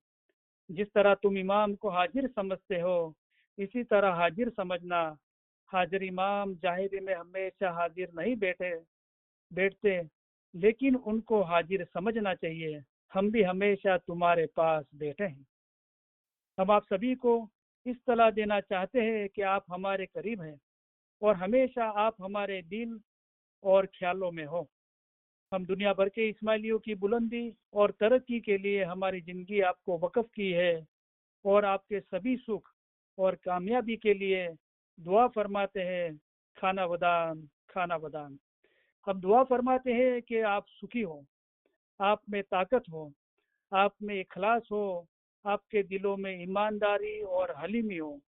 जिस तरह तुम इमाम को हाजिर समझते हो इसी तरह हाजिर समझना। हाजिर इमाम जाहिरी में हमेशा हाजिर नहीं बैठते, लेकिन उनको हाजिर समझना चाहिए। हम भी हमेशा तुम्हारे पास बैठे हैं। हम आप सभी को इस सलाह देना चाहते हैं कि आप हमारे करीब हैं और हमेशा आप हमारे दिल और ख्यालों में हो। हम दुनिया भर के इस्माइलियों की बुलंदी और तरक्की के लिए हमारी ज़िंदगी आपको वक़्फ़ की है और आपके सभी सुख और कामयाबी के लिए दुआ फरमाते हैं। खाना वदान, खाना वदान। हम दुआ फरमाते हैं कि आप सुखी हो, आप में ताकत हो, आप में इखलास हो, आपके दिलों में ईमानदारी और हलीमी हो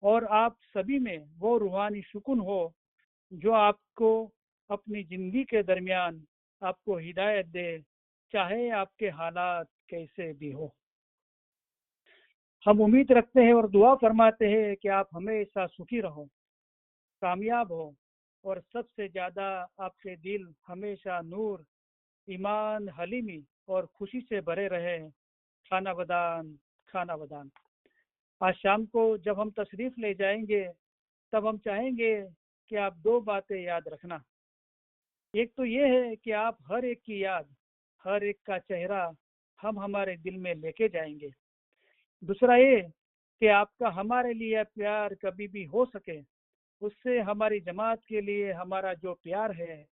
और आप सभी में वो रूहानी सुकून हो जो आपको अपनी ज़िंदगी के दरमियान आपको हिदायत दे, चाहे आपके हालात कैसे भी हो। हम उम्मीद रखते हैं और दुआ फरमाते हैं कि आप हमेशा सुखी रहो, कामयाब हो और सबसे ज़्यादा आपके दिल हमेशा नूर, ईमान, हलीमी और खुशी से भरे रहे। खाना वदान, खाना वदान। आज शाम को जब हम तशरीफ़ ले जाएंगे तब हम चाहेंगे कि आप 2 बातें याद रखना। एक तो ये है कि आप हर एक की याद, हर एक का चेहरा हम हमारे दिल में लेके जाएंगे। दूसरा ये कि आपका हमारे लिए प्यार कभी भी हो सके उससे हमारी जमात के लिए हमारा जो प्यार है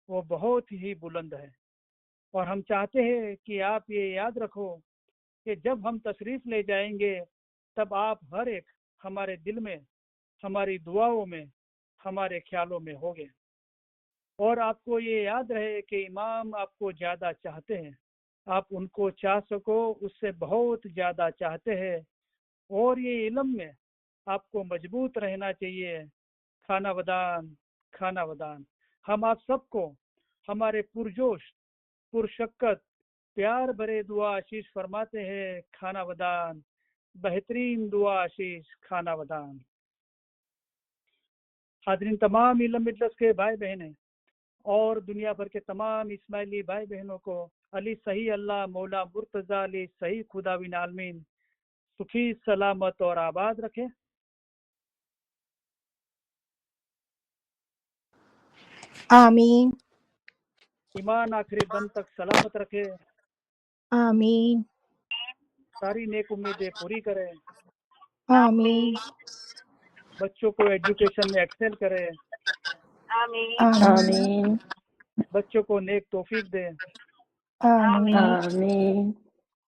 वो बहुत ही बुलंद है। और हम चाहते हैं कि आप ये याद रखो कि जब हम तशरीफ़ ले जाएंगे तब आप हर एक हमारे दिल में, हमारी दुआओं में, हमारे ख्यालों में होंगे। और आपको ये याद रहे कि इमाम आपको ज़्यादा चाहते हैं, आप उनको चाह सको उससे बहुत ज़्यादा चाहते हैं। और ये इल्म में आपको मजबूत रहना चाहिए। खाना वदान, खाना वदान। हम आप सबको हमारे पुरजोश, पुरशक्कत, प्यार भरे दुआ आशीष फरमाते हैं। खाना वदान, बेहतरीन दुआ आशीष, खाना वदान। हाज़रीन, तमाम इल्म मिजलिस के भाई बहनें और दुनिया भर के तमाम इस्माइली भाई बहनों को अली सही अल्लाह मौला मुर्तज़ा अली सही खुदा बिन आलमीन सुखी, सलामत और आबाद रखे। आमीन, ईमान आखिरी दम तक सलामत रखे। आमीन, सारी नेक उम्मीदें पूरी करें। आमीन, बच्चों को एजुकेशन में एक्सेल करें। आमीन, बच्चों को नेक तौफीक दें। आमीन, आमीन,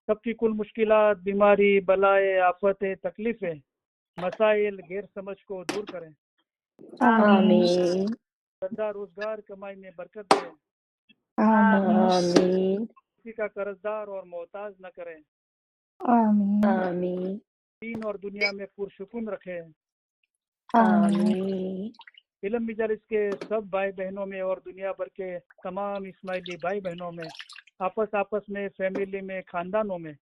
सबकी कुल मुश्किलात, बीमारी, बलाएं, आफतें, तकलीफें, मसाइल, गैर समझ को दूर करें। आमीन, धंधा रोजगार कमाई में बरकत दें। आमीन, आमीन, किसी का कर्जदार और मोहताज न करें। आमीन, आमीन, दीन और दुनिया में पुरसुकून रखें। आमीन, इल्म मजलिस के सब भाई बहनों में और दुनिया भर के तमाम इस्माइली भाई बहनों में आपस में, फैमिली में, खानदानों में,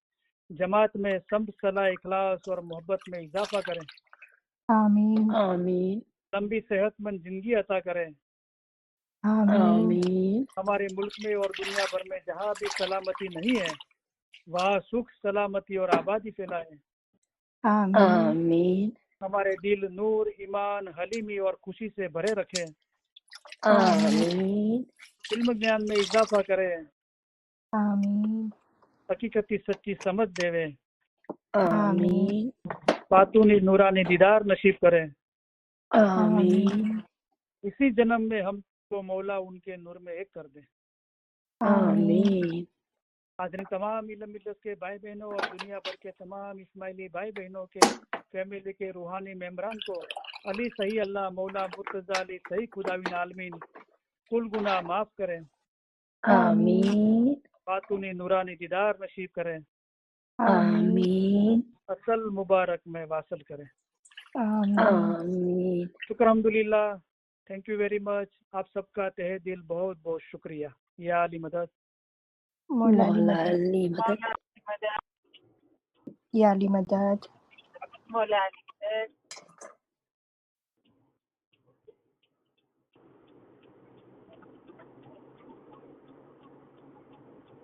जमात में सब सलाह, इखलास और मोहब्बत में इजाफा करें। आमीन, आमीन, लंबी सेहतमंद जिंदगी अता करें। आमीन, आमीन, हमारे मुल्क में और दुनिया भर में जहाँ भी सलामती नहीं है वहाँ सुख, सलामती और आबादी फैलाएं। आमीन, आमीन, हमारे दिल नूर, ईमान, हलीमी और खुशी से भरे रखें। आमीन, इल्म ज्ञान में इजाफा करें। आमीन, हकीकती सच्ची समझ देवे। आमीन, बातूनी नूरानी दीदार नसीब करें। आमीन, इसी जन्म में हमको मौला उनके नूर में एक कर दे। आमीन, हाजिर तमाम इल्म मिल्लत के भाई बहनों और दुनिया भर के तमाम इस्माइली भाई बहनों के फैमिली के रूहानी मेम्बरान को अली सही अल्लाह मौला मुर्तज़ा अली सही खुदाविन आलमीन कुल गुनाह माफ करें, आमीन बातूनी नूरानी दीदार नसीब करें, आमीन असल मुबारक में वासल करें। आमीन। शुक्र अल्हम्दुलिल्लाह, थैंक यू वेरी मच। आप सबका तहे दिल बहुत बहुत शुक्रिया। या अली मदद, मौला अली मदद, या अली मदद, मौला अली मदद।